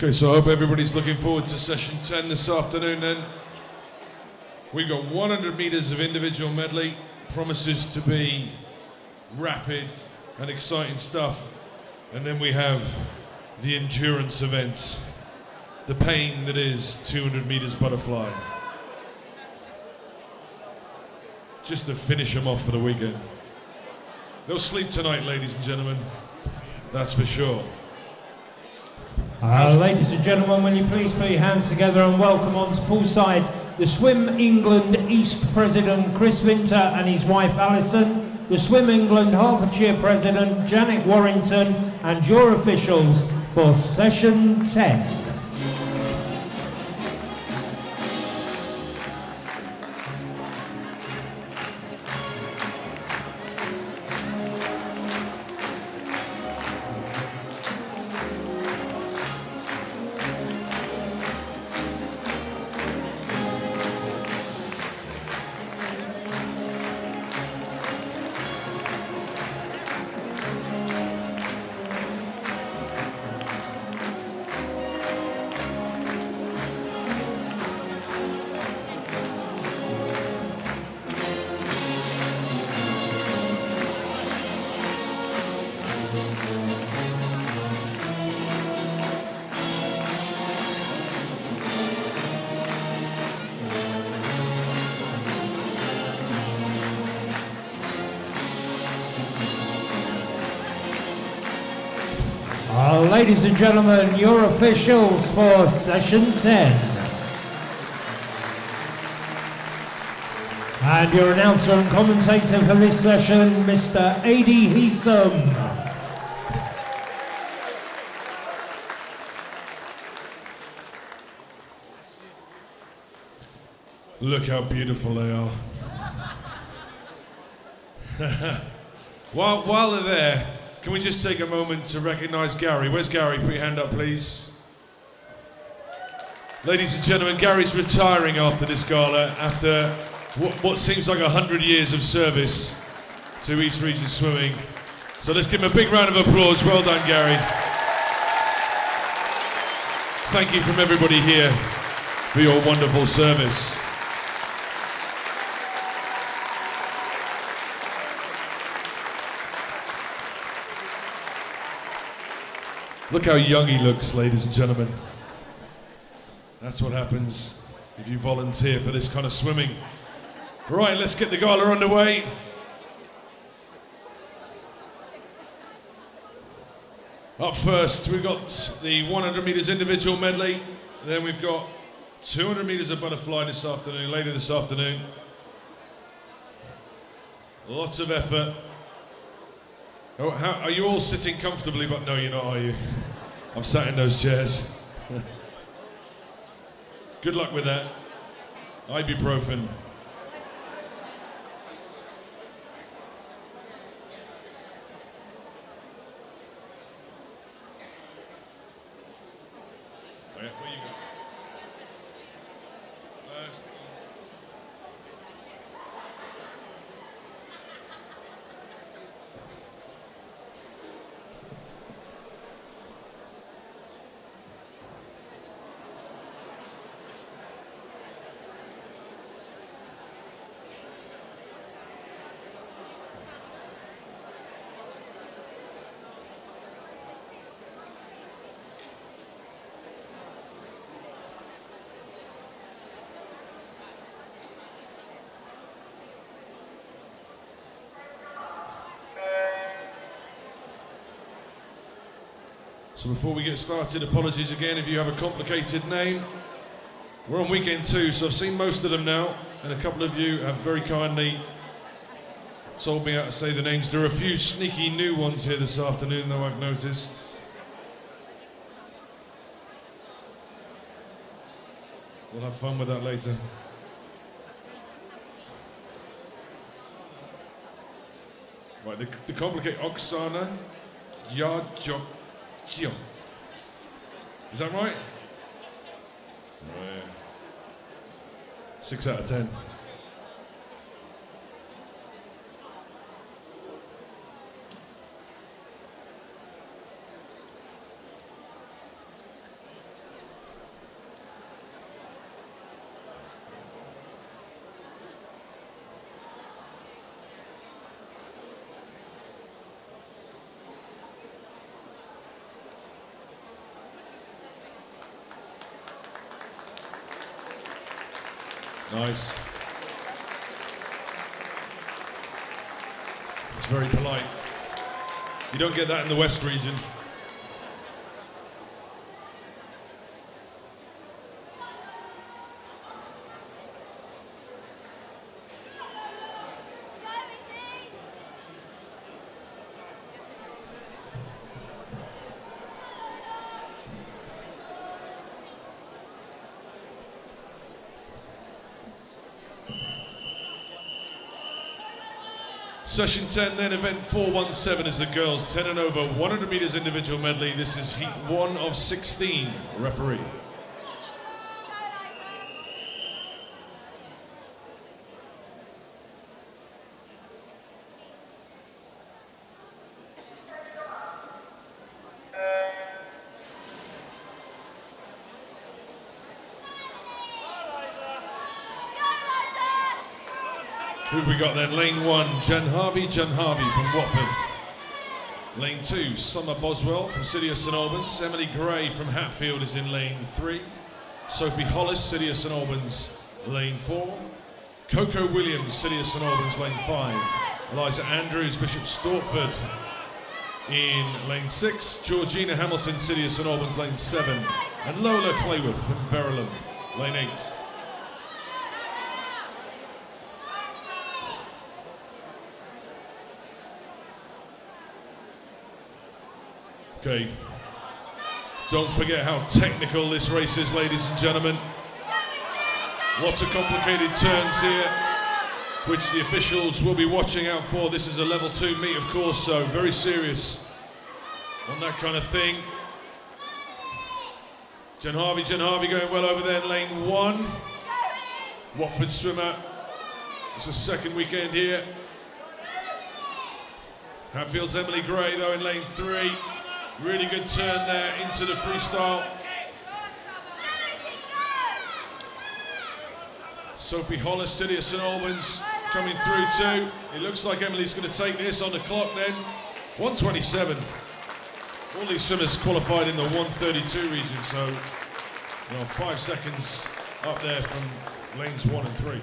Okay, so I hope everybody's looking forward to session 10 this afternoon then. We've got 100 metres of individual medley, promises to be rapid and exciting stuff. And then we have the endurance event, the pain that is 200 metres butterfly. Just to finish them off for the weekend. They'll sleep tonight, ladies and gentlemen, that's for sure. Ladies and gentlemen, will you please put your hands together and welcome onto poolside the Swim England East President Chris Winter and his wife Alison, the Swim England Hertfordshire President Janet Warrington, and your officials for session 10. Ladies and gentlemen, your officials for session 10. And your announcer and commentator for this session, Mr. Adi Heesum. Look how beautiful they are. While they're there, can we just take a moment to recognise Gary? Where's Gary? Put your hand up, please. Ladies and gentlemen, Gary's retiring after this gala, after what seems like 100 years of service to East Region Swimming. So let's give him a big round of applause. Well done, Gary. Thank you from everybody here for your wonderful service. Look how young he looks, ladies and gentlemen. That's what happens if you volunteer for this kind of swimming. Right, let's get the gala underway. Up first, we've got the 100 metres individual medley. And then we've got 200 metres of butterfly this afternoon, later this afternoon. Lots of effort. Oh, are you all sitting comfortably? But no, you're not, are you? I'm sat in those chairs. Good luck with that. Ibuprofen. Where you go? First. So before we get started, apologies again if you have a complicated name. We're on weekend 2, so I've seen most of them now, and a couple of you have very kindly told me how to say the names. There are a few sneaky new ones here this afternoon, though, I've noticed. We'll have fun with that later. Right, the complicated Oksana Yarjok. Is that right? Oh, yeah. 6 out of 10. Nice. It's very polite. You don't get that in the West region. Session 10 then, event 417 is the girls 10 and over 100 meters individual medley. This is heat 1 of 16. Referee. Who've we got then? Lane 1, Janharvi from Watford. Lane 2, Summer Boswell from City of St Albans. Emily Gray from Hatfield is in lane 3. Sophie Hollis, City of St Albans, lane 4. Coco Williams, City of St Albans, lane 5. Eliza Andrews, Bishop Stortford in lane 6. Georgina Hamilton, City of St Albans, lane 7. And Lola Clayworth from Verulam, lane 8. Okay, don't forget how technical this race is, ladies and gentlemen. Lots of complicated turns here, which the officials will be watching out for. This is a level 2 meet, of course, so very serious on that kind of thing. Janharvi going well over there in lane 1. Watford swimmer. It's a second weekend here. Hatfield's Emily Gray, though, in lane 3. Really good turn there into the freestyle. Sophie Hollis, City of St Albans, coming through too. It looks like Emily's going to take this on the clock then. 1:27. All these swimmers qualified in the 1:32 region, so 5 seconds up there from lanes 1 and 3.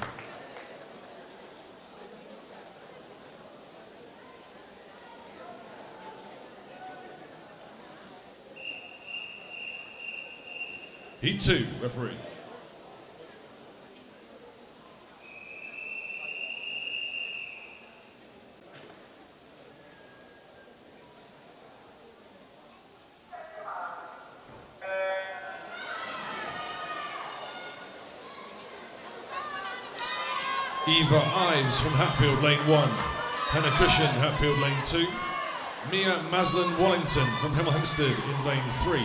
Heat 2, referee. Eva Ives from Hatfield, lane 1. Hannah Cushion, Hatfield, lane 2. Mia Maslin-Wallington from Hemel Hempstead in lane 3.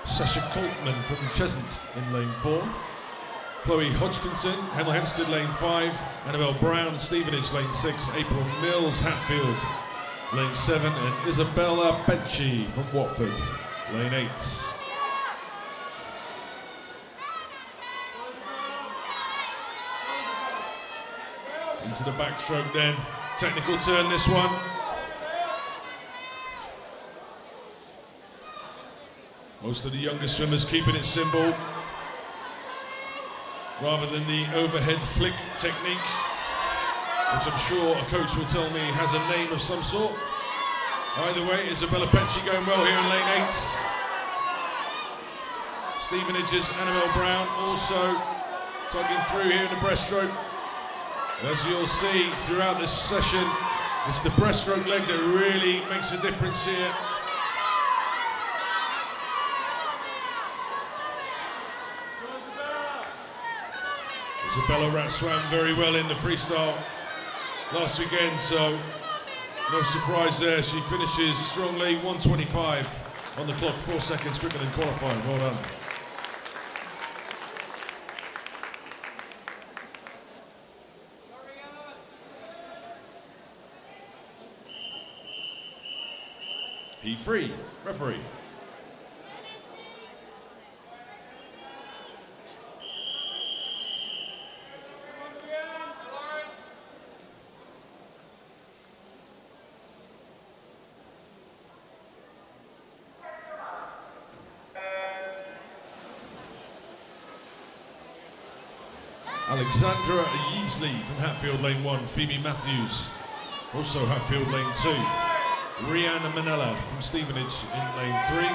Sasha Coltman from Cheshunt in lane 4. Chloe Hodgkinson, Hemel Hempstead, lane 5. Annabelle Brown, Stevenage, lane 6. April Mills, Hatfield, lane 7. And Isabella Becci from Watford, lane 8. Into the backstroke then. Technical turn this one. Most of the younger swimmers keeping it simple, rather than the overhead flick technique, which I'm sure a coach will tell me has a name of some sort. Either way, Isabella Becci going well here in lane 8. Stevenage's Annabelle Brown also tugging through here in the breaststroke. As you'll see throughout this session, it's the breaststroke leg that really makes a difference here. Isabella Rat swam very well in the freestyle last weekend, so no surprise there. She finishes strongly, 1:25 on the clock, 4 seconds quicker than qualifying. Well done. Heat 3, referee. Alexandra Yeavesley from Hatfield Lane 1. Phoebe Matthews, also Hatfield Lane 2. Rihanna Manella from Stevenage in Lane 3.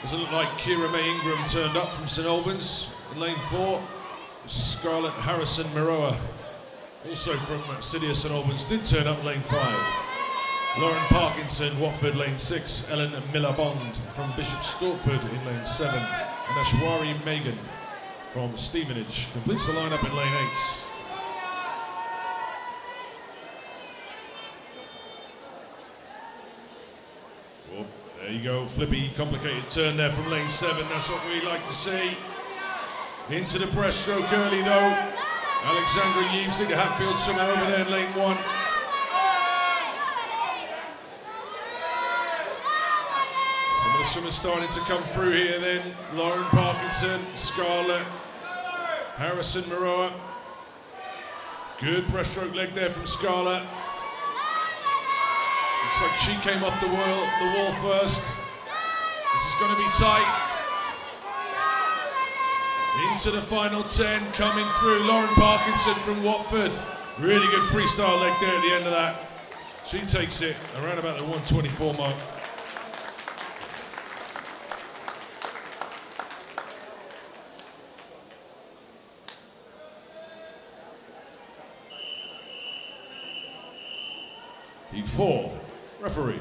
Doesn't look like Kira May Ingram turned up from St Albans in Lane 4. Scarlett Harrison Miroa, also from City of St Albans, did turn up Lane 5. Lauren Parkinson, Watford Lane 6. Ellen Miller-Bond from Bishop Stortford in Lane 7. And Ashwari Megan from Stevenage completes the lineup in Lane 8. Oh, there you go, flippy, complicated turn there from Lane 7. That's what we like to see. Into the breaststroke early though. Alexandra Yeavesley, the Hatfield swimmer over there in Lane 1. Some of the swimmers starting to come through here then. Lauren Parkinson, Scarlett, Harrison Miroa. Good breaststroke leg there from Scarlett. Looks like she came off the wall first. This is going to be tight. Into the final 10, coming through, Lauren Parkinson from Watford. Really good freestyle leg there at the end of that. She takes it around about the 124 mark. Heat 4, referee.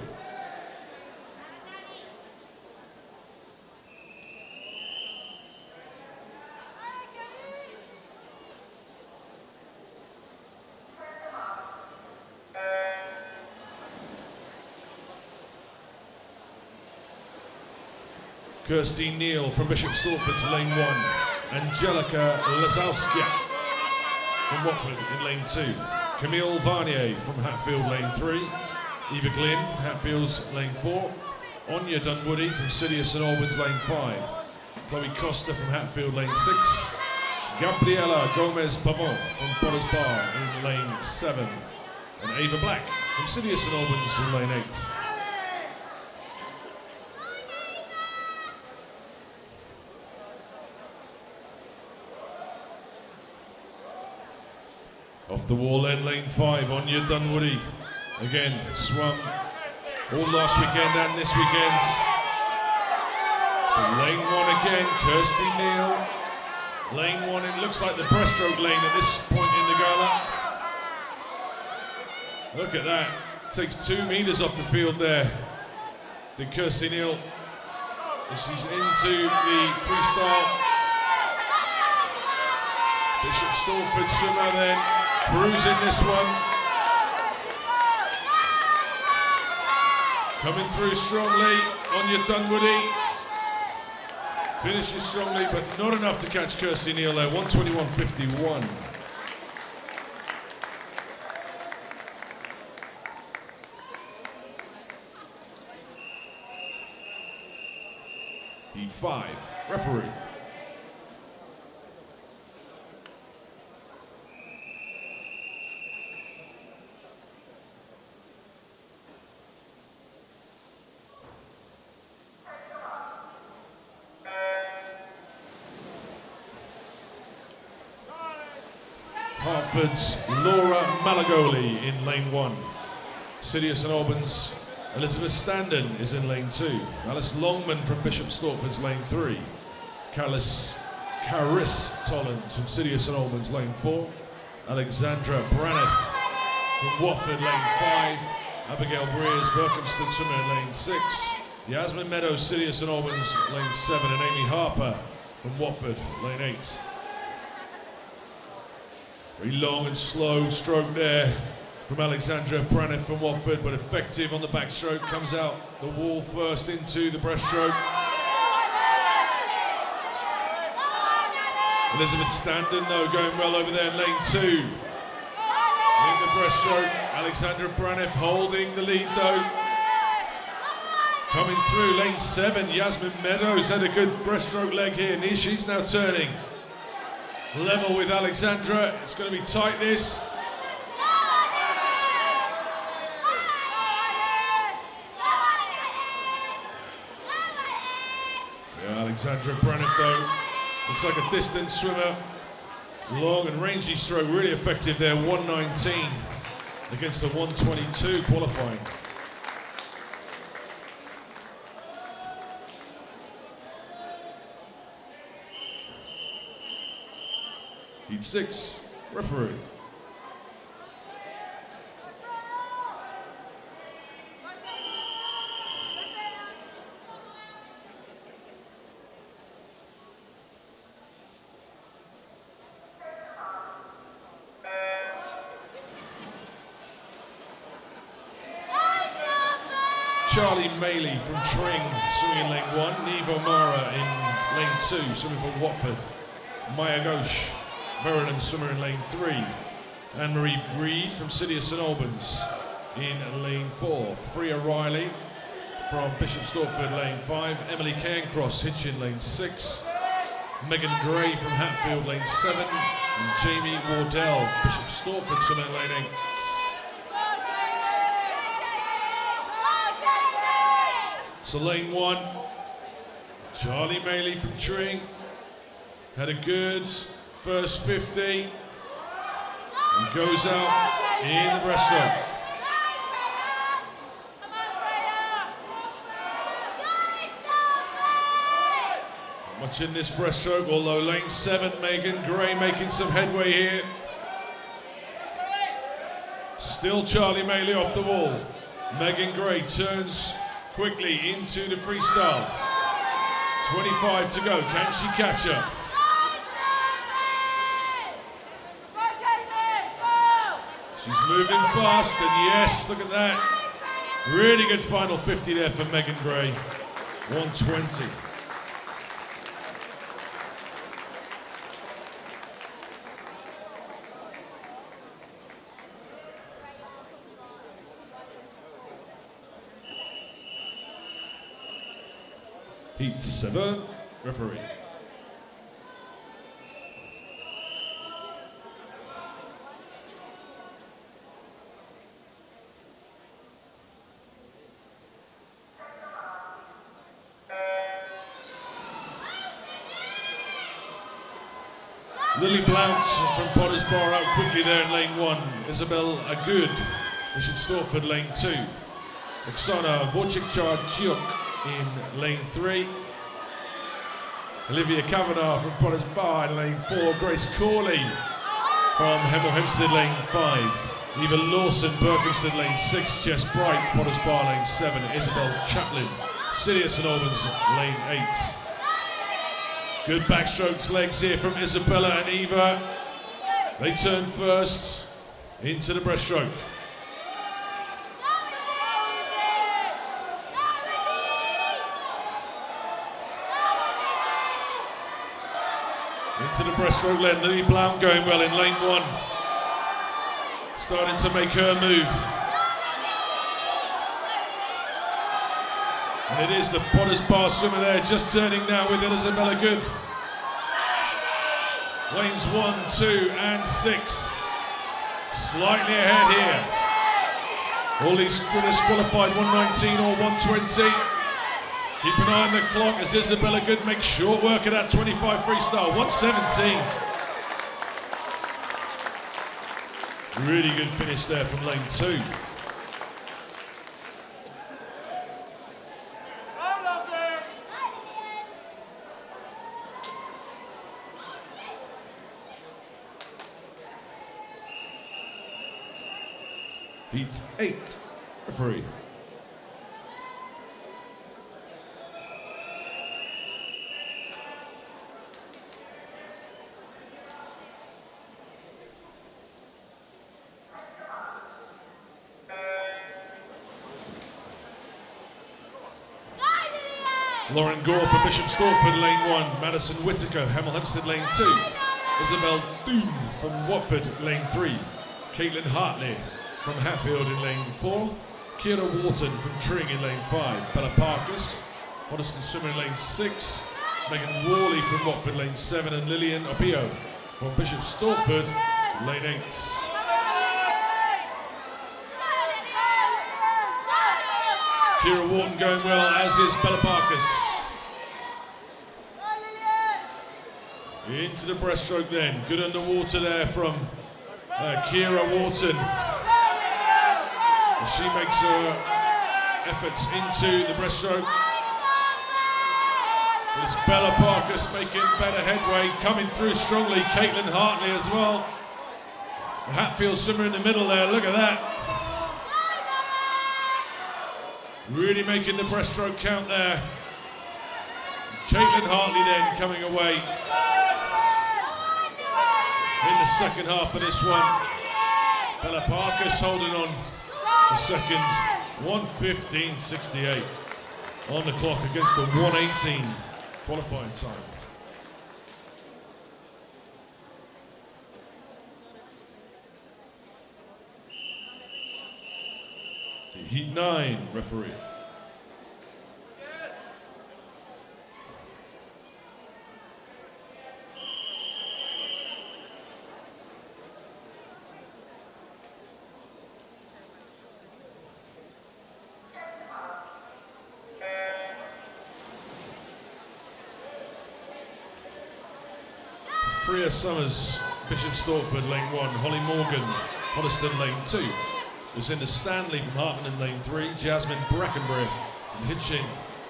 Kirsty Neal from Bishop Stortford's Lane 1. Angelica Lazowskiat from Watford in Lane 2. Camille Varnier from Hatfield Lane 3. Eva Glynn, Hatfield's Lane 4. Anya Dunwoody from City of St Albans Lane 5. Chloe Costa from Hatfield Lane 6. Gabriela Gomez Pavon from Potters Bar in Lane 7. And Ava Black from City of St Albans in Lane 8. Off the wall then, Lane 5, Anya Dunwoody. Again, swum all last weekend and this weekend. But Lane 1 again, Kirsty Neal. Lane 1, it looks like the breaststroke lane at this point in the gala. Look at that, takes 2 meters off the field there. Then Kirsty Neal, she's into the freestyle. Bishop Stortford swimmer then. Cruising this one. Coming through strongly, Anya Dunwoody. Finishes strongly, but not enough to catch Kirsty Neal there, 121.51. Heat 5, referee. Hertford's Laura Malagoli in Lane 1. City of St Albans, Elizabeth Standen is in Lane 2. Alice Longman from Bishop Stortford's Lane 3. Caris Toland from City of St Albans Lane 4. Alexandra Braniff from Watford Lane 5. Abigail Breers, Berkhamsted swimmer in Lane 6. Yasmin Meadows, City of St Albans Lane 7. And Amy Harper from Watford Lane 8. Very long and slow stroke there from Alexandra Braniff from Watford, but effective on the backstroke. Comes out the wall first into the breaststroke. Elizabeth Standen, though, going well over there in Lane 2. In the breaststroke, Alexandra Braniff holding the lead, though. Coming through Lane 7, Yasmin Meadows had a good breaststroke leg here. She's now turning. Level with Alexandra, it's going to be tight this. Yeah, Alexandra Braniff though, looks like a distance swimmer. Long and rangy stroke, really effective there, 119 against the 122 qualifying. Heat 6, referee. Charlie Maley from Tring, swimming in lane 1. Neve O'Mara in lane 2, swimming for Watford. Maya Ghosh, Verulam, swimmer in lane 3. Anne-Marie Breed from City of St Albans in lane 4. Freya Riley from Bishop Stortford, lane 5. Emily Cairncross, Hitchin, lane 6. Megan Gray from Hatfield, lane 7. And Jamie Wardell, Bishop Stortford, swimming in lane 8. So lane 1, Charlie Maley from Tring had a good first 50 and goes out in the breaststroke. Much in this breaststroke, although lane 7, Megan Gray making some headway here. Still Charlie Maley off the wall. Megan Gray turns quickly into the freestyle. 25 to go. Can she catch her? She's moving fast, and yes, look at that. Really good final 50 there for Megan Gray. 120. Heat 7, referee. Lily Blount from Potters Bar out quickly there in lane 1. Isabel Agood, Bishop Stortford, lane 2. Oksana Wojcicka-Ciuk in lane 3. Olivia Kavanagh from Potters Bar in lane 4. Grace Corley from Hemel Hempstead, lane 5. Eva Lawson, Berkhamsted, lane 6. Jess Bright, Potters Bar, lane 7. Isabel Chaplin, City of St Albans, lane 8. Good backstrokes legs here from Isabella and Eva. They turn first into the breaststroke. Into the breaststroke lane. Lily Blount going well in lane 1. Starting to make her move. And it is the Potters Bar swimmer there, just turning now with Isabella Good. Lanes 1, 2 and 6. Slightly ahead here. All these qualified 119 or 120. Keep an eye on the clock as Isabella Good makes short work of that 25 freestyle. 117. Really good finish there from lane 2. Heat 8, referee. Lauren Gore for Bishop Stortford, lane 1. Madison Whitaker, Hemel Hempstead, lane 2. Isabel Doom from Watford, lane 3. Caitlin Hartley from Hatfield in lane 4. Kira Wharton from Tring in lane 5. Bella Parkus, Hoddesdon Swimmer in lane 6. Megan Worley from Watford, lane 7. And Lillian Opio from Bishop Stortford, lane 8. Kira Wharton going well, as is Bella Parkus. Into the breaststroke then. Good underwater there from Kira Wharton. As she makes her efforts into the breaststroke. But it's Bella Parkus making better headway, coming through strongly. Caitlin Hartley as well. The Hatfield swimmer in the middle there, look at that. Really making the breaststroke count there. Caitlin Hartley then coming away in the second half of this one. Bella Parkus holding on the second, 1:15.68 on the clock against the 1:18 qualifying time. The Heat 9 referee. Freya Summers, Bishop Stortford, lane 1. Holly Morgan, Hoddesdon, lane 2. Lucinda Stanley from Hartman in lane 3. Jasmine Brackenbury from Hitchin,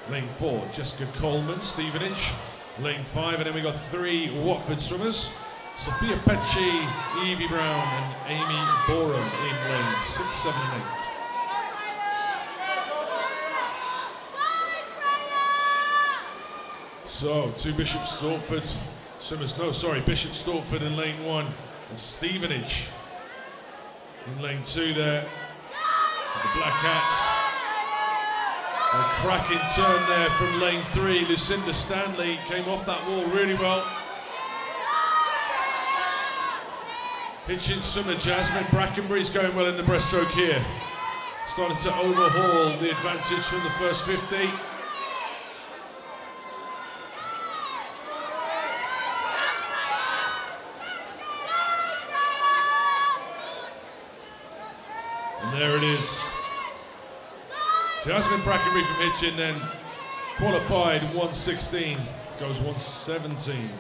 lane 4. Jessica Coleman, Stevenage, lane 5. And then we got 3 Watford swimmers. Sophia Pecci, Evie Brown and Amy Borum in lane 6, 7 and 8. So, 2 Bishop Stortford swimmers, Bishop Stortford in lane 1 and Stevenage in lane 2 there. The Black Hats. A cracking turn there from lane 3. Lucinda Stanley came off that wall really well. Hitchin swimmer Jasmine Brackenbury's going well in the breaststroke here. Starting to overhaul the advantage from the first 50. There it is. Jasmine Brackenbury from Hitchin then qualified 1:16, goes 1:17.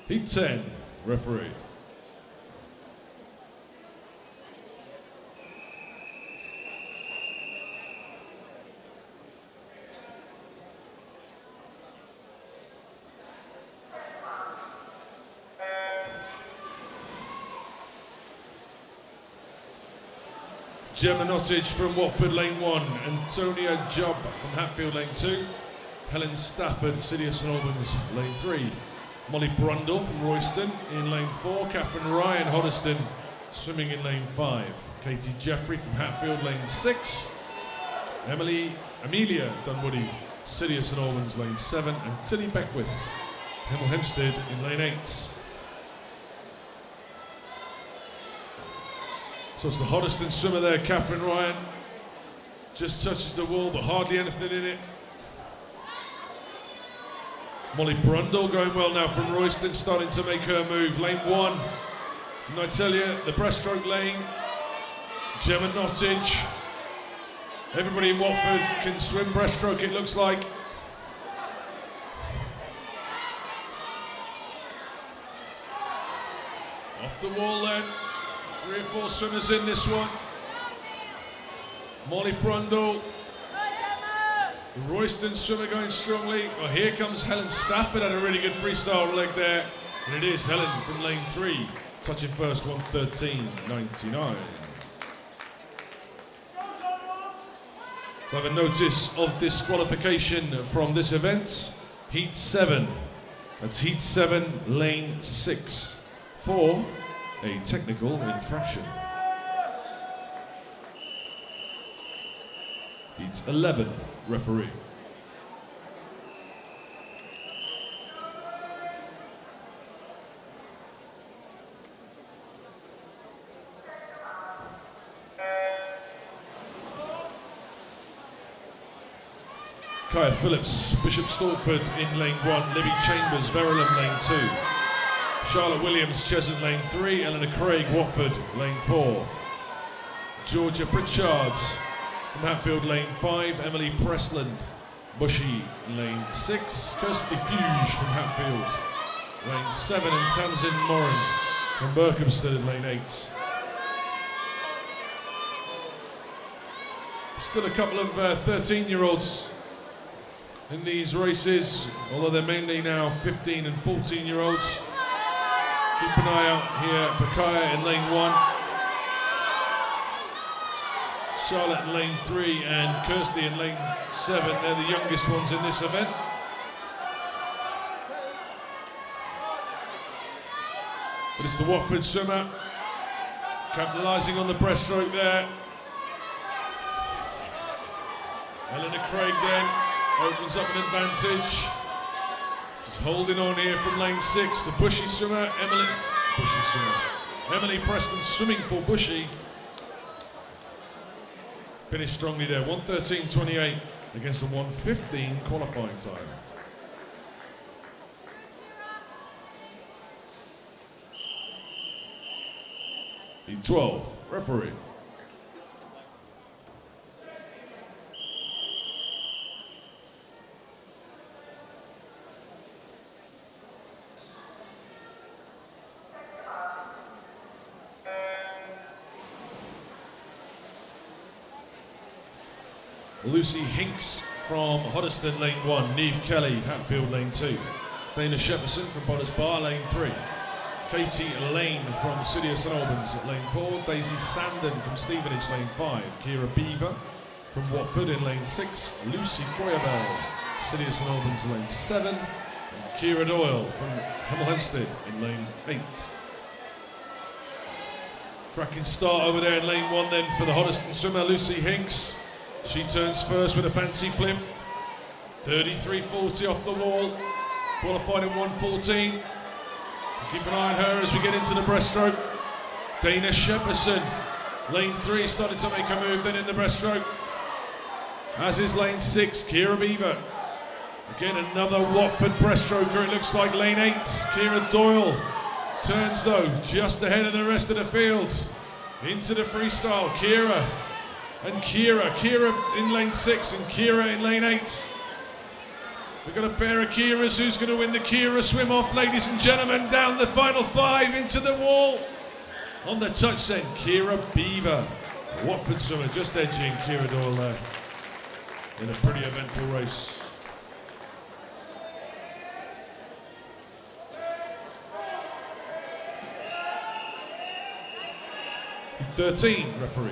Heat 10, referee. Gemma Nottage from Watford, lane 1. Antonia Job from Hatfield, lane 2. Helen Stafford, City of St Albans, lane 3. Molly Brundle from Royston in lane 4. Catherine Ryan, Hoddesdon, swimming in lane 5. Katie Jeffrey from Hatfield, lane 6. Amelia Dunwoody, City of St Albans, lane 7. And Tilly Beckwith, Hemel Hempstead in lane 8. So it's the Hoddesdon swimmer there, Catherine Ryan. Just touches the wall, but hardly anything in it. Molly Brundle going well now from Royston, starting to make her move. Lane 1. And I tell you, the breaststroke lane, Gemma Nottage. Everybody in Watford can swim breaststroke, it looks like. Off the wall then. 3 or 4 swimmers in this one. Molly Brundle. The Royston swimmer going strongly. Oh, here comes Helen Stafford, had a really good freestyle leg there. And it is Helen from lane 3, touching first, 1:13.99. So I have a notice of disqualification from this event. Heat 7. That's Heat 7, lane 6. For a technical infraction. Heat 11, referee. Kaya Phillips, Bishop Stortford in lane 1, Libby Chambers, Verulam lane 2, Charlotte Williams, Cheshunt lane 3, Eleanor Craig, Watford lane 4, Georgia Pritchards from Hatfield lane 5, Emily Pressland, Bushy lane 6, Kirsty Fuge from Hatfield lane 7, and Tamsin Moran from Berkhamsted lane 8. Still a couple of 13-year-olds in these races, although they're mainly now 15 and 14-year-olds. Keep an eye out here for Kaya in lane 1, Charlotte in lane 3, and Kirsty in lane 7. They're the youngest ones in this event. But it's the Watford swimmer, capitalising on the breaststroke there. Eleanor Craig then opens up an advantage. She's holding on here from lane 6. The Bushy swimmer, Emily Preston swimming for Bushy. Finished strongly there, 1:13.28 against a 1:15 qualifying time. Heat 12, referee. Lucy Hinks from Hoddesdon lane 1, Neve Kelly, Hatfield lane 2, Dana Shepperson from Bonners Bar lane 3, Katie Lane from City St Albans at lane 4, Daisy Sandon from Stevenage lane 5, Kira Beaver from Watford in lane 6, Lucy Goyabel, City St Albans lane 7, and Kira Doyle from Hemel Hempstead in lane 8. Cracking start over there in lane 1 then for the Hoddesdon swimmer Lucy Hinks. She turns first with a fancy flip, 33.40 off the wall, qualified in 1:14. Keep an eye on her as we get into the breaststroke. Dana Shepperson, lane 3, started to make a move then in the breaststroke, as is lane 6, Kira Beaver. Again, another Watford breaststroker, it looks like lane 8, Kira Doyle. Turns though, just ahead of the rest of the field. Into the freestyle, Kira in lane 6 and Kira in lane 8. We've got a pair of Kiras. Who's going to win the Kira swim off, ladies and gentlemen? Down the final 5 into the wall. On the touch then, Kira Beaver. Watford swimmer just edging Kira Doyle there in a pretty eventful race. 13, referee.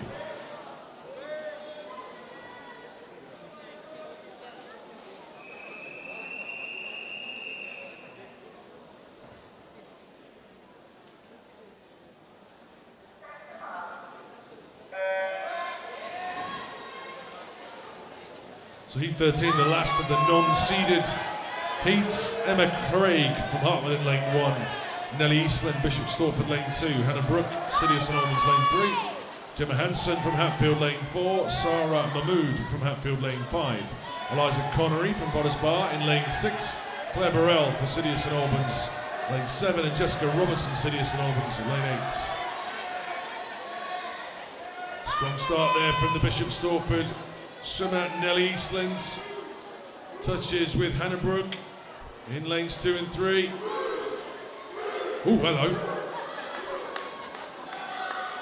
So heat 13, the last of the non-seeded heats. Emma Craig from Hartland in lane 1, Nellie Eastland, Bishop Stortford lane 2, Hannah Brooke, City of St Albans lane 3, Gemma Hanson from Hatfield lane 4, Sarah Mahmood from Hatfield lane 5, Eliza Connery from Bonners Bar in lane 6, Claire Burrell for City of St Albans lane 7, and Jessica Robertson, City of St Albans lane 8. Strong start there from the Bishop Stortford swimmer Nellie Eastland. Touches with Hannah Brooke in lanes 2 and 3. Oh, hello.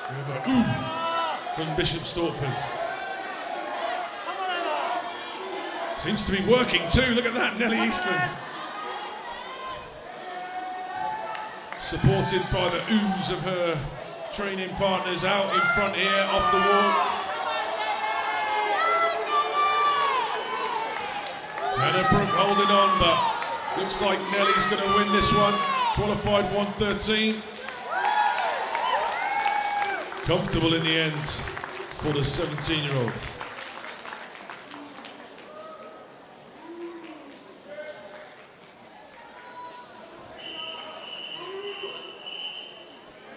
We have a ooh from Bishop Stortford. Seems to be working too. Look at that, Nellie Eastland. Supported by the oohs of her training partners out in front here, off the wall. Hannah Brooke holding on, but looks like Nellie's going to win this one. Qualified 1:13. Comfortable in the end for the 17-year-old.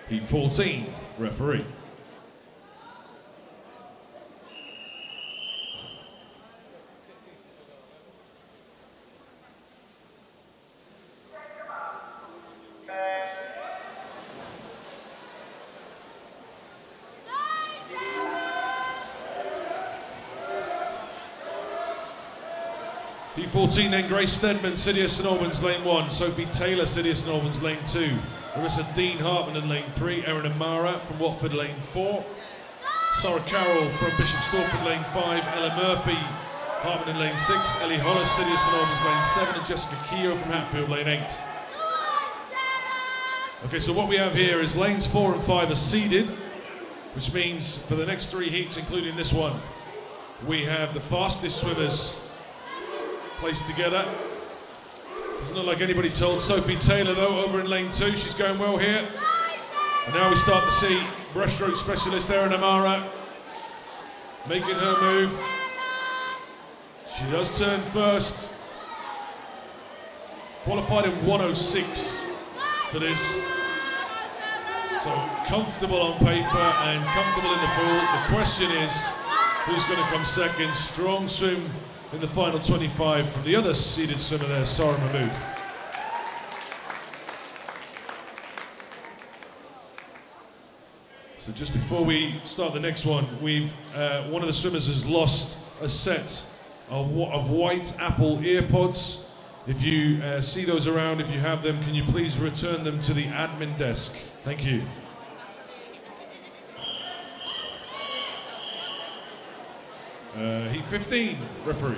Heat 14, referee. P14 then Grace Stedman, City of St Albans, lane 1. Sophie Taylor, City of St Albans, lane 2. Marissa Dean Hartman in lane 3. Erin Amara from Watford, lane 4. Sarah Carroll from Bishop Stortford, lane 5. Ella Murphy, Hartman in lane 6. Ellie Hollis, City of St Albans, lane 7. And Jessica Keogh from Hatfield, lane 8. Okay, so what we have here is lanes 4 and 5 are seeded, which means for the next 3 heats, including this one, we have the fastest swimmers placed together. Doesn't look like anybody told Sophie Taylor though, over in lane 2. She's going well here. And now we start to see breaststroke specialist Erin Amara making her move. She does turn first. Qualified in 106 for this. So comfortable on paper and comfortable in the pool. The question is, who's going to come second? Strong swim in the final 25 from the other seeded swimmer there, Sarah Mahmood. So just before we start the next one, one of the swimmers has lost a set of white Apple earpods. If you see those around, if you have them, can you please return them to the admin desk? Thank you. Heat 15, referee.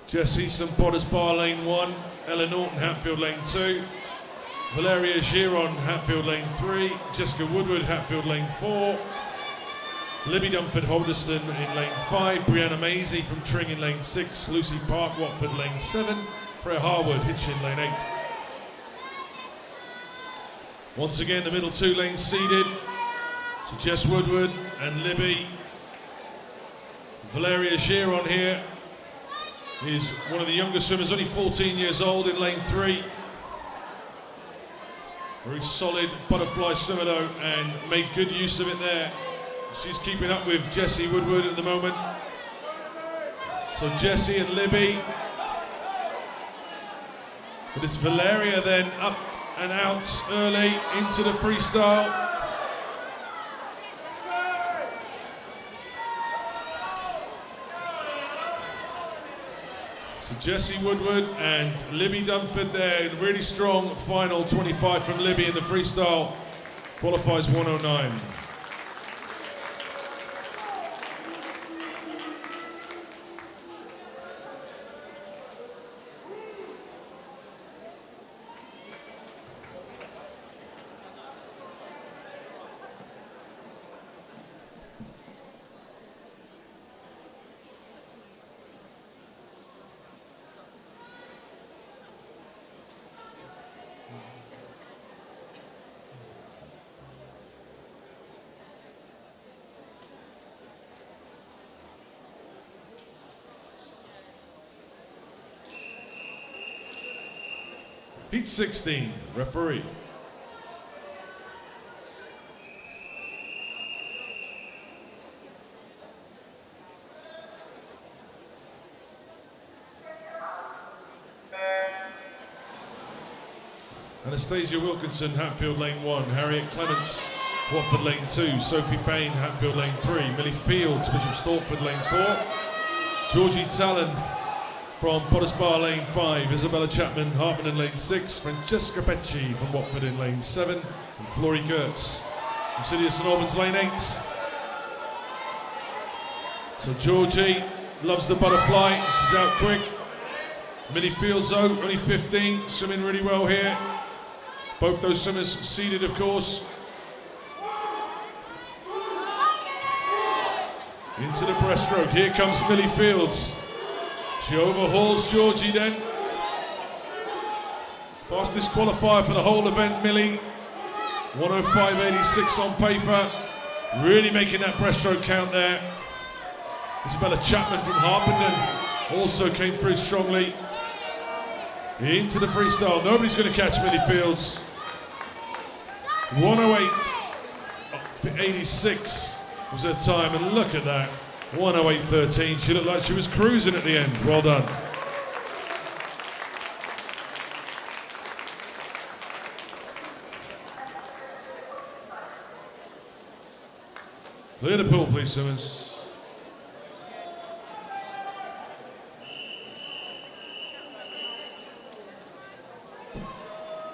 Jess Easton, Potters Bar, lane 1. Ella Norton, Hatfield, lane 2. Valeria Giron, Hatfield, lane 3. Jessica Woodward, Hatfield, lane 4. Libby Dunford, Hoddesdon in lane 5. Brianna Maisie from Tring in lane 6. Lucy Park, Watford, lane 7. Freya Harwood, Hitchin, lane 8. Once again, the middle 2 lanes seeded. So Jess Woodward and Libby. Valeria Giron here is one of the younger swimmers, only 14 years old, in lane 3. Very solid butterfly swimmer though, and made good use of it there. She's keeping up with Jessie Woodward at the moment. So Jessie and Libby. But it's Valeria then up and out early into the freestyle. So Jessie Woodward and Libby Dunford there. Really strong final 25 from Libby in the freestyle. Qualifies 109. Heat 16, referee. Anastasia Wilkinson, Hatfield, lane 1. Harriet Clements, Watford, lane 2. Sophie Payne, Hatfield, lane 3. Millie Fields, Bishop Stortford, lane 4. Georgie Talon from Potters Bar, lane 5. Isabella Chapman, Hartman in lane 6. Francesca Pecci from Watford in lane 7. And Flory Gertz from City of St Albans, lane 8. So Georgie loves the butterfly. She's out quick. Millie Fields, though, only 15, swimming really well here. Both those swimmers seeded, of course. Into the breaststroke. Here comes Millie Fields. She overhauls Georgie then. Fastest qualifier for the whole event, Millie. 105.86 on paper. Really making that breaststroke count there. Isabella Chapman from Harpenden also came through strongly. Into the freestyle. Nobody's going to catch Millie Fields. 108.86 was her time, and look at that. 108.13. She looked like she was cruising at the end. Well done. Clear the pool, please, swimmers.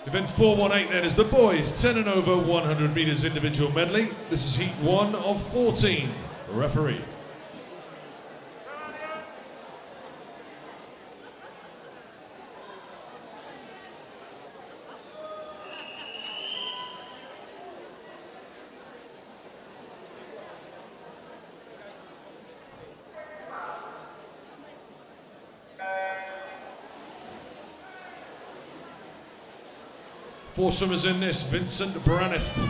Event 418 then is the boys 10 and over 100 metres individual medley. This is heat 1 of 14. Referee. Four swimmers in this: Vincent Braniff from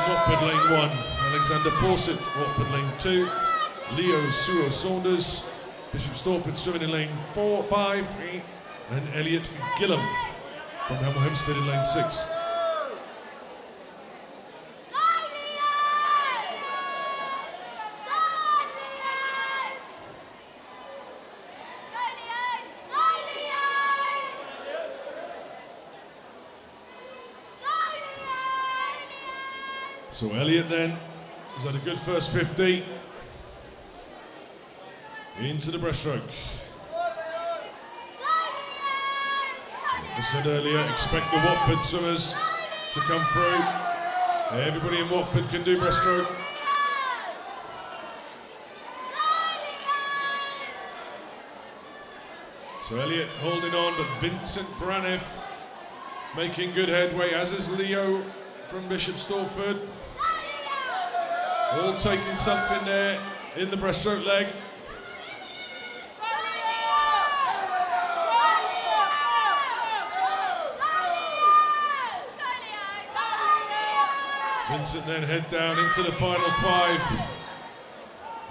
Watford Lane 1, Alexander Fawcett, Watford Lane 2, Leo Suo Saunders, Bishop Stortford swimming in Lane 5, and Elliot Gillam from Hemel Hempstead in Lane 6. So Elliot then has had a good first 50. Into the breaststroke. Like I said earlier, expect the Watford swimmers to come through. Everybody in Watford can do breaststroke. So Elliot holding on, but Vincent Braniff making good headway, as is Leo from Bishop Stortford. All taking something there in the breaststroke leg. Vincent then head down into the final 5.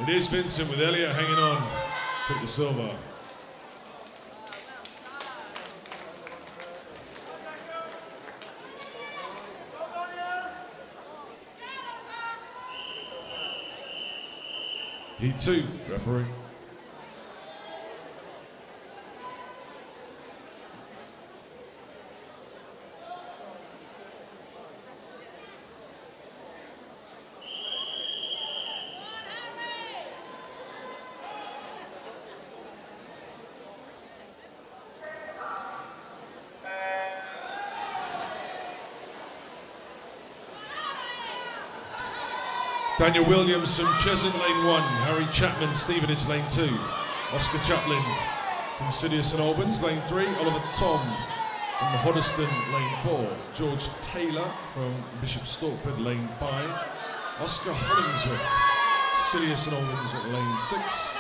It is Vincent with Elliot hanging on. Take the silver. Heat 2, referee. Daniel Williams from Cheshunt Lane 1, Harry Chapman, Stevenage Lane 2, Oscar Chaplin from Sidious and Albans Lane 3, Oliver Tom from the Hoddesdon Lane 4, George Taylor from Bishop Stortford Lane 5, Oscar Hollingsworth, Sidious and Albans Lane 6,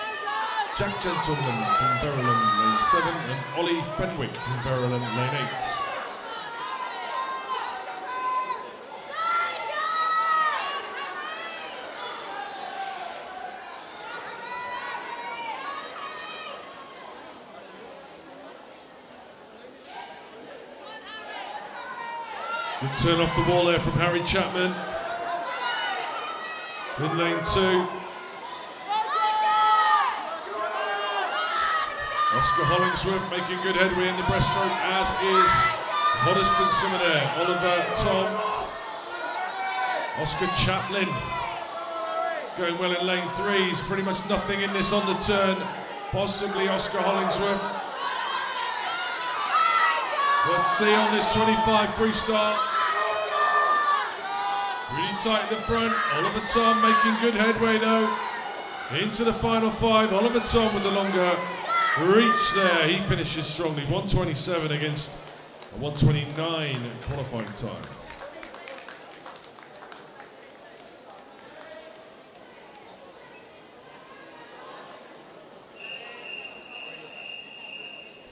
Jack Gentleman from Verulam Lane 7, and Ollie Fenwick from Verulam Lane 8. Good turn off the wall there from Harry Chapman. In Lane 2. Oscar Hollingsworth making good headway in the breaststroke, as is Hoddesdon swimmer there, Oliver Tom. Oscar Chaplin going well in Lane 3. He's pretty much nothing in this on the turn. Possibly Oscar Hollingsworth. Let's see on this 25 freestyle. Really tight at the front. Oliver Tom making good headway though. Into the final 5. Oliver Tom with the longer reach there. He finishes strongly. 127 against a 129 qualifying time.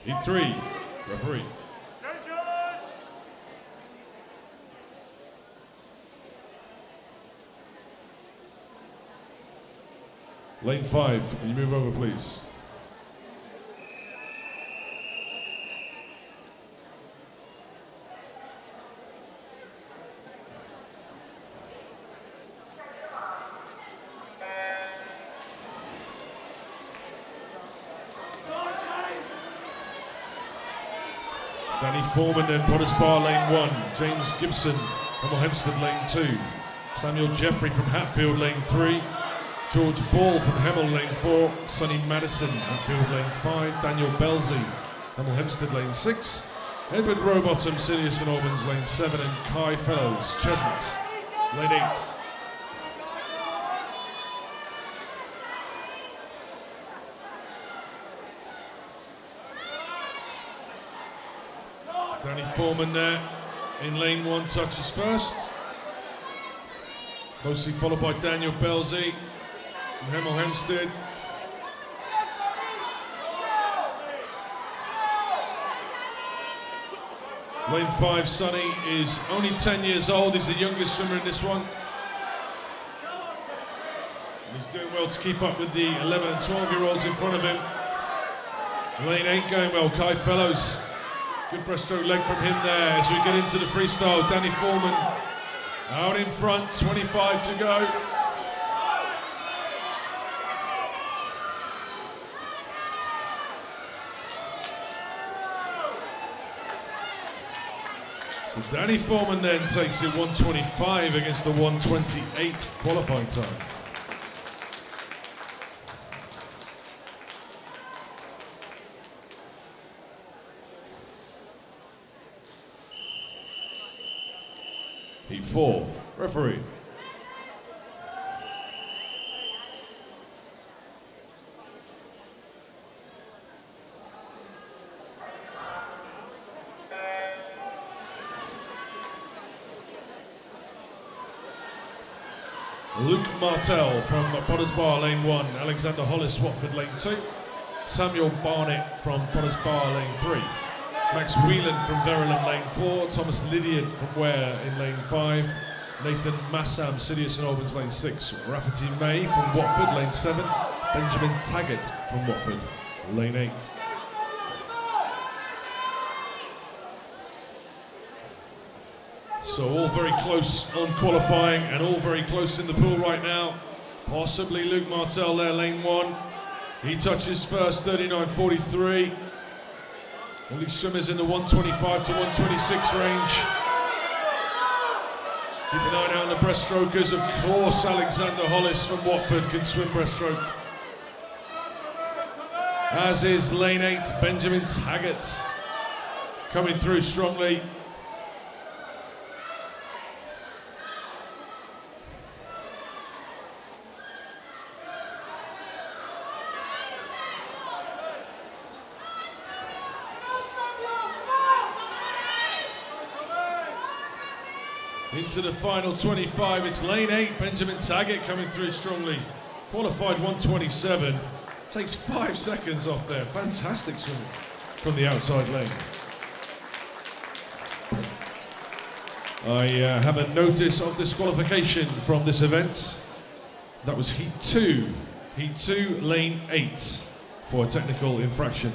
Heat 3, referee. Lane 5, can you move over, please? Danny Foreman then, Potters Bar lane 1. James Gibson, Hemel Hempstead lane 2. Samuel Jeffrey from Hatfield lane 3. George Ball from Hemel lane 4. Sonny Madison, Hatfield lane 5. Daniel Belzy, Hemel Hempstead lane 6. Edward Rowbottom, Sirius and Albans lane 7. And Kai Fellows, Chestnut, lane 8. Danny Foreman there in lane 1, touches first. Closely followed by Daniel Belzy from Hemel Hempstead. Lane 5, Sonny, is only 10 years old. He's the youngest swimmer in this one. And he's doing well to keep up with the 11 and 12-year-olds in front of him. Lane 8 going well, Kai Fellows. Good breaststroke leg from him there as we get into the freestyle. Danny Foreman out in front, 25 to go. So Danny Foreman then takes it 125 against the 128 qualifying time. Heat 4, referee. Luke Martell from Potters Bar lane 1, Alexander Hollis, Watford lane 2, Samuel Barnett from Potters Bar lane 3, Max Whelan from Verulam lane 4, Thomas Lydiard from Ware in lane 5, Nathan Massam, Sirius and Albans lane 6, Rafferty May from Watford lane 7, Benjamin Taggart from Watford lane 8. So all very close on qualifying and all very close in the pool right now. Possibly Luke Martell there, lane 1. He touches first, 39.43. All these swimmers in the 125 to 126 range. Keep an eye out on the breaststrokers. Of course, Alexander Hollis from Watford can swim breaststroke. As is lane 8, Benjamin Taggart. Coming through strongly. Into the final 25, it's lane 8, Benjamin Taggart coming through strongly. Qualified 127, takes 5 seconds off there. Fantastic swimming from the outside lane. I have a notice of disqualification from this event. That was Heat 2. Heat 2, lane 8 for a technical infraction.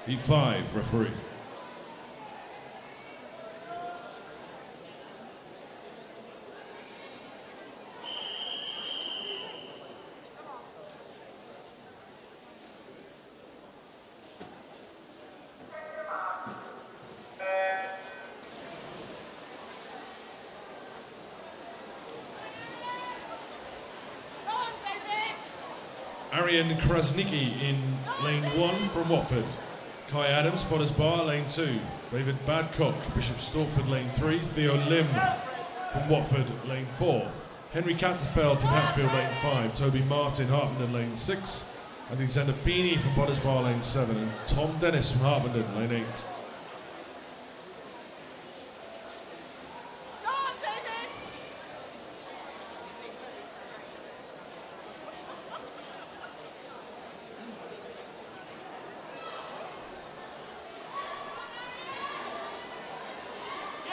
Heat 5, referee. Arian Krasnicki in lane 1 from Watford. Kai Adams, Potters Bar, lane 2. David Badcock, Bishop Stortford, lane 3. Theo Lim from Watford, lane 4. Henry Catterfeld from Hatfield, lane 5. Toby Martin, Harpenden, lane 6. Alexander Feeney from Potters Bar, lane 7. And Tom Dennis from Harpenden, lane 8.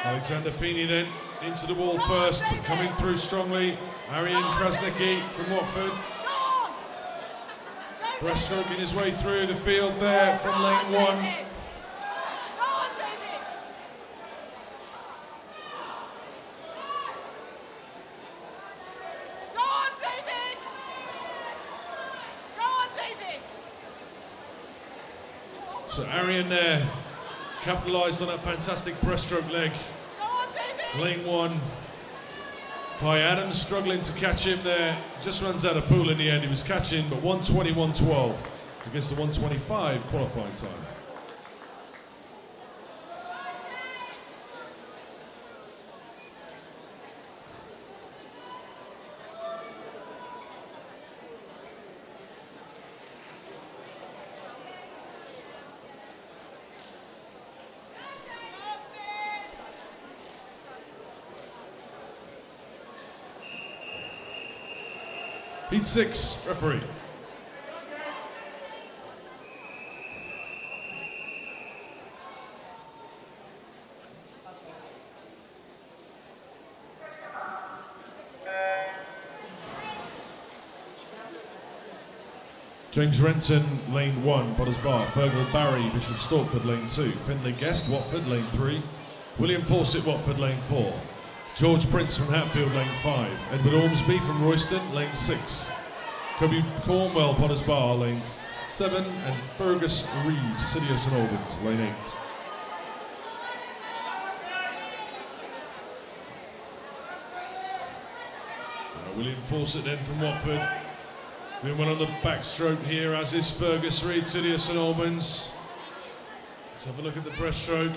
Alexander Feeney then into the wall first, but coming through strongly. Arian Krasnicki from Watford. Breaststroking his way through the field there from lane 1. So Arian there capitalised on that fantastic breaststroke leg. Lane 1. Kai Adams struggling to catch him there. Just runs out of pool in the end. He was catching, but 1:21.12 against the 1:25 qualifying time. Heat 6, referee. James Renton, lane 1, Potters Bar. Fergal Barry, Bishop Stortford, lane 2. Finlay Guest, Watford, lane 3. William Fawcett, Watford, lane 4. George Prince from Hatfield, lane 5. Edward Ormsby from Royston, lane 6. Kobe Cornwell, Potters Bar, lane 7. And Fergus Reid, City of St Albans, lane 8. William Fawcett then from Watford. Doing well on the backstroke here, as is Fergus Reid, City of St Albans. Let's have a look at the breaststroke.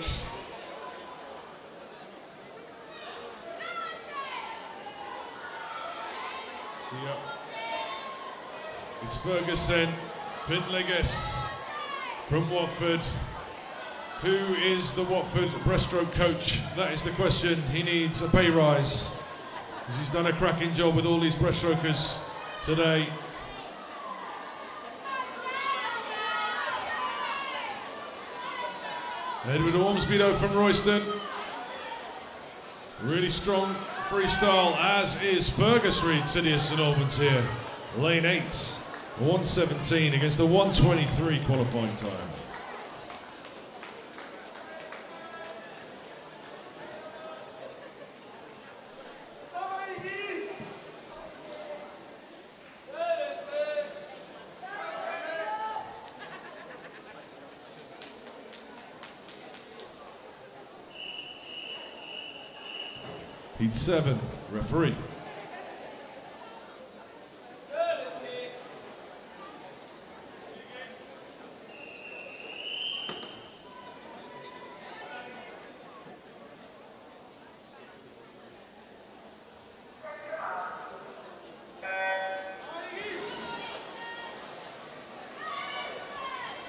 It's Fergus then, Finlay Guest from Watford. Who is the Watford breaststroke coach? That is the question. He needs a pay rise, because he's done a cracking job with all these breaststrokers today. Edward Ormsby though from Royston. Really strong freestyle, as is Fergus Reid, City of St Albans here. Lane 8, 1:17 against the 1:23 qualifying time. Heat 7, referee.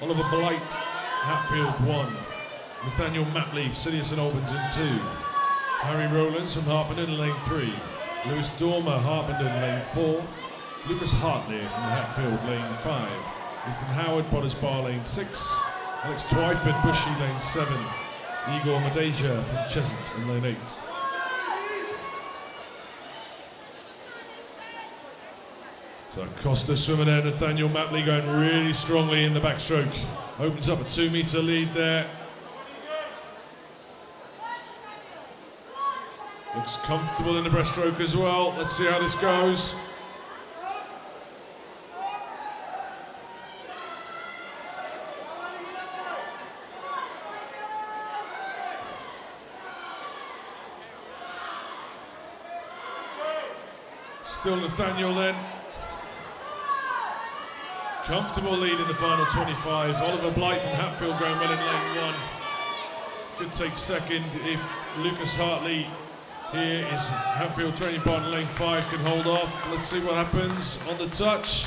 Oliver Blight, Hatfield 1. Nathaniel Matleaf, City of St Albans in 2. Harry Rowlands from Harpenden, lane 3. Lewis Dormer, Harpenden, lane 4. Lucas Hartley from Hatfield, lane 5. Ethan Howard, Potters Bar, lane 6. Alex Twyford, Bushy, lane 7. Igor Madeja from Cheshunt in lane 8. So Costa swimmer there, Nathaniel Matley going really strongly in the backstroke. Opens up a 2-metre lead there. Looks comfortable in the breaststroke as well. Let's see how this goes. Still Nathaniel then. Comfortable lead in the final 25. Oliver Blight from Hatfield going well in lane 1. Could take second if Lucas Hartley here is Hatfield training partner lane 5 can hold off. Let's see what happens on the touch.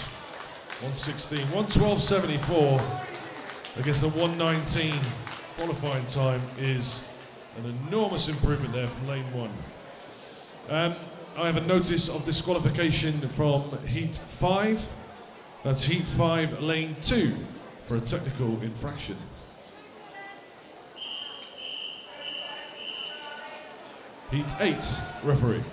1:16, 1:12.74 against the 1:19 qualifying time is an enormous improvement there from lane 1. I have a notice of disqualification from Heat 5. That's Heat 5, lane 2 for a technical infraction. Heat 8, referee.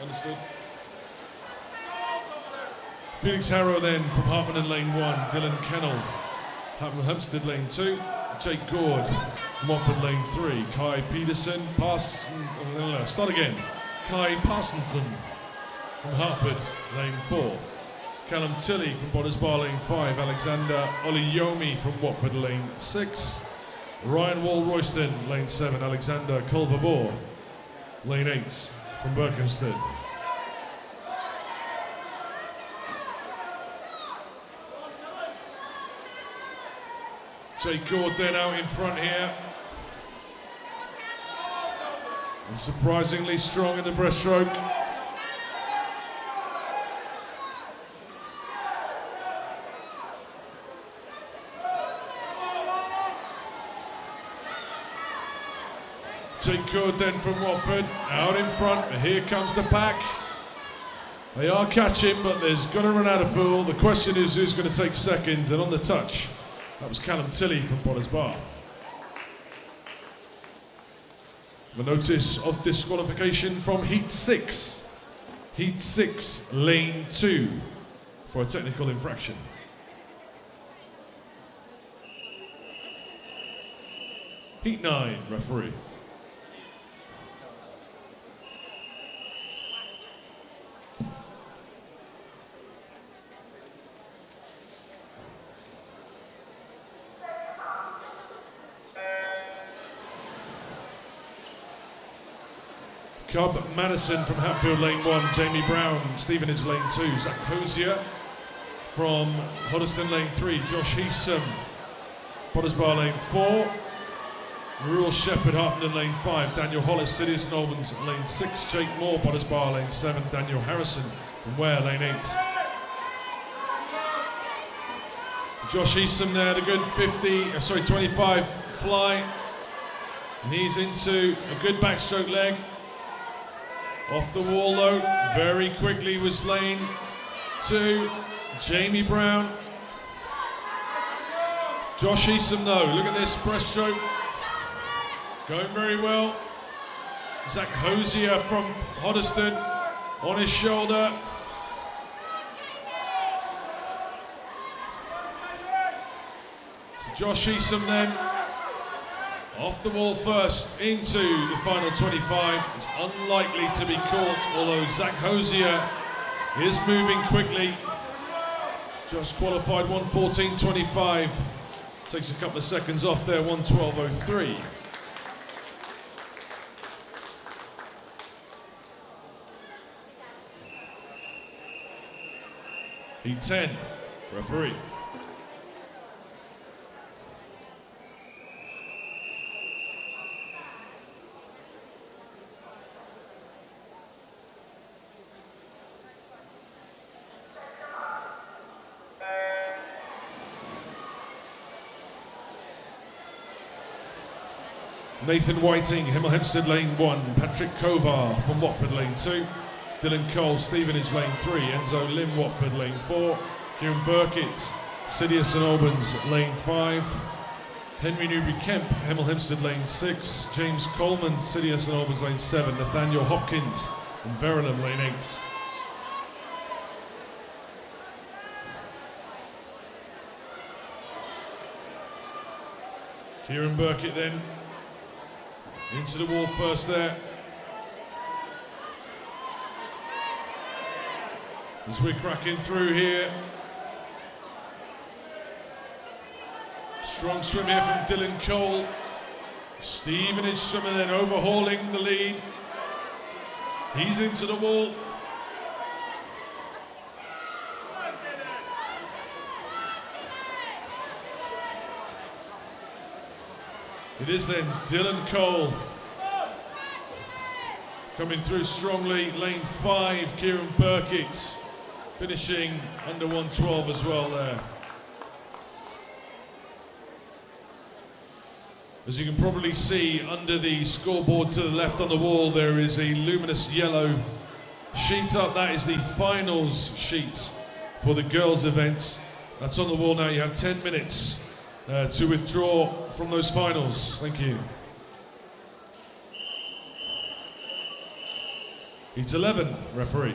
Understood. Felix Harrow then from Hartman in lane 1, Dylan Kennel, Hartman Hempstead lane 2, Jake Gord from Watford lane 3, Kai Peterson, Kai Parsonson from Hertford lane 4, Callum Tilley from Botters Bar lane 5, Alexander Oliyomi from Watford lane 6, Ryan Wall-Royston lane 7, Alexander Culverbore lane 8 from Berkhamsted. Jake Gord then out in front here. And surprisingly strong in the breaststroke. Jake Gord then from Watford, out in front. Here comes the pack. They are catching, but there's going to run out of pool. The question is who's going to take second, and on the touch, that was Callum Tilley from Potters Bar. The notice of disqualification from Heat 6. Heat 6, Lane 2, for a technical infraction. Heat 9, referee. Cobb Madison from Hatfield lane 1, Jamie Brown, Stevenage lane 2, Zach Hosier from Hoddesdon lane 3, Josh Heasom, Potters Bar lane 4, Rural Shepherd Harpenden lane 5, Daniel Hollis, City of St Albans lane 6, Jake Moore, Potters Bar lane 7, Daniel Harrison from Ware lane 8. Josh Heasom there, a good 25 fly, and he's into a good backstroke leg. Off the wall though, very quickly was lane 2, Jamie Brown. Josh Heasom though, look at this breaststroke, going very well. Zach Hosier from Hoddesdon on his shoulder. So Josh Heasom then, off the wall first into the final 25. It's unlikely to be caught, although Zach Hosier is moving quickly. Just qualified 1:14.25. Takes a couple of seconds off there, 1:12.03. Heat 10, referee. Nathan Whiting, Hemel Hempstead lane 1, Patrick Kovar from Watford lane 2, Dylan Cole, Stevenage lane 3, Enzo Lim, Watford lane 4, Kieran Burkitt, City of St Albans lane 5, Henry Newbury Kemp, Hemel Hempstead lane 6, James Coleman, City of St Albans lane 7, Nathaniel Hopkins from Verulam lane 8. Kieran Burkitt then into the wall first there. As we're cracking through here. Strong swim here from Dylan Cole. Stevenage swimmer then overhauling the lead. He's into the wall. It is then Dylan Cole coming through strongly. Lane 5, Kieran Burkitt finishing under 1:12 as well there. As you can probably see under the scoreboard to the left on the wall, there is a luminous yellow sheet up. That is the finals sheet for the girls' event. That's on the wall now. You have 10 minutes to withdraw from those finals. Thank you. Heat 11, referee.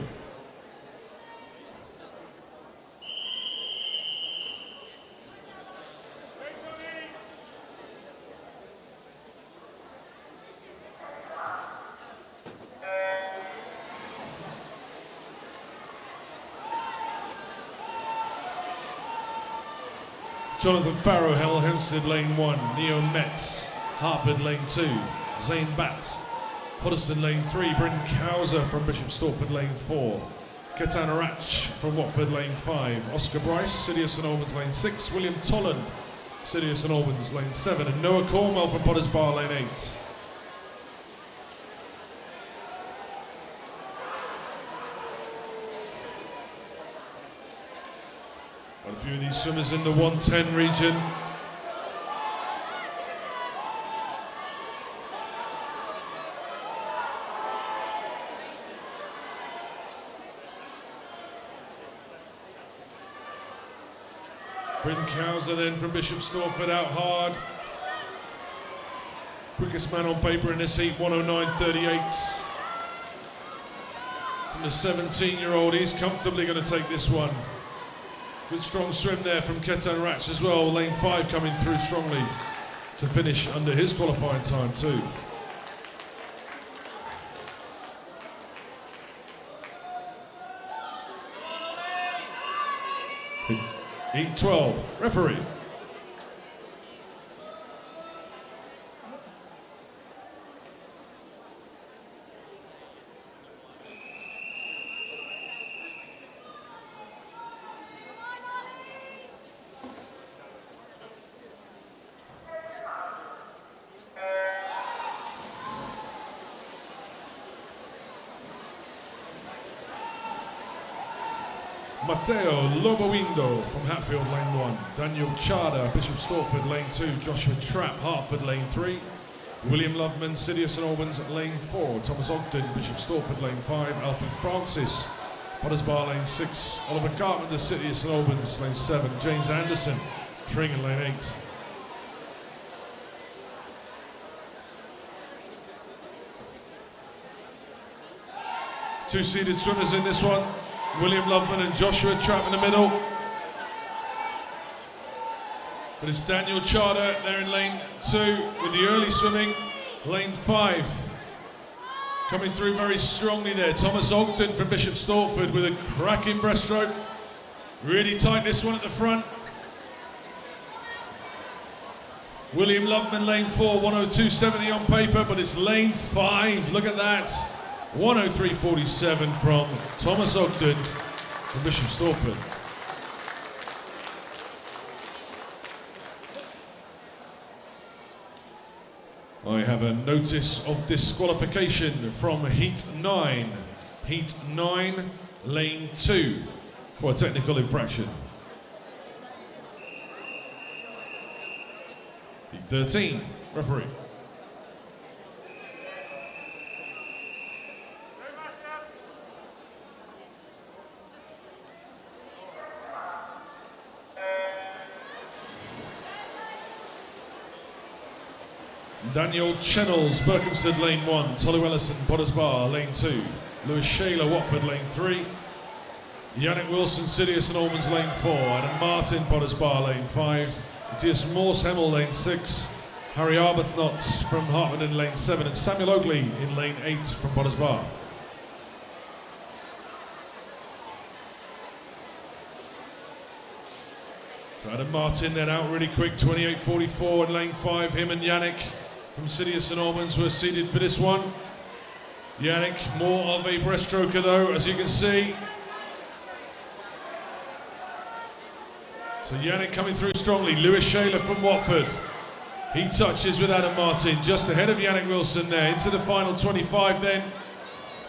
Jonathan Farrow, Hell Hempstead, lane 1. Neo Metz, Hertford, lane 2. Zane Batts, Hoddesdon, lane 3. Bryn Cowser from Bishop Stortford, lane 4. Ketan Arach from Watford, lane 5. Oscar Bryce, City of St Albans, lane 6. William Tolland, City of St Albans, lane 7. And Noah Cornwell from Potters Bar, lane 8. Got a few of these swimmers in the 110 region. Bryn Cowser then from Bishop Stortford out hard. Quickest man on paper in this heat, 109.38. From the 17-year-old, he's comfortably going to take this one. Good strong swim there from Ketan Arach as well. Lane 5 coming through strongly to finish under his qualifying time too. Heat 12, referee. Matteo Lobowindo from Hatfield, lane 1. Daniel Chada, Bishop Stortford, lane 2. Joshua Trapp, Hertford, lane 3. William Loveman, City of St Albans, lane 4. Thomas Ogden, Bishop Stortford, lane 5. Alfie Francis, Potters Bar, lane 6. Oliver Carpenter, City of St Albans, lane 7. James Anderson, Tringen, lane 8. Two-seated swimmers in this one. William Loveman and Joshua Trapp in the middle. But it's Daniel Chada there in lane 2 with the early swimming. Lane 5 coming through very strongly there. Thomas Ogden from Bishop Stortford with a cracking breaststroke. Really tight this one at the front. William Loveman lane 4, 102.70 on paper, but it's lane 5. Look at that. 103.47 from Thomas Ogden from Bishop Stortford. I have a notice of disqualification from Heat 9. Heat 9, lane 2 for a technical infraction. Heat 13, referee. Daniel Chennels, Berkhamsted, lane 1. Tolu Ellison, Potters Bar, lane 2. Lewis Shaler, Watford, lane 3. Yannick Wilson, City of St Albans, lane 4. Adam Martin, Potters Bar, lane 5. Matthias Morse-Hemmel, lane 6. Harry Arbuthnot from Hartman in lane 7. And Samuel Oakley in lane 8 from Potters Bar. So Adam Martin then out really quick, 28.44 in lane 5. Him and Yannick from City of St Albans were seeded for this one. Yannick, more of a breaststroker though, as you can see. So Yannick coming through strongly. Lewis Shaler from Watford. He touches with Adam Martin, just ahead of Yannick Wilson there. Into the final 25 then.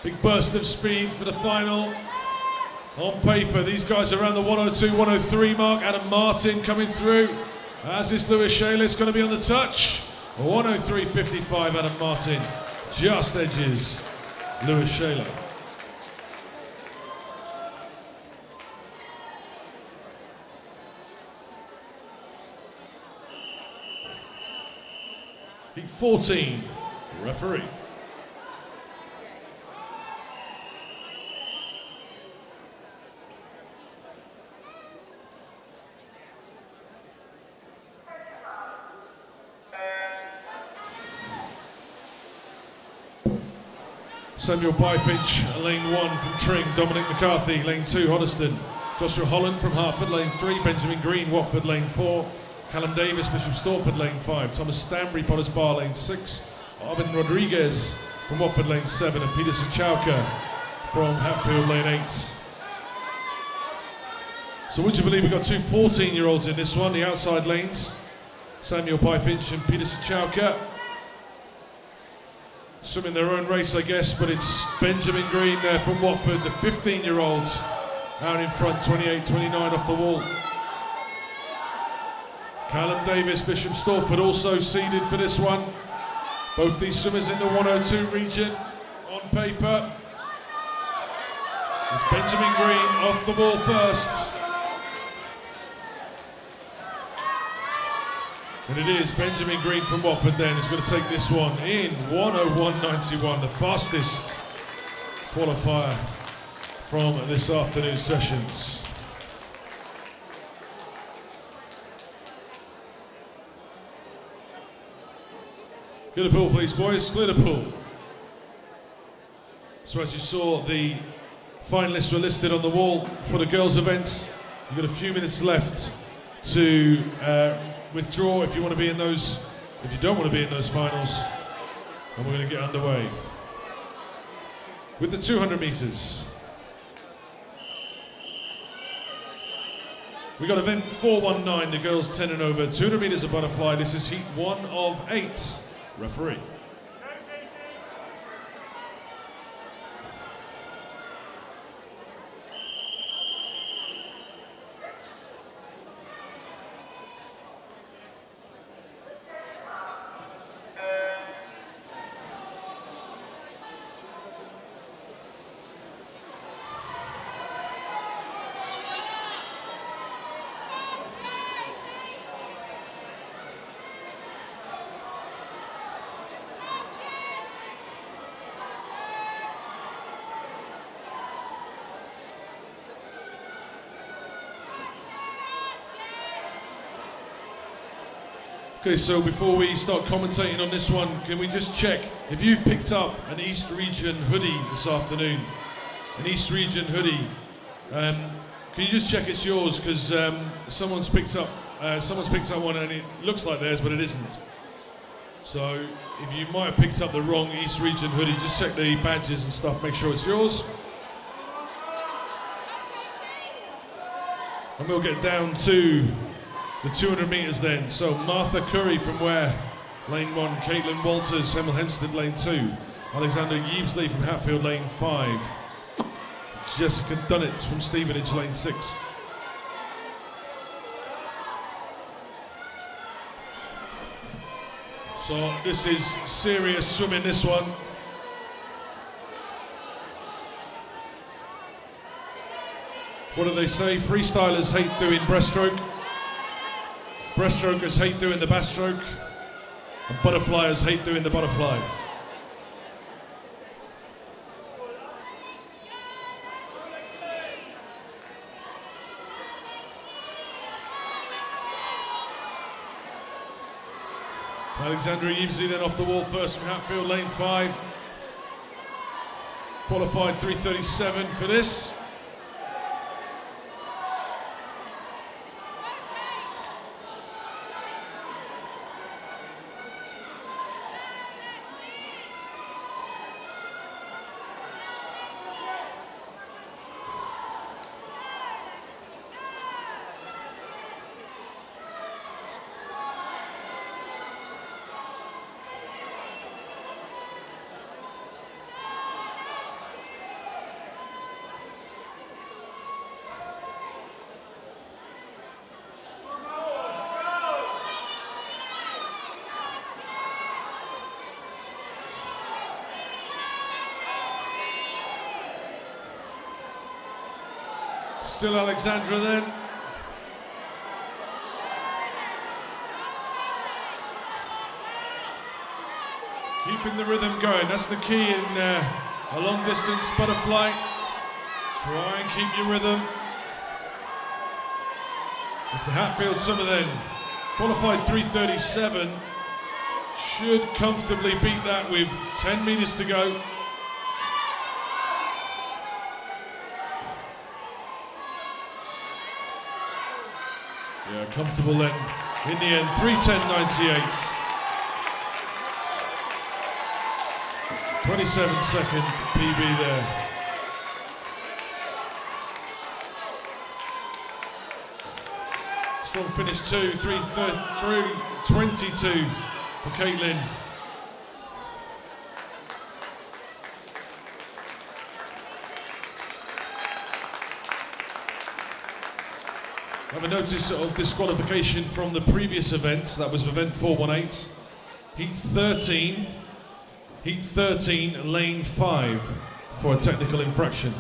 Big burst of speed for the final. On paper, these guys are around the 102, 103 mark. Adam Martin coming through. As is Lewis Shaler, it's going to be on the touch. 103.55, Adam Martin just edges Lewis Shaler. Heat 14, referee. Samuel Byfinch, lane 1 from Tring. Dominic McCarthy, lane 2, Hoddesdon. Joshua Holland from Hertford, lane 3. Benjamin Green, Watford, lane 4. Callum Davis, Bishop Stortford, lane 5. Thomas Stanbury, Potters Bar, lane 6. Arvin Rodriguez from Watford, lane 7. And Peter Sachauka from Hatfield, lane 8. So would you believe we've got two 14-year-olds in this one, the outside lanes. Samuel Byfinch and Peter Sachauka. Swimming their own race, I guess, but it's Benjamin Green there from Watford, the 15-year-olds out in front, 28-29 off the wall. Callum Davis, Bishop Stortford also seeded for this one. Both these swimmers in the 102 region on paper. It's Benjamin Green off the wall first. And it is Benjamin Green from Watford then who's going to take this one in 101.91, the fastest qualifier from this afternoon's sessions. Clear the pool, please, boys. Clear the pool. So as you saw, the finalists were listed on the wall for the girls' events. You've got a few minutes left to withdraw if you want to be in those, if you don't want to be in those finals. And we're going to get underway with the 200 metres. We got event 419, the girls 10 and over, 200 metres of butterfly. This is heat 1 of 8. Referee. Okay, so before we start commentating on this one, can we just check if you've picked up an East Region hoodie this afternoon? An East Region hoodie. Can you just check it's yours? Because someone's picked up one and it looks like theirs, but it isn't. So if you might have picked up the wrong East Region hoodie, just check the badges and stuff, make sure it's yours. And we'll get down to the 200 metres then. So Martha Curry from Ware, lane 1. Caitlin Walters, Hemel Hempstead, lane 2. Alexander Yeebesley from Hatfield, lane 5. Jessica Dunnett from Stevenage, lane 6. So this is serious swimming, this one. What do they say? Freestylers hate doing breaststroke. Breaststrokers hate doing the backstroke, and butterflyers hate doing the butterfly. Alexandra Yeebesley then off the wall first from Hatfield, lane 5. Qualified 3:37 for this. Still Alexandra then. Keeping the rhythm going, that's the key in a long distance butterfly. Try and keep your rhythm. It's the Hatfield swimmer then. Qualified 3:37. Should comfortably beat that with 10 metres to go. Yeah, comfortable then. In the end, 3:10.98. 27-second PB there. Strong finish 3:22 for Caitlin. I have a notice of disqualification from the previous event. That was event 418. Heat 13, lane 5 for a technical infraction.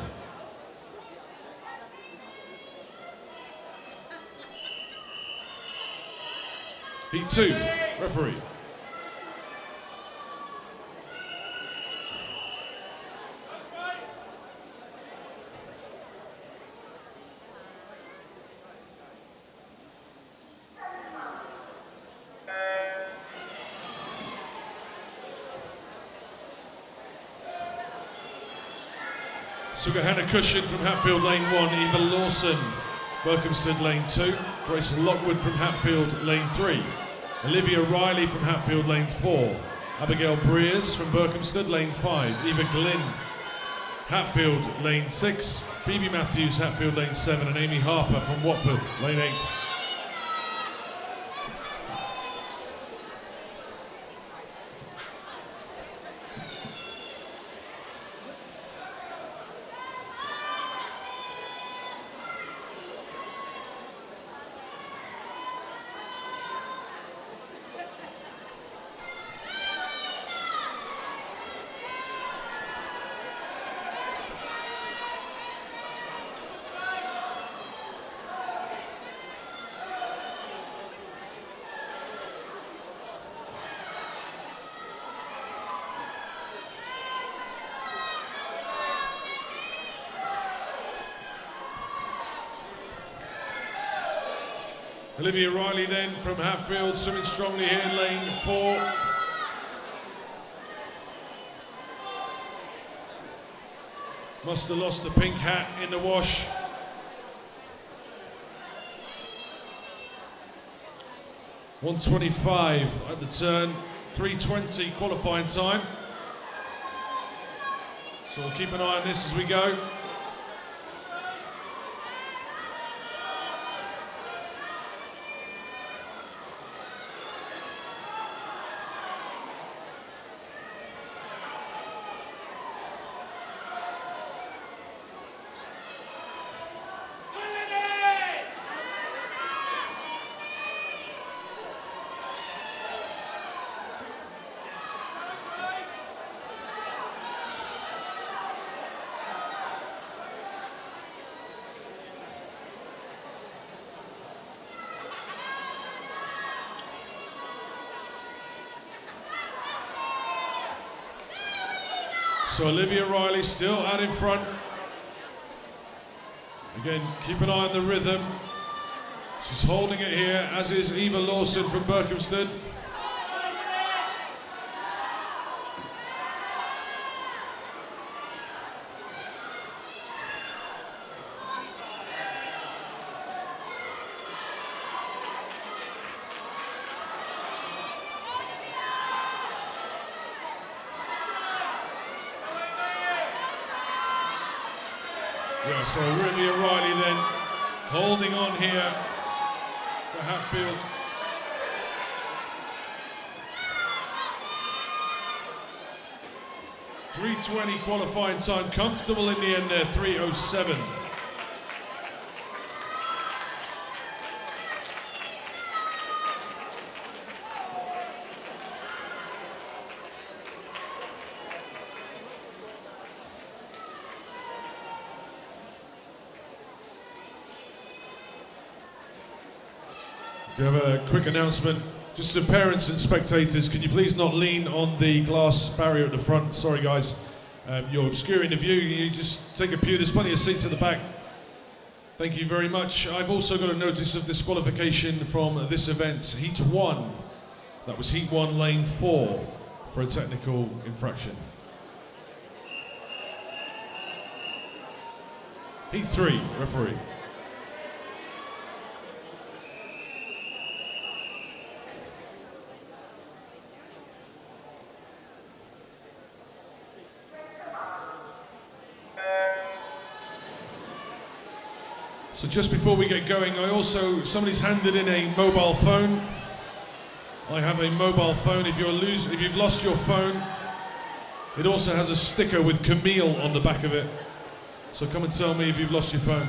Heat 2, referee. Sugahana Cushion from Hatfield lane 1, Eva Lawson, Berkhamsted lane 2, Grace Lockwood from Hatfield lane 3, Olivia Riley from Hatfield lane 4, Abigail Breers from Berkhamsted lane 5, Eva Glynn, Hatfield lane 6, Phoebe Matthews, Hatfield lane 7, and Amy Harper from Watford lane 8. Olivia Riley then from Hatfield, swimming strongly here in lane 4. Must have lost the pink hat in the wash. .125 at the turn, 3:20 qualifying time. So we'll keep an eye on this as we go. So Olivia Riley still out in front. Again, keep an eye on the rhythm. She's holding it here, as is Eva Lawson from Berkhamsted. Yeah, so Olivia Riley then holding on here for Hatfield. .320 qualifying time, comfortable in the end there, 3:07. We have a quick announcement. Just to parents and spectators, can you please not lean on the glass barrier at the front? Sorry guys, you're obscuring the view. You just take a pew, there's plenty of seats at the back. Thank you very much. I've also got a notice of disqualification from this event, Heat 1. That was Heat 1, Lane 4, for a technical infraction. Heat 3, referee. So just before we get going, somebody's handed in a mobile phone. I have a mobile phone. If you've lost your phone, it also has a sticker with Camille on the back of it. So come and tell me if you've lost your phone.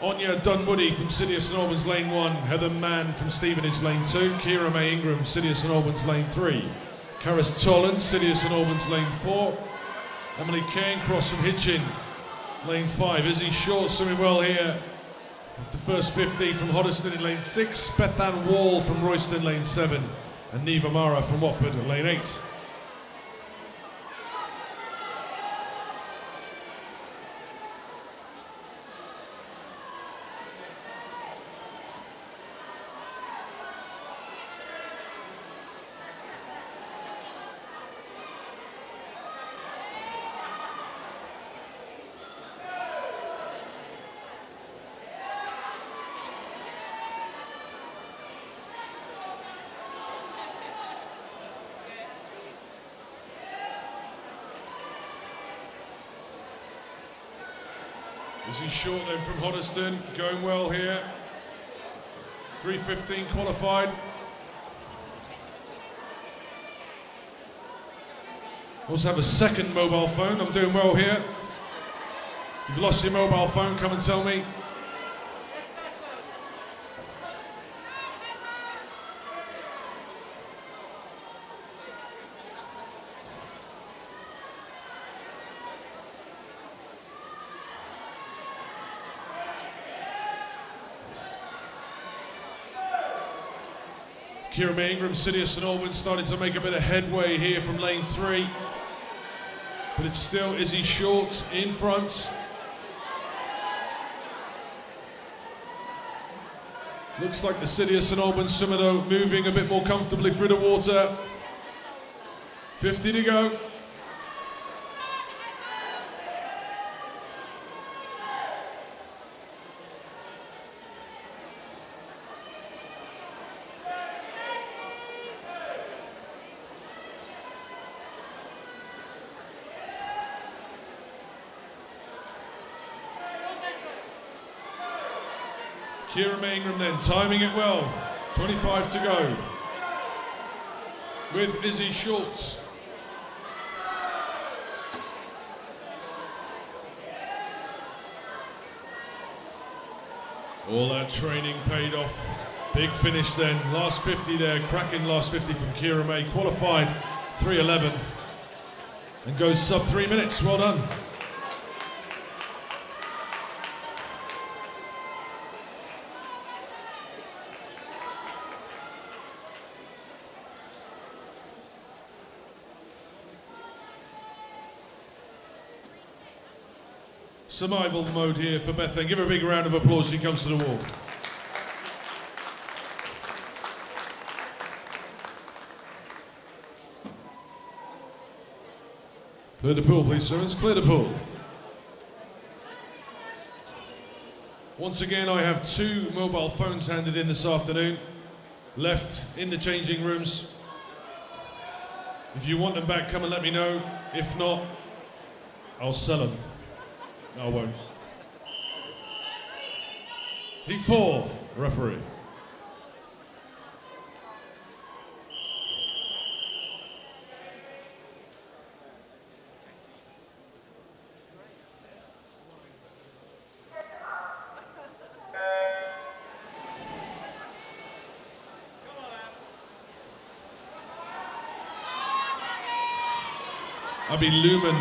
Anya Dunwoody from City of St Albans Lane 1, Heather Mann from Stevenage Lane 2, Kira May Ingram, City of St Albans Lane 3, Karis Tolan, City of St Albans Lane 4, Emily Cairncross from Hitchin, Lane 5, Izzy Short swimming well here, the first 50 from Hoddesdon in Lane 6, Bethan Wall from Royston Lane 7, and Neva Mara from Watford at Lane 8. Izzy Short then from Hoddesdon, going well here. 3:15 qualified. Also have a second mobile phone. I'm doing well here. If you've lost your mobile phone, come and tell me. Kira May Ingram, City of St Albans, starting to make a bit of headway here from lane 3. But it's still Izzy Short in front. Looks like the City of St Albans swimmer though moving a bit more comfortably through the water. 50 to go. Kira May Ingram then, timing it well. 25 to go. With Izzy Schultz. All that training paid off. Big finish then. Last 50 there. Cracking last 50 from Kira May. Qualified 3:11. And goes sub 3 minutes. Well done. Survival mode here for Bethan. Give her a big round of applause as she comes to the wall. Clear the pool, please, servants. Clear the pool. Once again, I have 2 mobile phones handed in this afternoon, left in the changing rooms. If you want them back, come and let me know. If not, I'll sell them. No, I won't. Heat 4, referee. Abby Lumen,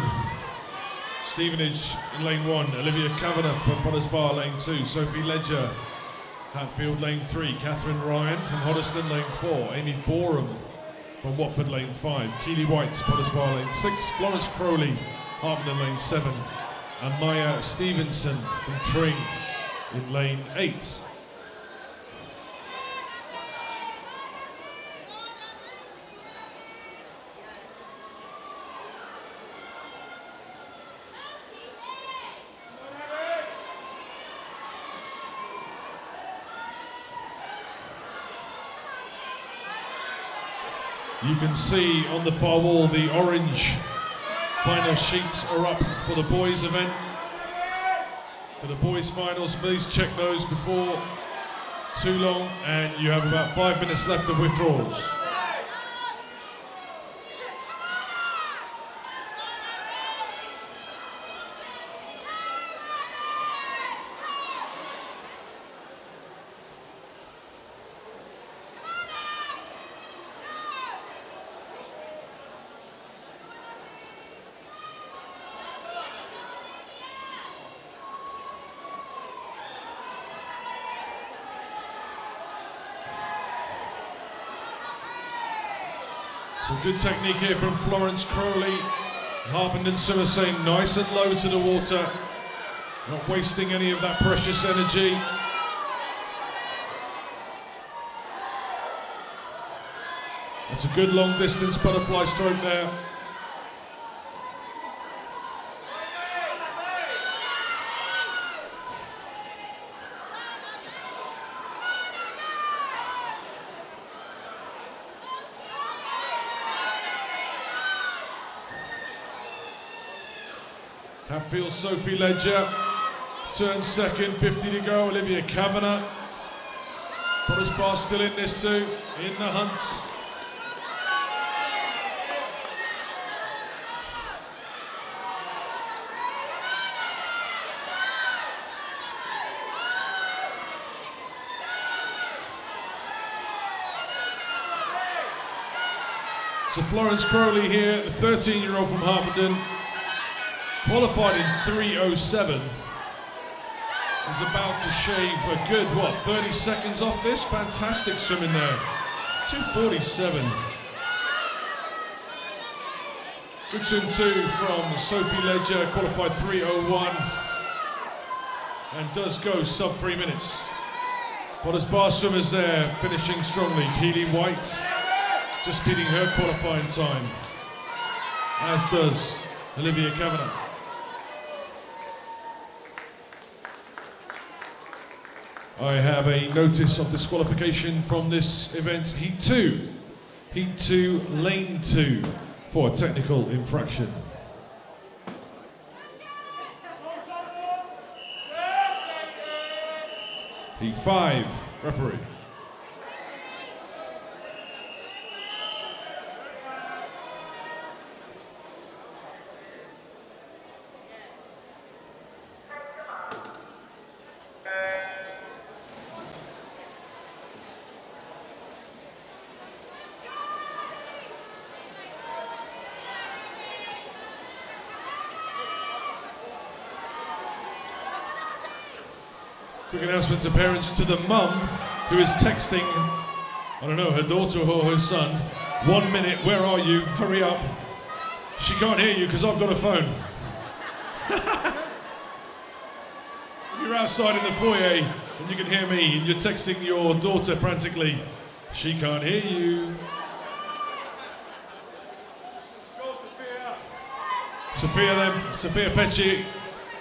Stevenage in lane 1, Olivia Kavanagh from Potters Bar lane 2, Sophie Ledger, Hatfield lane 3, Catherine Ryan from Hoddesdon lane 4, Amy Boreham from Watford lane 5, Keely White, Potters Bar lane 6, Florence Crowley, Hartman lane 7, and Maya Stevenson from Tring in lane 8. You can see on the far wall the orange Final sheets are up for the boys event. For the boys finals, please check those before too long, and you have about 5 minutes left of withdrawals. Some good technique here from Florence Crowley. Harpenden Swimmer saying nice and low to the water, not wasting any of that precious energy. That's a good long distance butterfly stroke there. Hatfield, Sophie Ledger, turn second, 50 to go. Olivia Kavanagh. Boris Barr still in this too, in the hunt. So Florence Crowley here, the 13-year-old from Harpenden, qualified in 3:07, is about to shave a good, 30 seconds off this? Fantastic swimming there. 2:47. Good swim too from Sophie Ledger, qualified 3:01, and does go sub 3 minutes. But as bar swimmers there, finishing strongly. Keely White, just beating her qualifying time, as does Olivia Kavanagh. I have a notice of disqualification from this event, Heat 2, Lane 2, for a technical infraction. Heat 5, referee. Quick announcement to parents, to the mum who is texting, I don't know, her daughter or her son, 1 minute, where are you? Hurry up. She can't hear you because I've got a phone. You're outside in the foyer and you can hear me and you're texting your daughter frantically. She can't hear you. Sophia Pecci.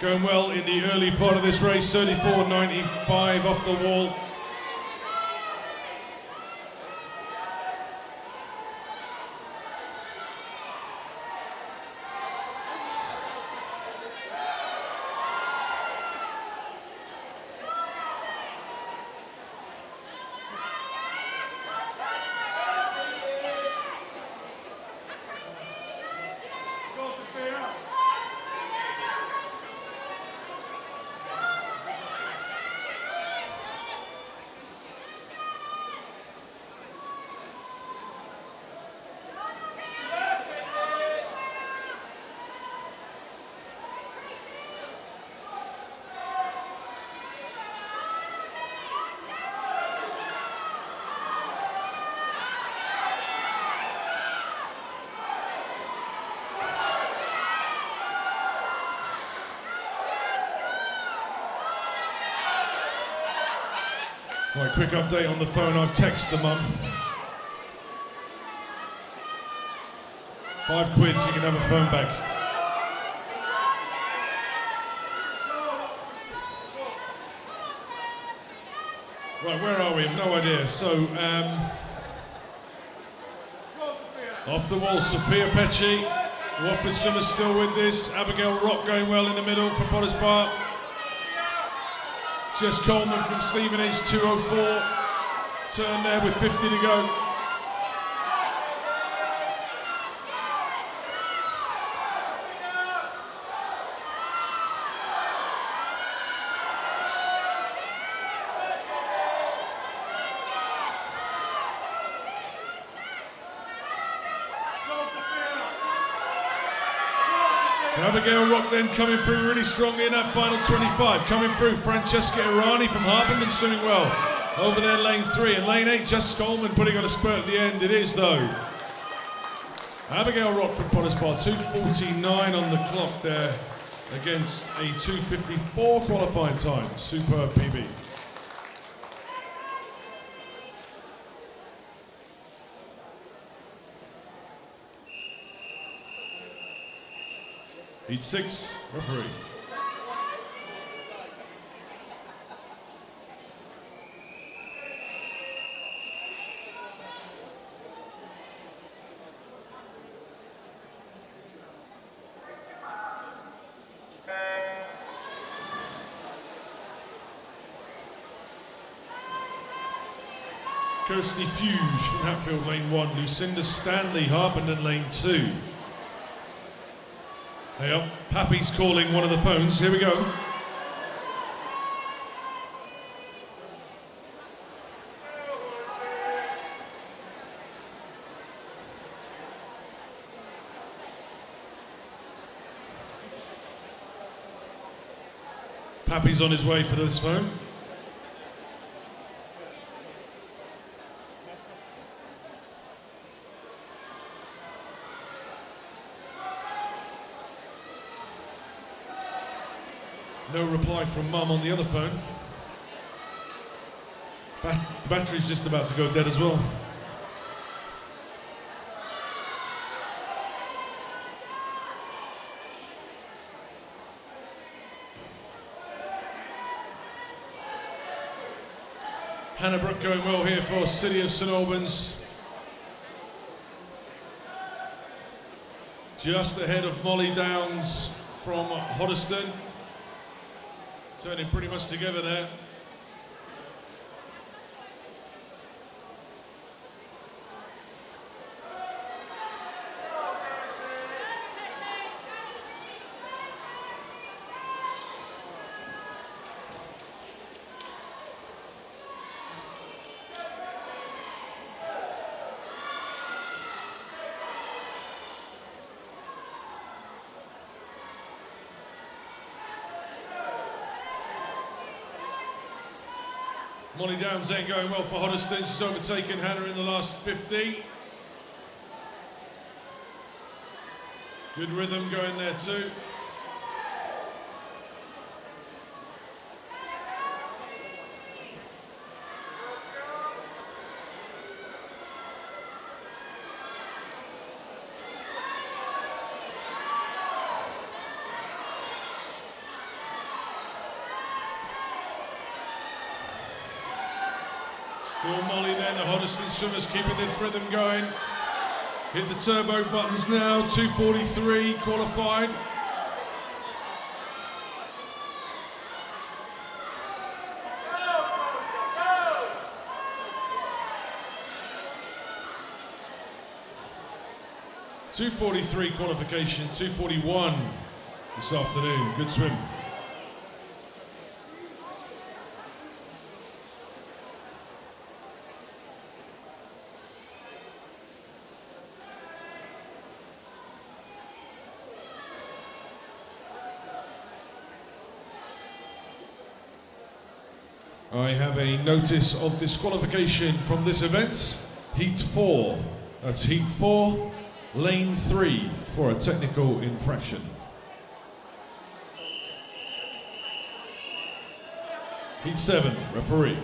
Going well in the early part of this race, 34.95 off the wall. Right, quick update on the phone. I've texted the mum. £5, you can have a phone back. Right, where are we? I've no idea. So, off the wall, Sophia Pecci. Watford Summers still with this. Abigail Rock going well in the middle for Potters Bar. Jess Coleman from Stevenage, 2:04. Turn there with 50 to go. Abigail Rock then coming through really strongly in that final 25. Coming through, Francesca Irani from Hartman swimming well. Over there, lane 3. And lane 8, Jess Coleman putting on a spurt at the end. It is, though. Abigail Rock from Potters Bar, 2:49 on the clock there against a 2:54 qualifying time. Superb PB. Heat 6, referee. Kirsty Fuge from Hatfield, lane 1. Lucinda Stanley, Harpenden, lane 2. Hey up, Pappy's calling one of the phones. Here we go. Pappy's on his way for this phone. No reply from Mum on the other phone. The battery's just about to go dead as well. Hannah Brook going well here for City of St Albans. Just ahead of Molly Downs from Hoddesdon. Turning pretty much together there. Molly Downs ain't going well for Hoddesdon. She's overtaken Hannah in the last 50. Good rhythm going there too. Still Molly then, the Hoddesdon swimmers keeping this rhythm going. Hit the turbo buttons now, 2:43 qualified. .243 qualification, 2:41 this afternoon. Good swim. I have a notice of disqualification from this event. Heat 4. That's Heat 4, Lane 3 for a technical infraction. Heat 7, referee.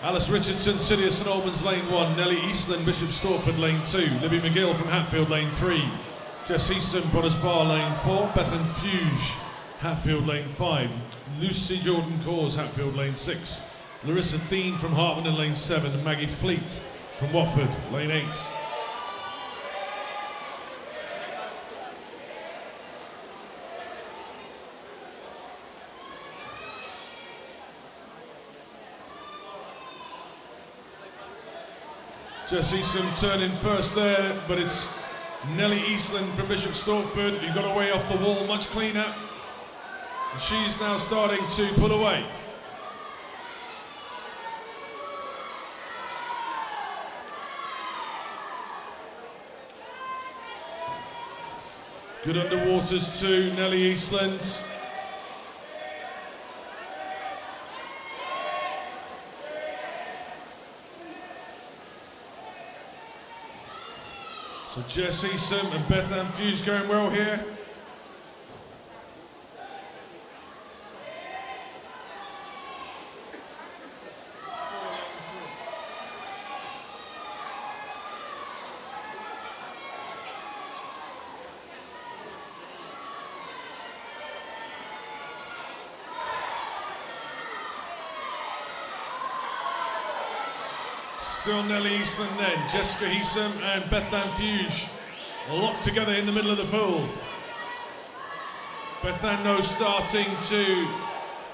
Alice Richardson, City of St Albans, lane 1. Nellie Eastland, Bishop Stortford, lane 2. Libby McGill from Hatfield, lane 3. Jess Easton, Potters Bar, lane 4. Bethan Fuge, Hatfield, lane 5. Lucy Jordan Cause, Hatfield, lane 6. Larissa Dean from Hartman, in lane 7. And Maggie Fleet from Watford, lane 8. Jess Easton turning first there, but it's Nellie Eastland from Bishop Stortford who got away off the wall much cleaner. And she's now starting to pull away. Good underwaters too, Nellie Eastland. So Jess Easton and Beth Ann Fuse going well here. Still Nellie Eastland then, Jessica Heesum and Beth Ann Fuge locked together in the middle of the pool. Beth Ann now starting to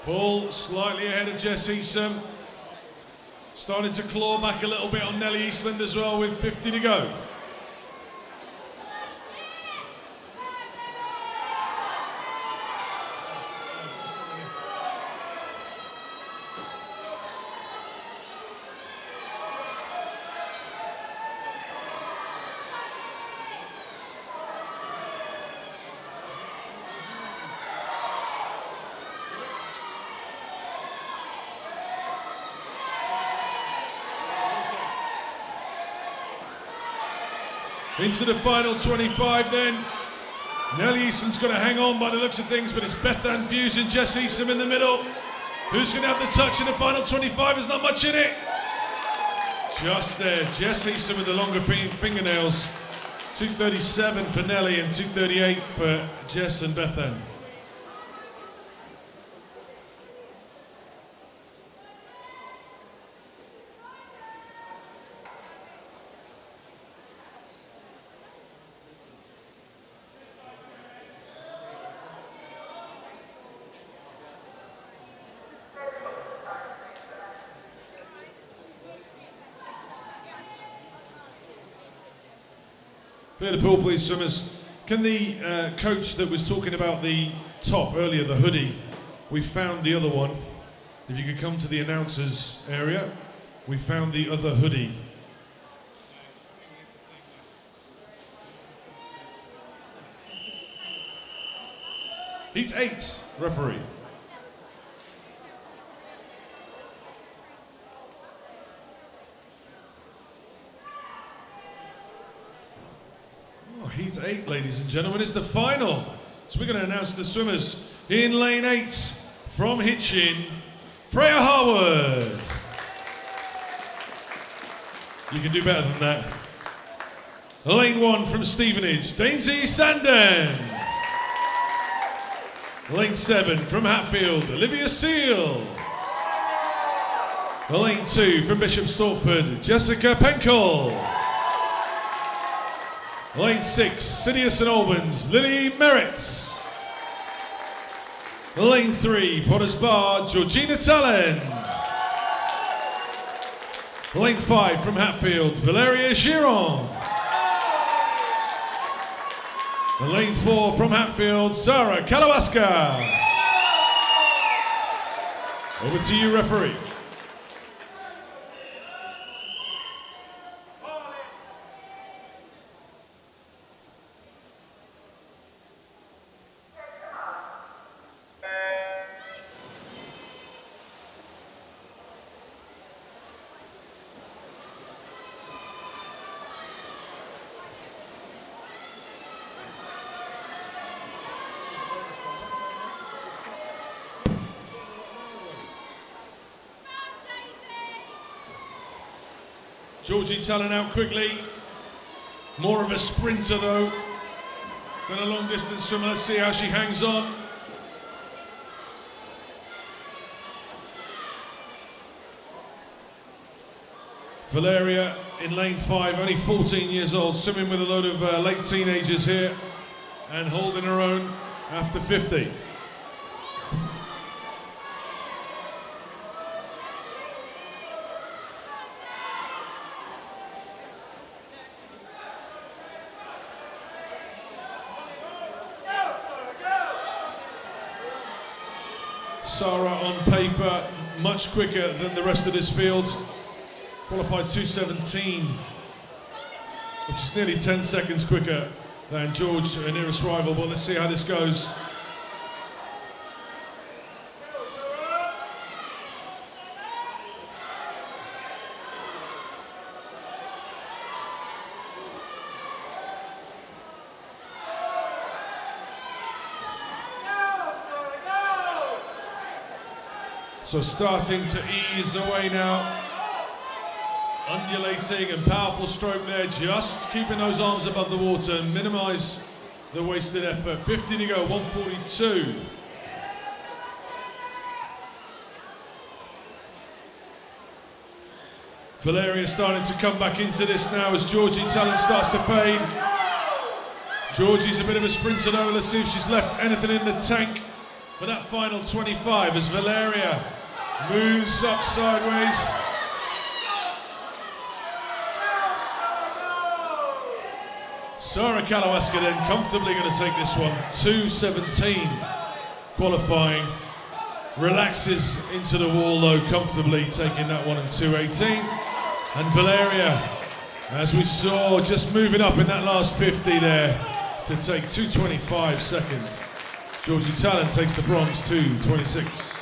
pull slightly ahead of Jess Heesum. Starting to claw back a little bit on Nellie Eastland as well with 50 to go. Into the final 25 then. Nellie Easton's going to hang on by the looks of things, but it's Beth Ann Fuse and Jess Easton in the middle. Who's going to have the touch in the final 25? There's not much in it. Just there, Jess Easton with the longer fingernails. 2:37 for Nellie and 2:38 for Jess and Beth Ann. Clear the pool, please, swimmers. Can the coach that was talking about the top earlier, the hoodie, we found the other one. If you could come to the announcers area, we found the other hoodie. Heat 8, referee. Heat 8, ladies and gentlemen, is the final. So we're going to announce the swimmers in lane 8 from Hitchin, Freya Harwood. You can do better than that. Lane 1 from Stevenage, Daisy Sandon. Lane 7 from Hatfield, Olivia Seal. Lane 2 from Bishop Stortford, Jessica Penkel. Lane 6, City of St Albans, Lily Merritts. Lane 3, Potters Bar, Georgina Tallon. Lane 5 from Hatfield, Valeria Giron. Lane 4 from Hatfield, Sarah Kalawaska. Over to you, referee. Georgie Talon out quickly. More of a sprinter though than a long distance swimmer. Let's see how she hangs on. Valeria in lane 5, only 14 years old, swimming with a load of late teenagers here and holding her own after 50. Sarah on paper much quicker than the rest of this field. Qualified 2:17, which is nearly 10 seconds quicker than George, her nearest rival, but let's see how this goes. So starting to ease away now. Undulating and powerful stroke there, just keeping those arms above the water and minimise the wasted effort. 50 to go, 1:42. Valeria starting to come back into this now as Georgie Talon starts to fade. Georgie's a bit of a sprinter though. Let's see if she's left anything in the tank for that final 25 as Valeria moves up sideways. Sarah Kalawaska then comfortably going to take this one. 2:17 qualifying. Relaxes into the wall though comfortably, taking that one in 2:18. And Valeria, as we saw, just moving up in that last 50 there to take 2:25 second. Georgie Talon takes the bronze, 2:26.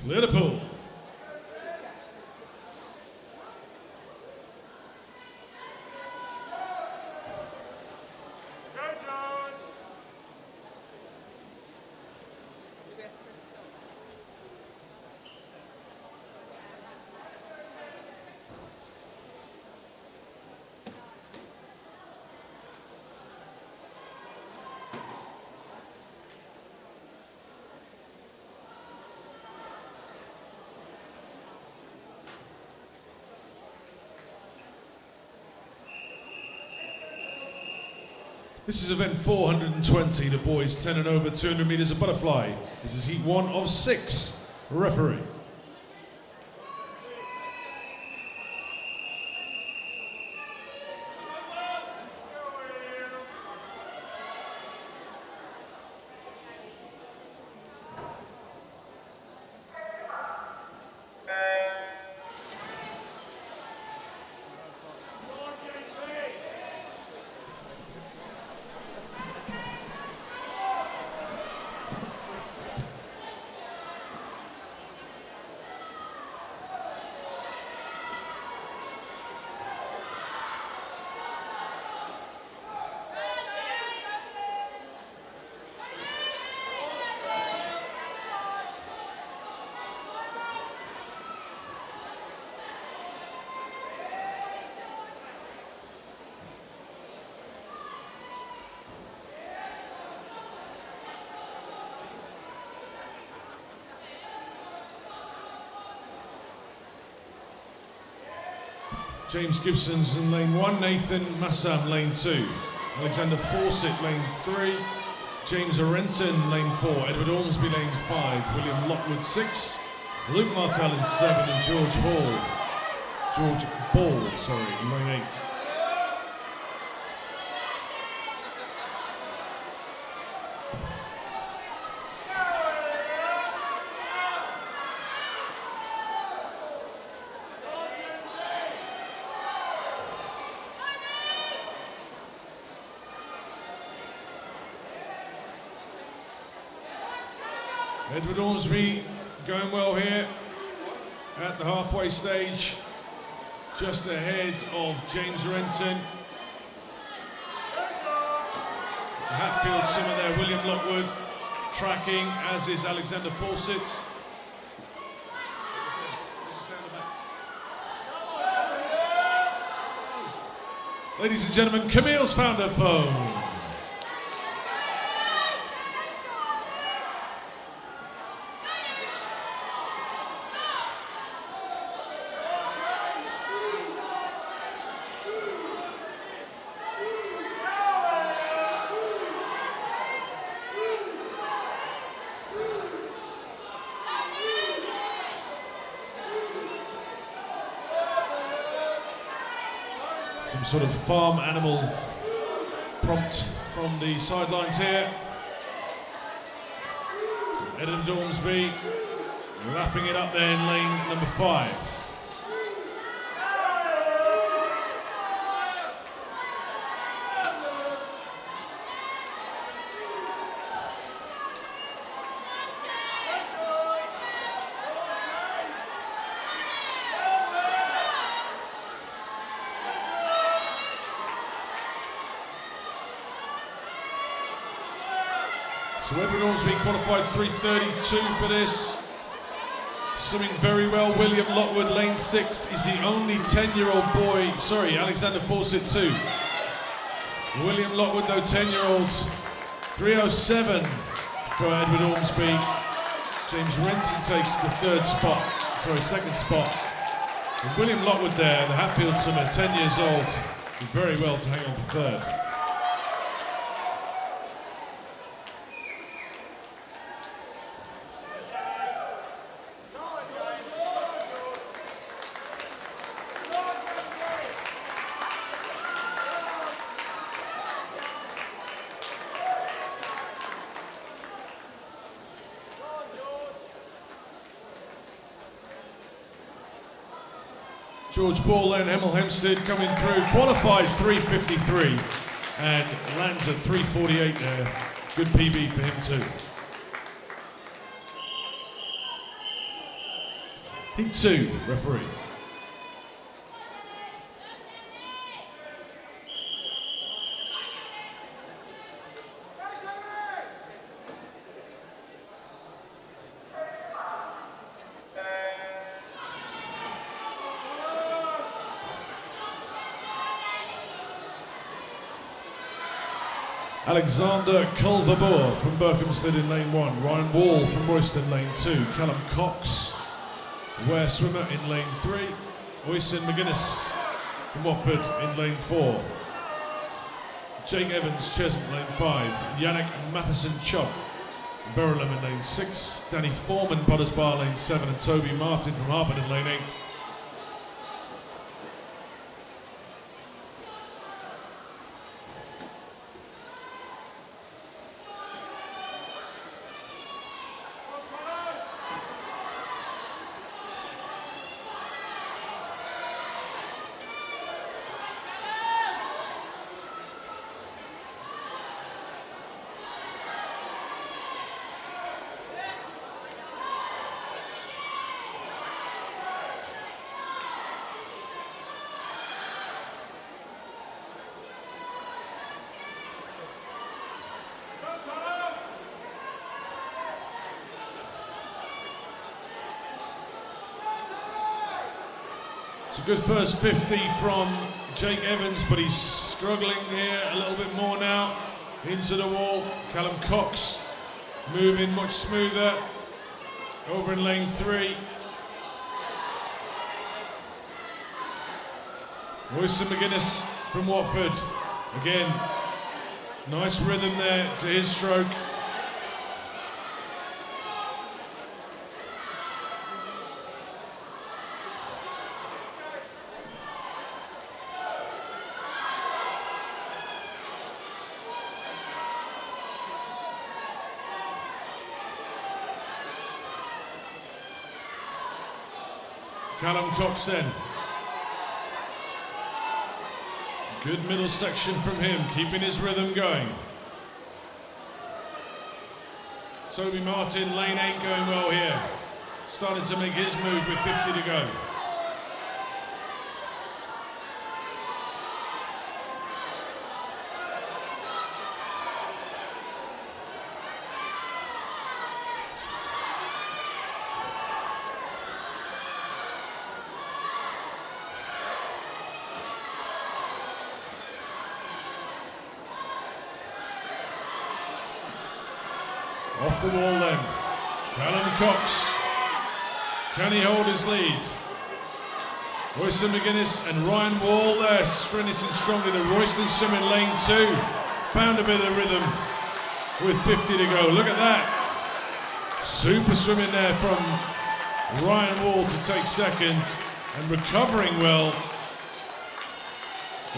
Liverpool. This is event 420, the boys 10 and over, 200 metres of butterfly. This is heat 1 of 6. Referee. James Gibson's in lane 1, Nathan Massam lane 2, Alexander Fawcett lane 3, James Arenton lane 4, Edward Ormsby lane 5, William Lockwood 6, Luke Martell in 7 and George Ball in lane 8. Edward Ormsby going well here. at the halfway stage, just ahead of James Renton. The Hatfield swimmer there, William Lockwood, tracking, as is Alexander Fawcett. Ladies and gentlemen, Camille's found her phone. Some sort of farm animal prompt from the sidelines here. Eden Dormsby lapping it up there in lane number 5. So Edward Ormsby qualified 3:32 for this. Swimming very well. William Lockwood, lane 6, is the only 10-year-old boy. Sorry, Alexander Fawcett too. William Lockwood, though, 10-year-olds. 3:07 for Edward Ormsby. James Renton takes the second spot. And William Lockwood there, the Hatfield swimmer, 10 years old, did very well to hang on for third. George Ball and Hemel Hempstead coming through, qualified 3:53 and lands at 3:48 there. Good PB for him too. Heat 2, referee. Alexander Culverboer from Berkhamsted in lane 1. Ryan Wall from Royston, lane 2. Callum Cox, Ware swimmer, in lane 3. Oisin McGuinness from Watford in lane 4. Jake Evans, Cheshunt, lane 5. Yannick Matheson-Chubb, Verulam in lane 6. Danny Foreman, Potters Bar, lane 7. And Toby Martin from Harpen in lane 8. It's a good first 50 from Jake Evans, but he's struggling here a little bit more now. Into the wall. Callum Cox moving much smoother. Over in lane 3. Royston McGuinness from Watford. Again, nice rhythm there to his stroke. Callum Cox then. Good middle section from him, keeping his rhythm going. Toby Martin, lane 8, going well here. starting to make his move with 50 to go. Off the wall then, Callum Cox. Can he hold his lead? Royston McGuinness and Ryan Wall there, finishing strongly. The Royston swim in lane 2. Found a bit of rhythm with 50 to go. Look at that. Super swimming there from Ryan Wall to take second and recovering well.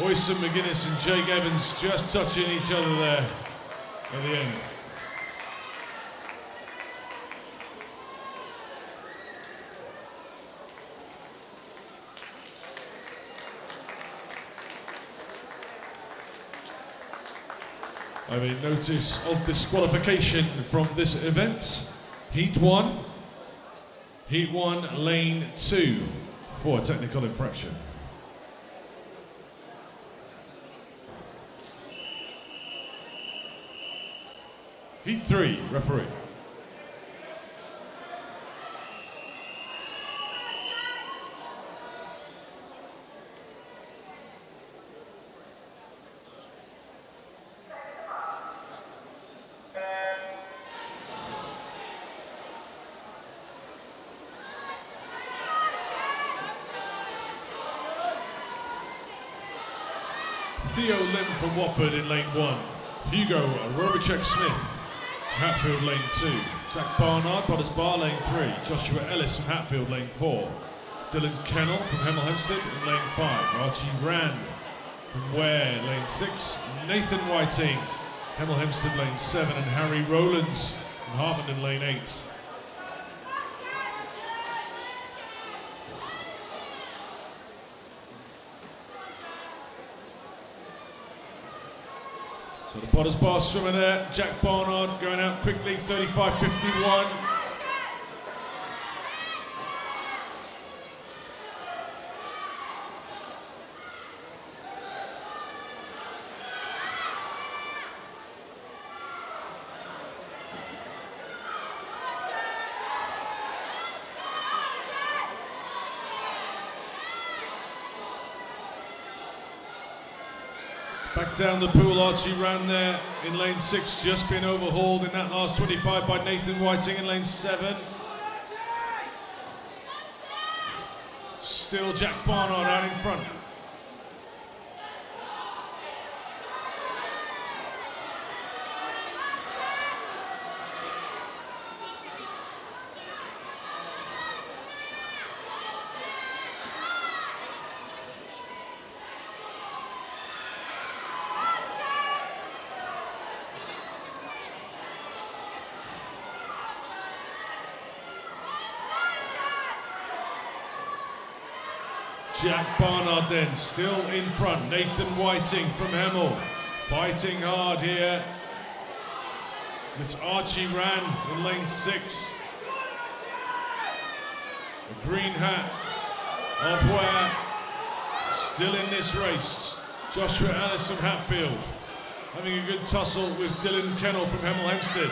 Royston McGuinness and Jake Evans just touching each other there at the end. I have a notice of disqualification from this event. Heat 1, lane 2 for a technical infraction. Heat 3, referee. Theo Lim from Watford in lane 1. Hugo Robachek-Smith, Hatfield lane 2. Jack Barnard, Potters Bar lane 3. Joshua Ellis from Hatfield lane 4. Dylan Kennel from Hemel Hempstead in lane 5. Archie Rand from Ware lane 6. Nathan Whiting, Hemel Hempstead lane 7. And Harry Rowlands from Hartman in lane 8. So the Potters Bar swimmer there, Jack Barnard going out quickly, 35.51. Back down the pool, Archie ran there in lane 6, just been overhauled in that last 25 by Nathan Whiting in lane 7. Still Jack Barnard out in front. Jack Barnard then, still in front. Nathan Whiting from Hemel, fighting hard here. It's Archie Ran in lane 6. The green hat of Ware, still in this race. Joshua Ellis from Hatfield, having a good tussle with Dylan Kennel from Hemel Hempstead.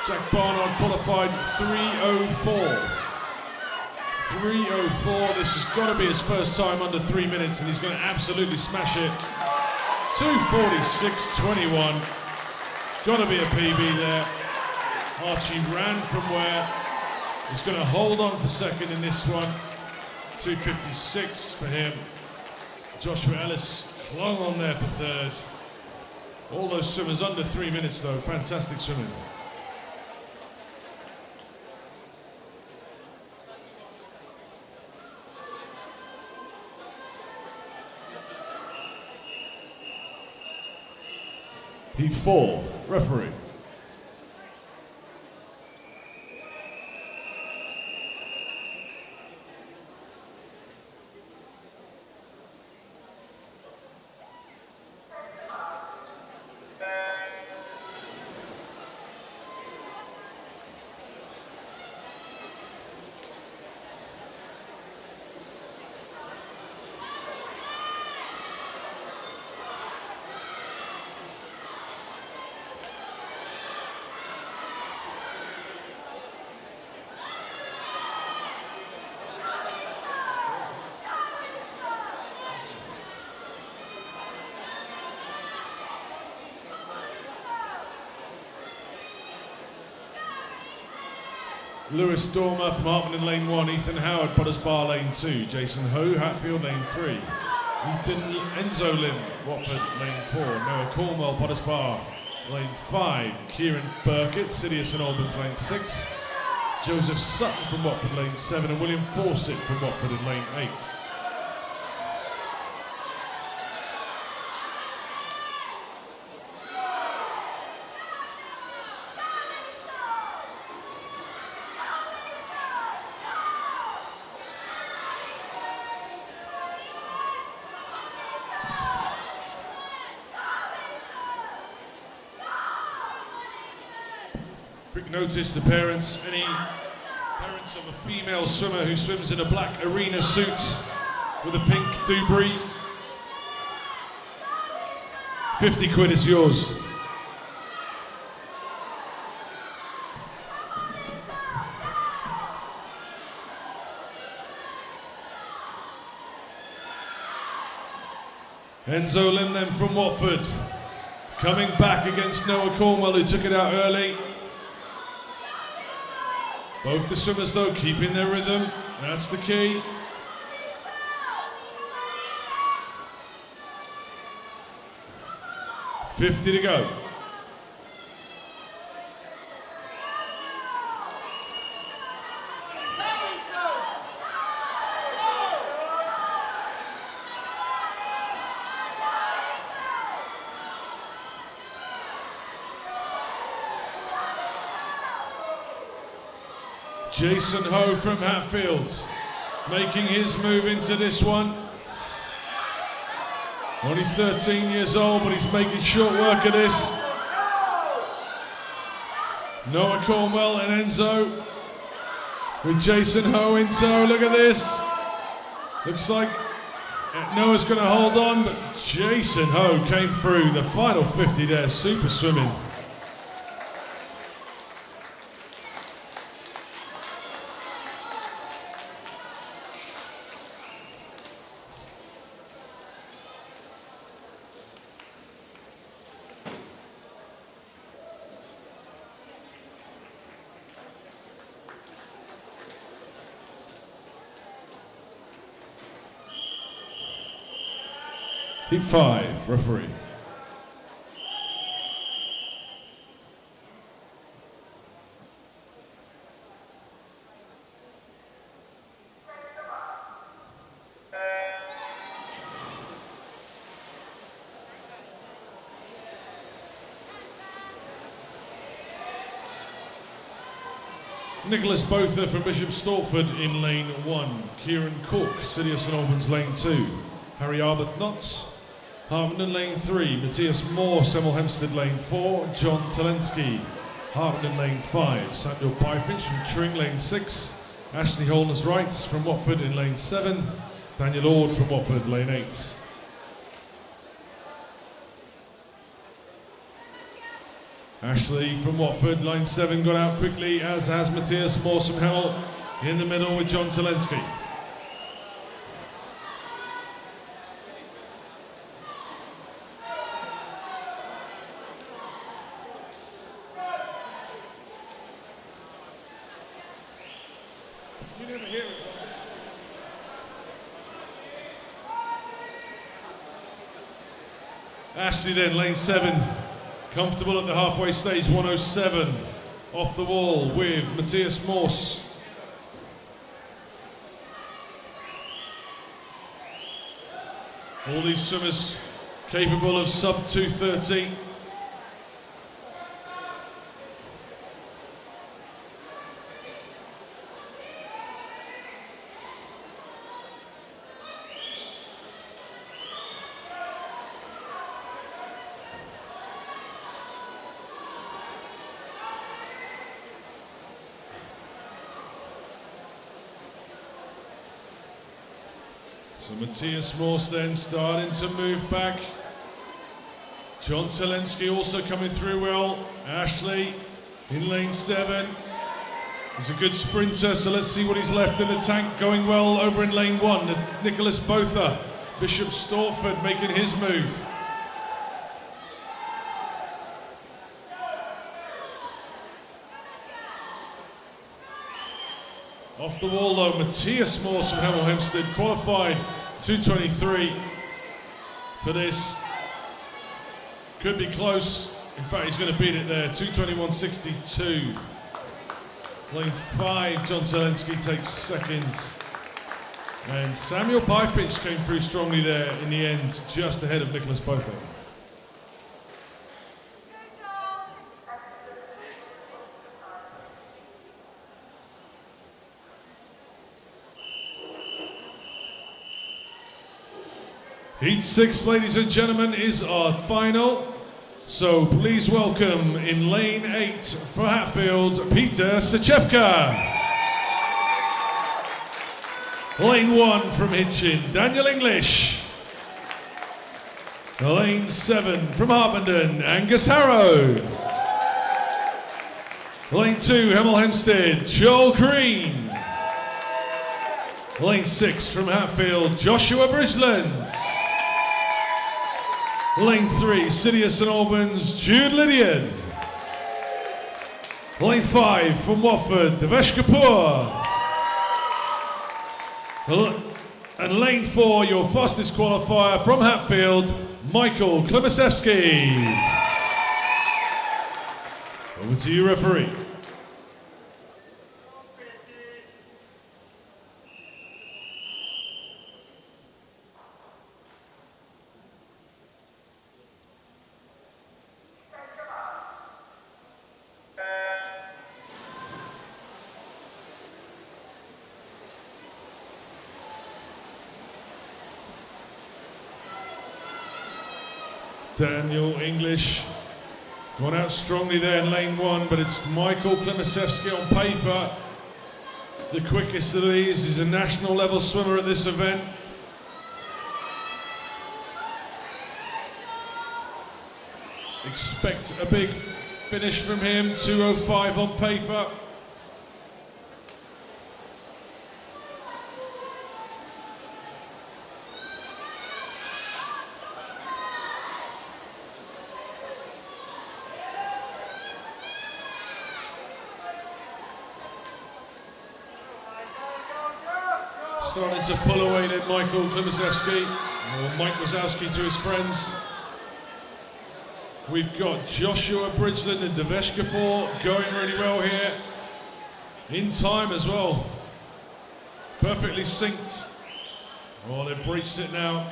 Jack Barnard qualified 3:04. 3:04, this has got to be his first time under 3 minutes and he's going to absolutely smash it. 2:46.21, got to be a PB there. Archie ran from where he's going to hold on for second in this one. 2:56 for him. Joshua Ellis clung on there for third. All those swimmers under 3 minutes though, fantastic swimming. Heat 4, referee. Lewis Dormer from Hartman in lane 1, Ethan Howard, Potters Bar lane 2, Jason Ho, Hatfield lane 3, Enzo Lim, Watford lane 4, Noah Cornwell, Potters Bar lane 5, Kieran Burkett, City of St Albans lane 6, Joseph Sutton from Watford lane 7 and William Fawcett from Watford in lane 8. Quick notice to parents, any parents of a female swimmer who swims in a black arena suit with a pink dubri, 50 quid is yours. Enzo Lim then from Watford, coming back against Noah Cornwell who took it out early. Both the swimmers though keeping their rhythm, that's the key. $50 to go. Jason Ho from Hatfield, making his move into this one. Only 13 years old, but he's making short work of this. Noah Cornwell and Enzo, with Jason Ho in tow. Look at this. Looks like Noah's going to hold on, but Jason Ho came through the final 50 there, super swimming. Heat 5, referee. Nicholas Botha from Bishop Stortford in lane 1. Kieran Cook, City of St Albans lane 2. Harry Arbuthnot, Hartman in lane 3, Matthias Moore, Semel Hempstead lane 4, John Talensky, Hartman in lane 5, Samuel Byfinch from Tring lane 6, Ashley Holness Wright from Watford in lane 7, Daniel Ord from Watford lane 8. Ashley from Watford, line 7 got out quickly, as has Matthias Moore from Hemel in the middle with John Talensky. You never hear it. Ashley then, lane 7, comfortable at the halfway stage, 107, off the wall with Matthias Morse. All these swimmers capable of sub 2:30. So Matthias Morse then starting to move back. John Zelensky also coming through well. Ashley in lane 7. He's a good sprinter, so let's see what he's left in the tank. Going well over in lane 1. Nicholas Botha, Bishop Stortford making his move. Off the wall though, Matthias Morse from Hemel Hempstead qualified 2:23 for this. Could be close. In fact, he's going to beat it there. 2:21.62. Lane 5, John Zelensky takes second. And Samuel Pyfitch came through strongly there in the end, just ahead of Nicholas Botha. Heat 6, ladies and gentlemen, is our final. So please welcome in lane 8 for Hatfield, Peter Sachevka. Lane 1 from Hitchin, Daniel English. Lane 7 from Harpenden, Angus Harrow. Lane 2, Hemel Hempstead, Joel Green. Lane 6 from Hatfield, Joshua Bridgeland. Lane 3, City of St Albans, Jude Lydiard. Lane 5 from Watford, Devesh Kapoor. And lane 4, your fastest qualifier from Hatfield, Michael Klimasevsky. Over to you, referee. Daniel English gone out strongly there in lane 1, but it's Michael Klimasevsky on paper. The quickest of these. He's a national level swimmer at this event. Expect a big finish from him, 2:05 on paper. Starting to pull away then, Michael Klimasevsky, or Mike Wazowski to his friends. We've got Joshua Bridgeland and Devesh Kapoor going really well here. In time as well. Perfectly synced. Oh, they've breached it now.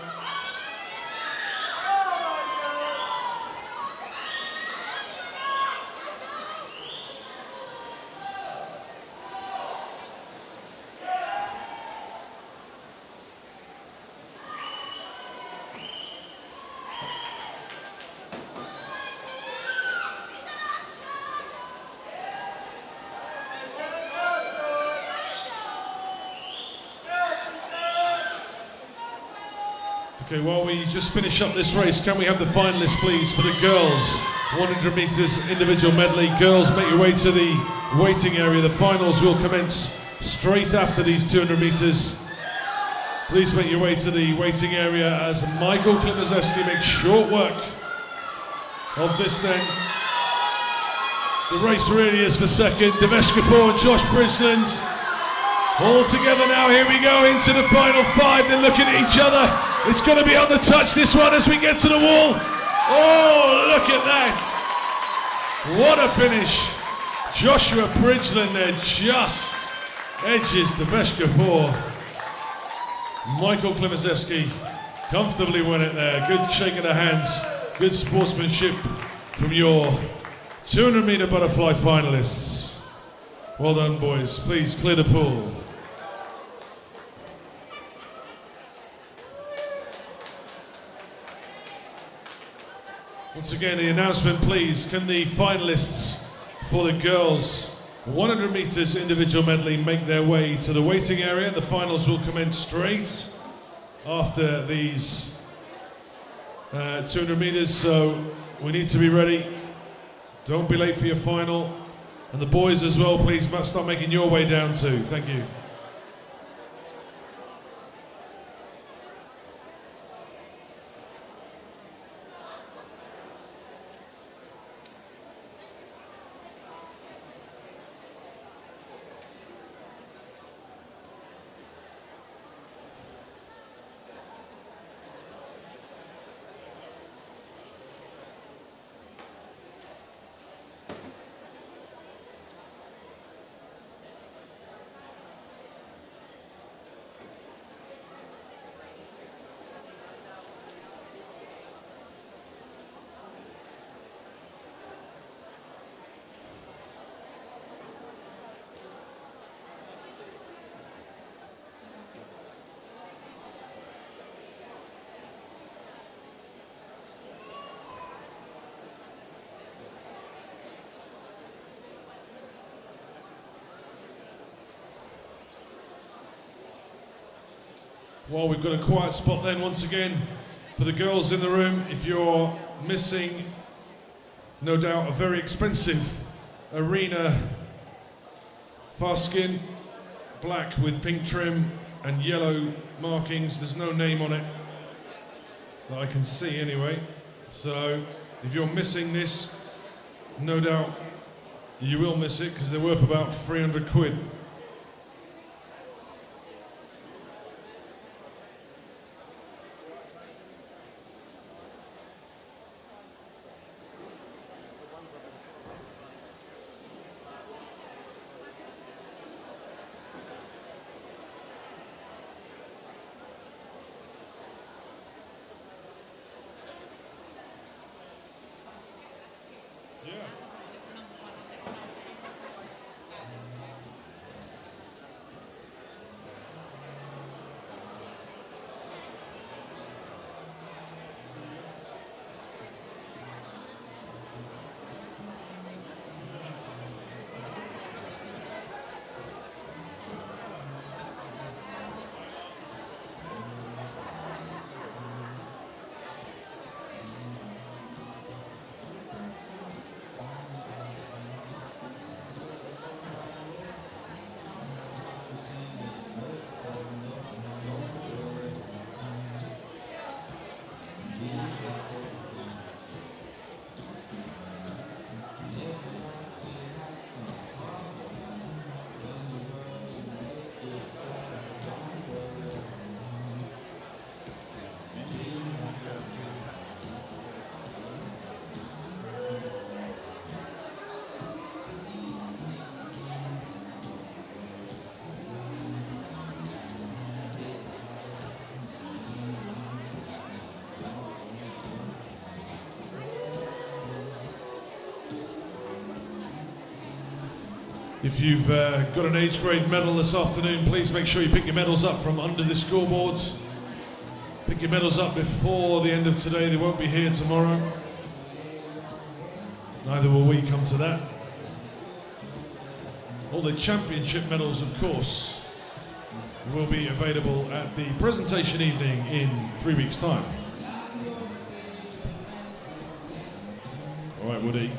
Okay, while we just finish up this race, can we have the finalists, please, for the girls' 100 metres individual medley. Girls, make your way to the waiting area. The finals will commence straight after these 200 metres. Please make your way to the waiting area as Michael Klimasevsky makes short work of this then. The race really is for second. Devesh Kapoor and Josh Bridgeland all together now. Here we go into the final 5. They're looking at each other. It's going to be on the touch, this one, as we get to the wall. Oh, look at that. What a finish. Joshua Bridgeland there just edges Devesh Kapoor. Michael Klimasevsky comfortably won it there. Good shaking of hands. Good sportsmanship from your 200 metre butterfly finalists. Well done, boys. Please clear the pool. Once again, the announcement, please. Can the finalists for the girls' 100 metres individual medley make their way to the waiting area? The finals will commence straight after these 200 meters, so we need to be ready. Don't be late for your final. And the boys as well, please start making your way down too. Thank you. Well, we've got a quiet spot then once again for the girls in the room. If you're missing, no doubt, a very expensive arena fast skin, black with pink trim and yellow markings, there's no name on it that I can see anyway. So if you're missing this, no doubt you will miss it because they're worth about 300 quid. If you've got an age grade medal this afternoon, please make sure you pick your medals up from under the scoreboards. Pick your medals up before the end of today. They won't be here tomorrow. Neither will we come to that. All the championship medals, of course, will be available at the presentation evening in 3 weeks' time. All right, Woody.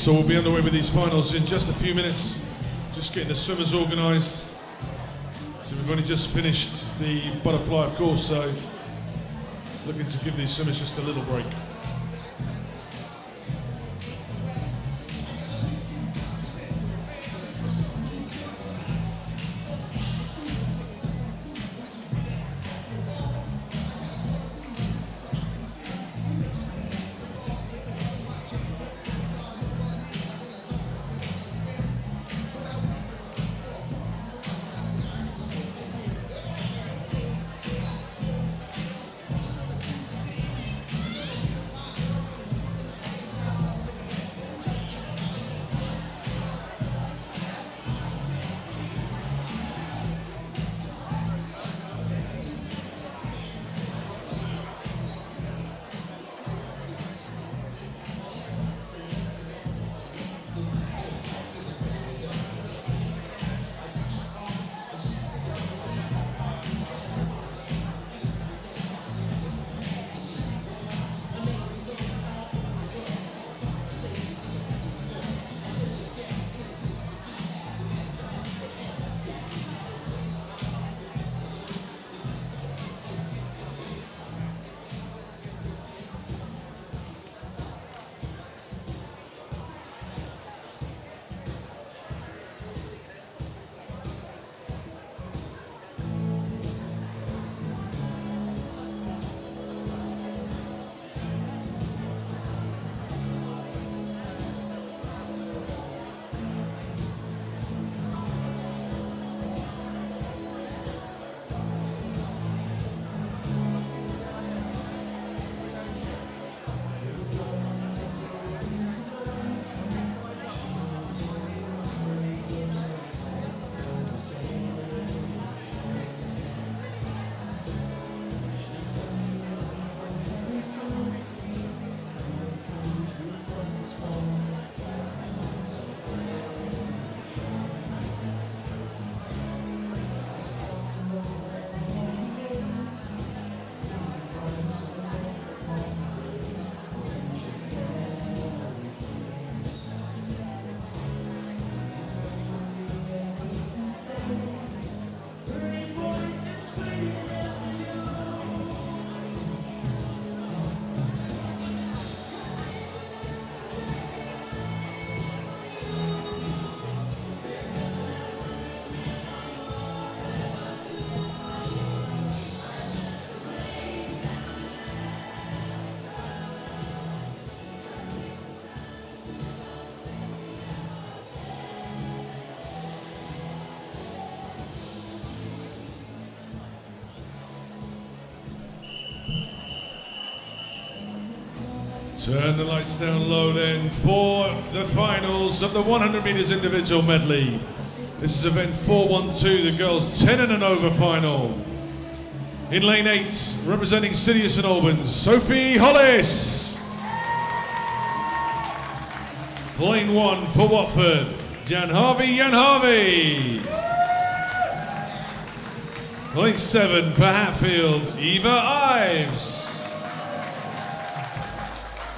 So we'll be underway with these finals in just a few minutes. Just getting the swimmers organised. So we've only just finished the butterfly, of course, so looking to give these swimmers just a little break. Turn the lights down low then for the finals of the 100 metres individual medley. This is event 412, the girls 10 and over final. In lane 8, representing City of St Albans, Sophie Hollis. Lane 1 for Watford, Jan Harvey. Lane 7 for Hatfield, Eva Ives.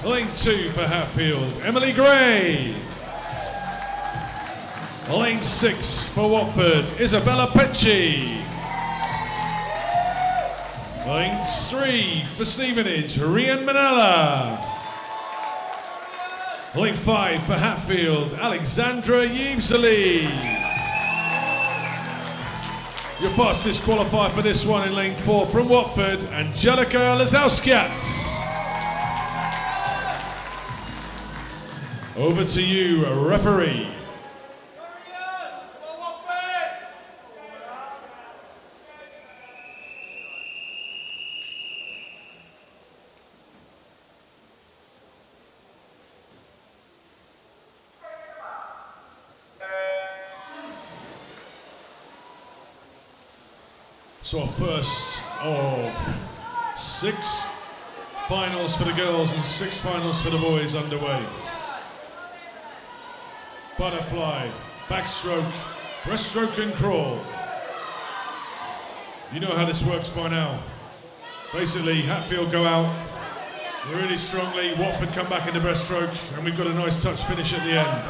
Lane 2 for Hatfield, Emily Gray. Lane 6 for Watford, Isabella Pecci. Lane 3 for Stevenage, Rian Manella. Lane 5 for Hatfield, Alexandra Yeemsley. Your fastest qualifier for this one in lane 4 from Watford, Angelica Lazowskiat. Over to you, referee. So our first of 6 finals for the girls and 6 finals for the boys underway. Butterfly, backstroke, breaststroke and crawl. You know how this works by now. Basically, Hatfield go out, really strongly. Watford come back in the breaststroke, and we've got a nice touch finish at the end.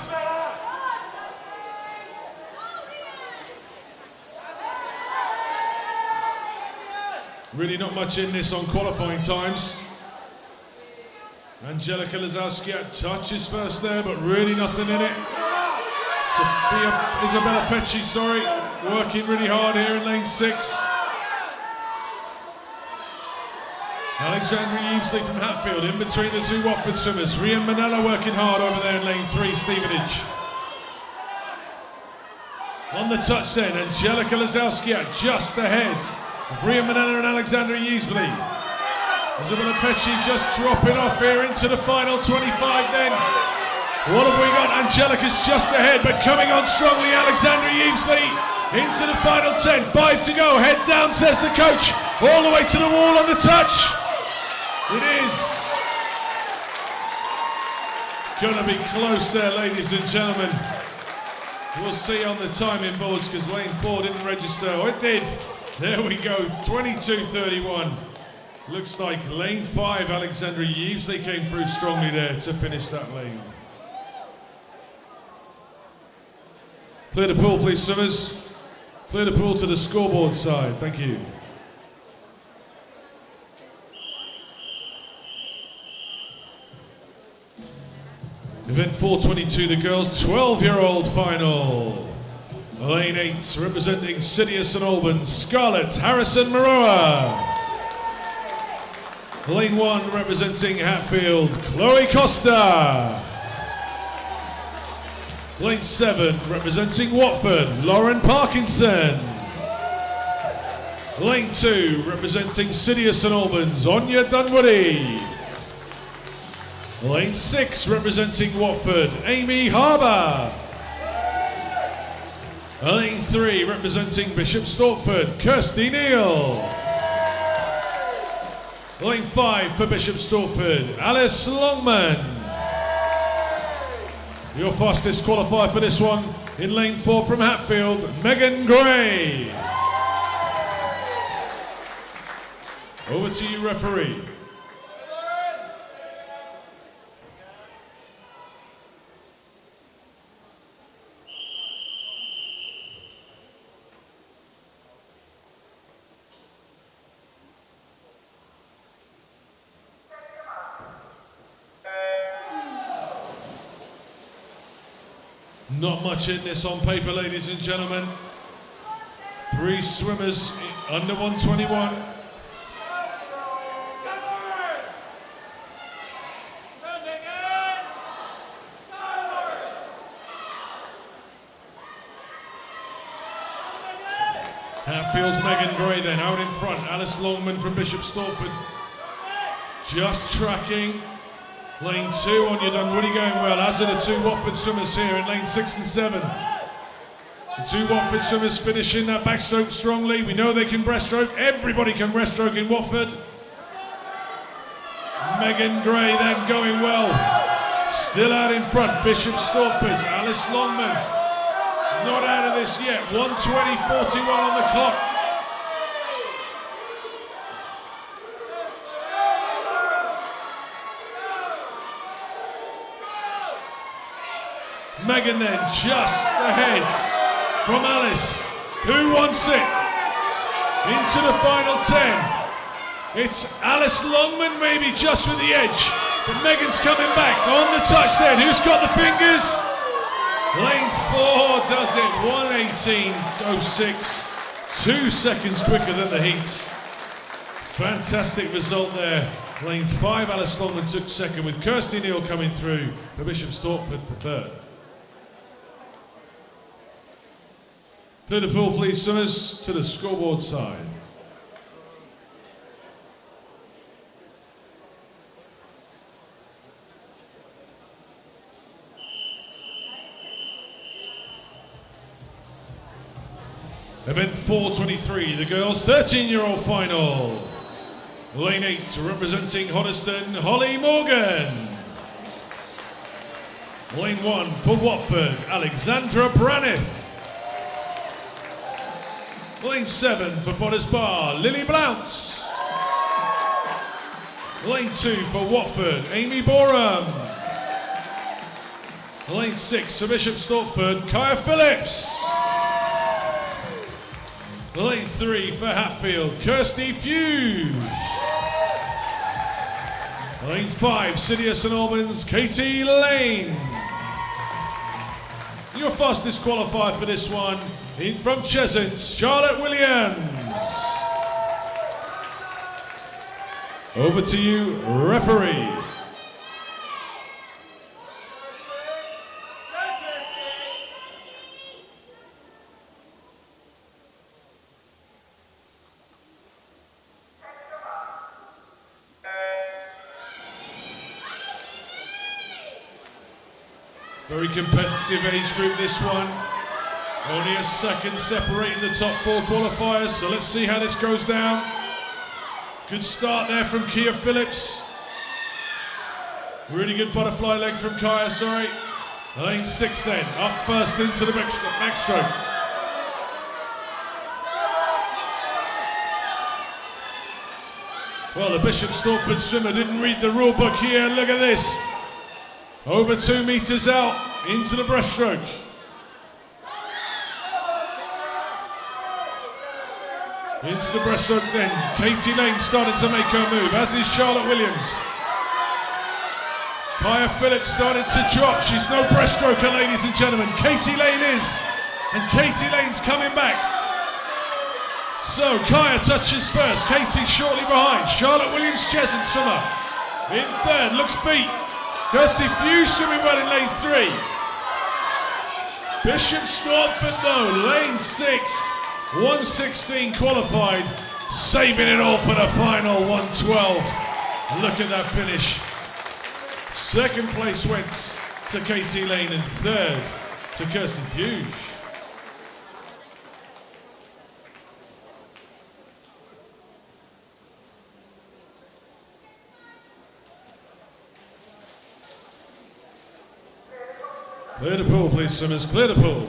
Really not much in this on qualifying times. Angelica Lazowski touches first there, but really nothing in it. Isabella Pecci, working really hard here in lane 6. Alexandra Evesley from Hatfield in between the two Watford swimmers. Rian Manella working hard over there in lane 3, Stevenage. On the touch then, Angelica Lazowski just ahead of Rian Manella and Alexandra Evesley. Isabella Pecci just dropping off here into the final 25 then. What have we got? Angelica's just ahead, but coming on strongly, Alexandra Evesley into the final 10. 5 to go, head down, says the coach. All the way to the wall on the touch. It is gonna be close there, ladies and gentlemen. We'll see on the timing boards because lane 4 didn't register. Oh, it did. There we go, 22:31. Looks like lane 5, Alexandra Evesley came through strongly there to finish that lane. Clear the pool, please, swimmers. Clear the pool to the scoreboard side. Thank you. Event 422, the girls' 12-year-old final. Lane 8, representing City St Albans, Scarlett Harrison Maroa. Lane 1, representing Hatfield, Chloe Costa. Lane 7, representing Watford, Lauren Parkinson. Lane 2, representing City St Albans, Anya Dunwoody. Lane 6, representing Watford, Amy Harbour. Lane 3, representing Bishop Stortford, Kirsty Neal. Lane 5 for Bishop Stortford, Alice Longman. Your fastest qualifier for this one in lane 4 from Hatfield, Megan Gray. Over to you, referee. Not much in this on paper, ladies and gentlemen. 3 swimmers under 121. Hatfield's Megan Gray then out in front. Alice Longman from Bishop Stortford just tracking. Lane 2, Anya Dunwoody going well, as are the 2 Watford swimmers here in lane 6 and 7. The 2 Watford swimmers finishing that backstroke strongly. We know they can breaststroke. Everybody can breaststroke in Watford. Megan Gray then going well. Still out in front, Bishop Stortford, Alice Longman. Not out of this yet, 1:20:41 on the clock. Megan then just ahead from Alice. Who wants it? Into the final 10. It's Alice Longman maybe just with the edge. But Megan's coming back on the touch then. Who's got the fingers? Lane 4 does it. 1:18:06. 2 seconds quicker than the heats. Fantastic result there. Lane 5, Alice Longman took second with Kirsty Neal coming through for Bishop Stortford for third. Clear the pool, please, swimmers, to the scoreboard side. Event 423, the girls' 13-year-old final. Lane 8, representing Hoddesdon, Holly Morgan. Lane 1 for Watford, Alexandra Braniff. Lane 7 for Potters Bar, Lily Blounce. Lane 2 for Watford, Amy Borum. Lane 6 for Bishop Stortford, Kaya Phillips. Lane 3 for Hatfield, Kirsty Fuge. Lane 5, City of St Albans, Katie Lane. Your fastest qualifier for this one, in from Cheshunt, Charlotte Williams. Over to you, referee. Very competitive age group, this one. Only a second separating the top 4 qualifiers, so let's see how this goes down. Good start there from Kia Phillips. Really good butterfly leg from Kaya, sorry. Lane 6 then, up first into the backstroke. Well, the Bishop Stortford swimmer didn't read the rule book here, look at this. Over 2 meters out, into the breaststroke. Into the breaststroke then, Katie Lane starting to make her move, as is Charlotte Williams. Kaya Phillips starting to drop, she's no breaststroker, ladies and gentlemen. Katie Lane is, and Katie Lane's coming back. So Kaya touches first, Katie shortly behind. Charlotte Williams Cheshunt swimmer in third, looks beat. Kirsty Fuge swimming well in lane 3. Bishop Stortford though, lane 6. 1:16 qualified, saving it all for the final 1:12. Look at that finish. Second place went to Katie Lane and third to Kirsty Fuge. Clear the pool, please, swimmers, clear the pool.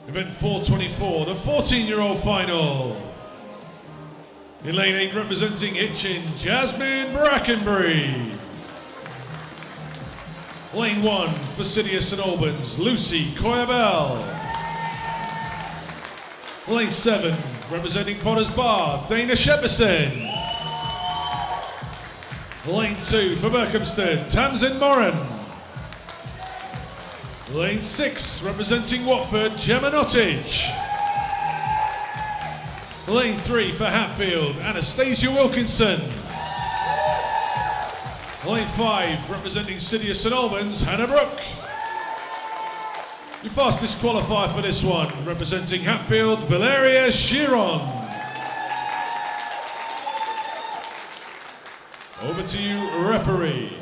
Event 424, the 14-year-old final. In lane 8, representing Hitchin, Jasmine Brackenbury. Lane 1 for City of St Albans, Lucy Coyabell. Lane 7, representing Potters Bar, Dana Shepperson. Lane 2 for Berkhamsted, Tamsin Moran. Lane 6, representing Watford, Gemma Nottage. Lane 3 for Hatfield, Anastasia Wilkinson. Lane 5, representing City of St Albans, Hannah Brooke. Your fastest qualifier for this one, representing Hatfield, Valeria Chiron. Over to you, referee.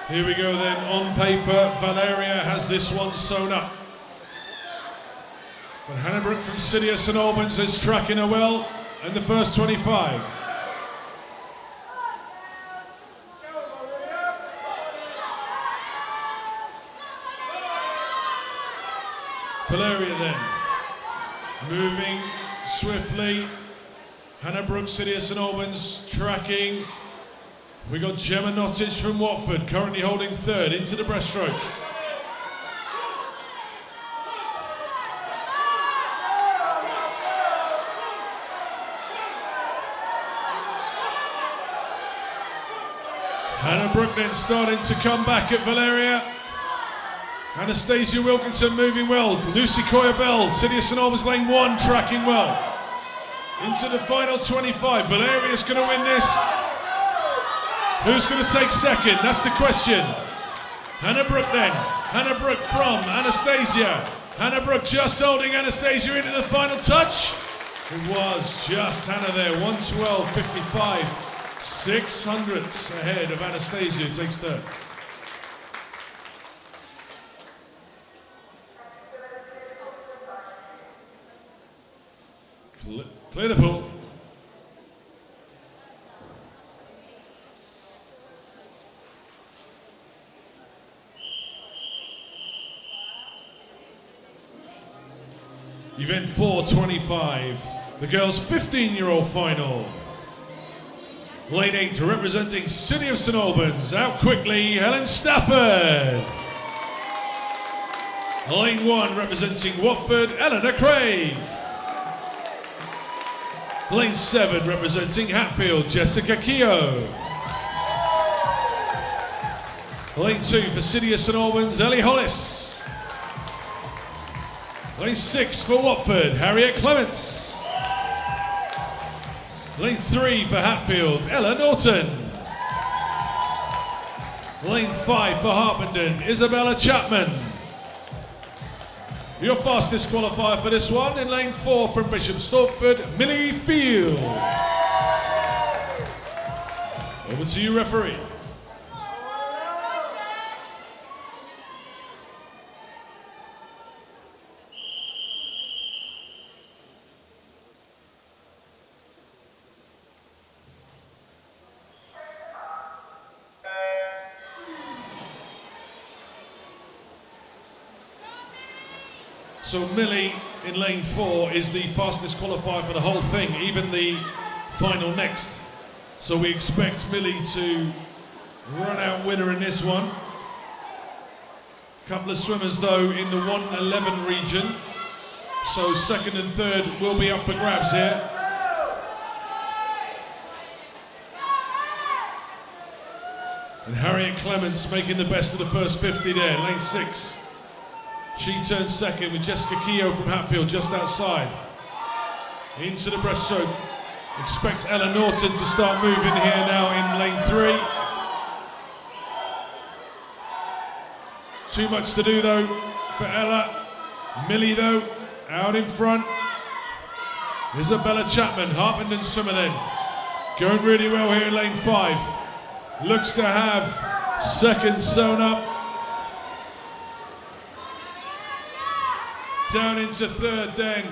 Here we go then, on paper, Valeria has this one sewn up. But Hannah Brooke from City of St Albans is tracking her well in the first 25. Valeria then, moving swiftly. Hannah Brooke, City of St Albans, tracking. We got Gemma Nottage from Watford, currently holding third, into the breaststroke. Hannah Brooke then starting to come back at Valeria. Anastasia Wilkinson moving well. Lucy Coyabell, City of St Albans, lane 1, tracking well. Into the final 25. Valeria's going to win this. Who's going to take second? That's the question. Hannah Brooke then. Hannah Brooke from Anastasia. Hannah Brooke just holding Anastasia into the final touch. It was just Hannah there. 1:12.55. 600ths ahead of Anastasia, who takes third. Clear the pool. Event 4:25, the girls' 15-year-old final. Lane 8 representing City of St Albans, out quickly, Helen Stafford. Lane 1 representing Watford, Eleanor Craig. Lane 7 representing Hatfield, Jessica Keogh. Lane 2 for City of St Albans, Ellie Hollis. Lane 6 for Watford, Harriet Clements. Lane 3 for Hatfield, Ella Norton. Lane 5 for Harpenden, Isabella Chapman. Your fastest qualifier for this one in lane 4 from Bishop Stortford, Millie Fields. Over to you, referee. So Millie in lane 4 is the fastest qualifier for the whole thing, even the final next. So we expect Millie to run out winner in this one. Couple of swimmers though in the 1:11 region. So second and third will be up for grabs here. And Harriet Clements making the best of the first 50 there, lane 6. She turns second with Jessica Keogh from Hatfield just outside. Into the breaststroke. Expect Ella Norton to start moving here now in lane 3. Too much to do though for Ella. Millie though, out in front. Isabella Chapman, Harpenden swimmer then. Going really well here in lane 5. Looks to have second sewn up. Down into third then.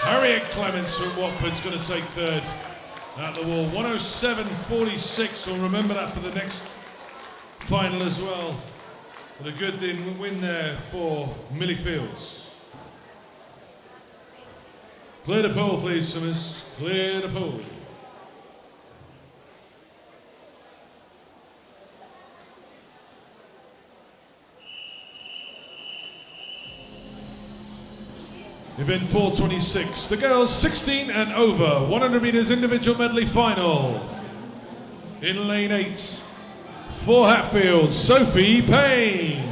Harriet Clements from Watford's going to take third at the wall. 1:07.46. We'll remember that for the next final as well. But a good win there for Millie Fields. Clear the pool, please, swimmers. Clear the pool. Event 4:26, the girls 16 and over, 100 metres individual medley final. In lane 8, for Hatfield, Sophie Payne.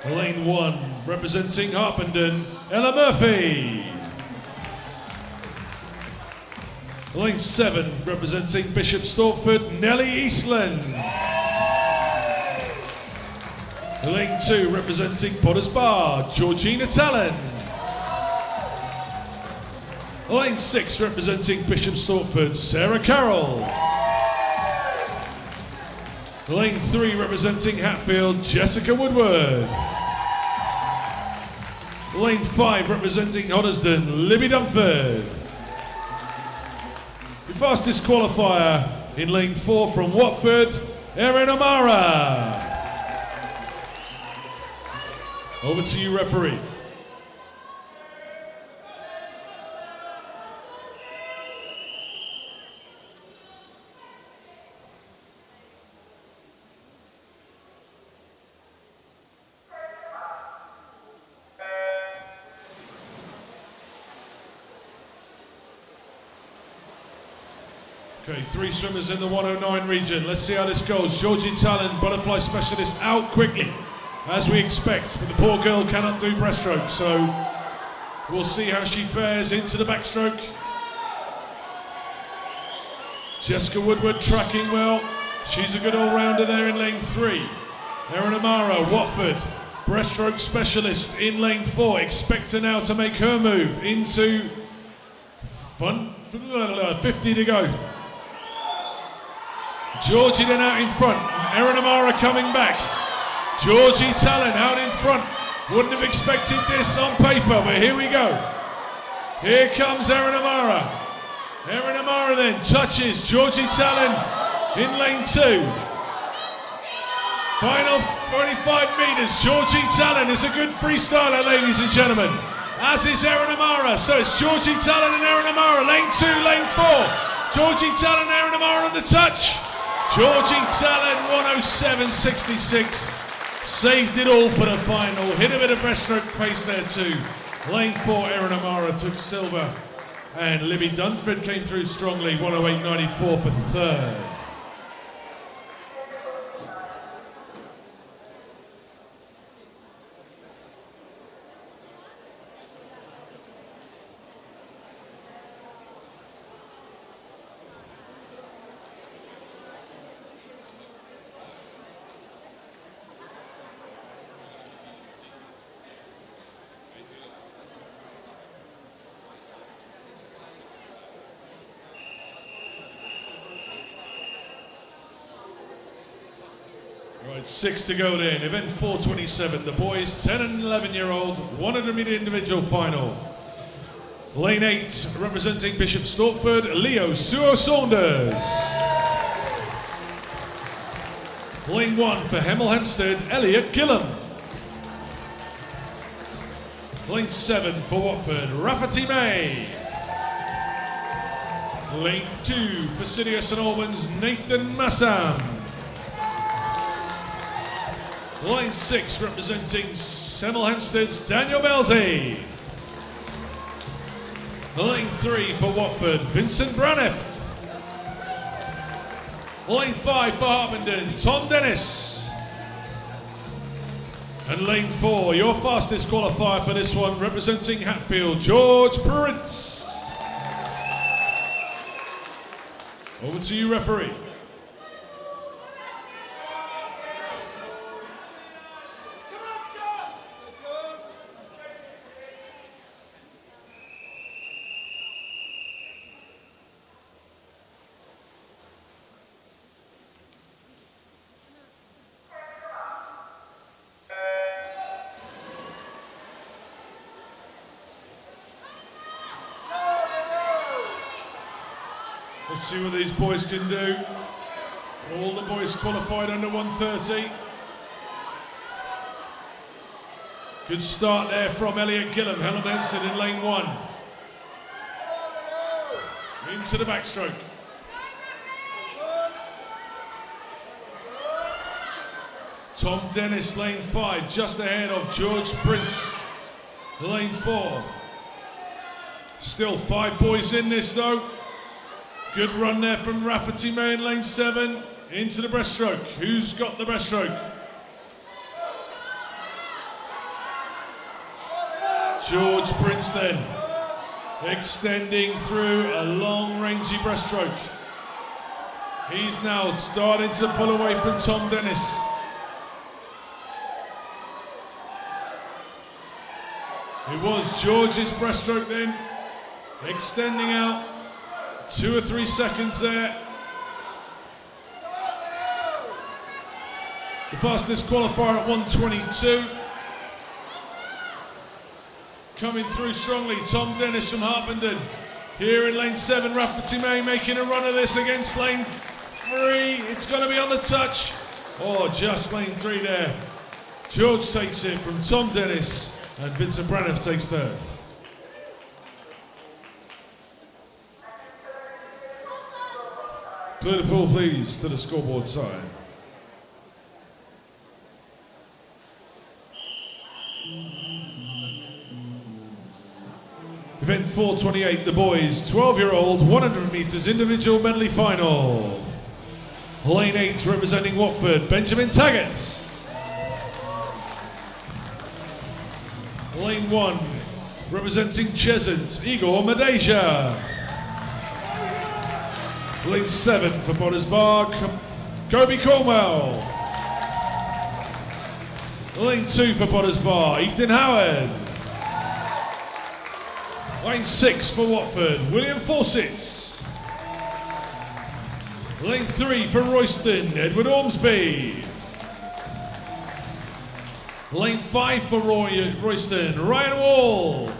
Lane 1, representing Harpenden, Ella Murphy. Lane 7, representing Bishop Stortford, Nellie Eastland. Lane 2, representing Potters Bar, Georgina Talon. Lane 6, representing Bishop Stortford, Sarah Carroll. Lane 3, representing Hatfield, Jessica Woodward. Lane 5, representing Hoddesdon, Libby Dunford. The fastest qualifier in lane 4 from Watford, Erin O'Mara. Over to you, referee. Okay, 3 swimmers in the 109 region. Let's see how this goes. Georgie Talon, butterfly specialist, out quickly, as we expect, but the poor girl cannot do breaststroke, so we'll see how she fares into the backstroke. Jessica Woodward tracking well. She's a good all-rounder there in lane 3. Erin Amara, Watford, breaststroke specialist in lane 4. Expect her now to make her move into 50 to go. Georgie then out in front. Erin Amara coming back. Georgie Talon out in front. Wouldn't have expected this on paper, but here we go. Here comes Erin Amara. Erin Amara then touches Georgie Talon in lane 2. Final 45 metres. Georgie Talon is a good freestyler, ladies and gentlemen. As is Erin Amara. So it's Georgie Talon and Erin Amara. Lane 2, lane 4. Georgie Talon, Erin Amara on the touch. Georgie Talon, 107.66. Saved it all for the final. Hit a bit of breaststroke pace there too. Lane 4, Erin Amara took silver. And Libby Dunford came through strongly, 108.94 for third. Right, 6 to go then. Event 427. The boys 10 and 11-year-old 100-meter individual final. Lane 8, representing Bishop Stortford, Leo Suo Saunders. Lane 1 for Hemel Hempstead, Elliot Gillam. Lane 7 for Watford, Rafferty May. Lane 2 for City of St Albans, Nathan Massam. Lane 6 representing Hemel Hempstead's Daniel Belzy. Lane 3 for Watford, Vincent Braniff. Lane 5 for Harpenden, Tom Dennis. And lane 4, your fastest qualifier for this one, representing Hatfield, George Prince. Over to you, referee. Let's see what these boys can do. All the boys qualified under 130. Good start there from Elliot Gillam, Hemel Hempstead in lane 1. Into the backstroke. Tom Dennis, lane 5, just ahead of George Prince, lane 4. Still 5 boys in this though. Good run there from Rafferty May in lane 7, into the breaststroke. Who's got the breaststroke? George Prince then, extending through a long rangy breaststroke. He's now starting to pull away from Tom Dennis. It was George's breaststroke then, extending out. 2 or 3 seconds there. The fastest qualifier at 122. Coming through strongly, Tom Dennis from Harpenden. Here in lane 7, Rafferty May making a run of this against lane 3. It's going to be on the touch. Oh, just lane 3 there. George takes it from Tom Dennis, and Vincent Braniff takes third. Clear the pool, please, to the scoreboard side. Event 428, the boys, 12-year-old, 100 metres individual medley final. Lane 8, representing Watford, Benjamin Taggart. Lane 1, representing Cheshunt, Igor Madeja. Lane 7 for Potters Bar, Kobe Cornwell. Lane 2 for Potters Bar, Ethan Howard. Lane 6 for Watford, William Fawcett. Lane 3 for Royston, Edward Ormsby. Lane 5 for Royston, Ryan Wall.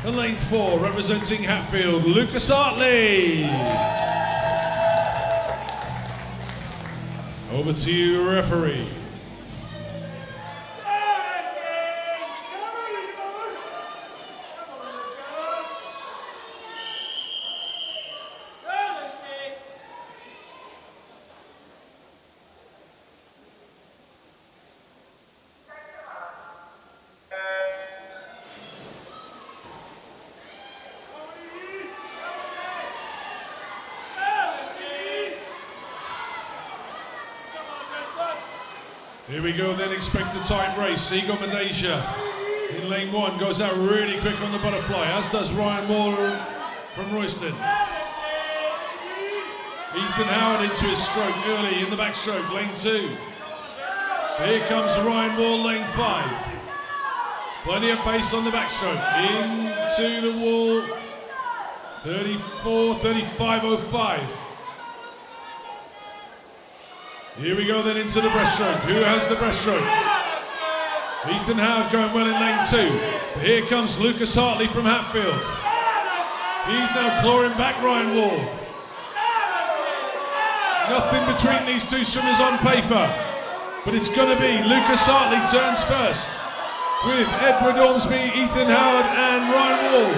And lane 4, representing Hatfield, Lucas Hartley. Over to you, referee. Here we go then, expect a tight race. Eagle Malaysia in lane 1 goes out really quick on the butterfly, as does Ryan Waller from Royston. Ethan Howard into his stroke early in the backstroke, lane 2. Here comes Ryan Wall, lane 5. Plenty of pace on the backstroke, into the wall, 35.05. Here we go then into the breaststroke. Who has the breaststroke? Ethan Howard going well in lane 2. But here comes Lucas Hartley from Hatfield. He's now clawing back Ryan Wall. Nothing between these two swimmers on paper. But it's going to be Lucas Hartley turns first with Edward Ormsby, Ethan Howard and Ryan Wall.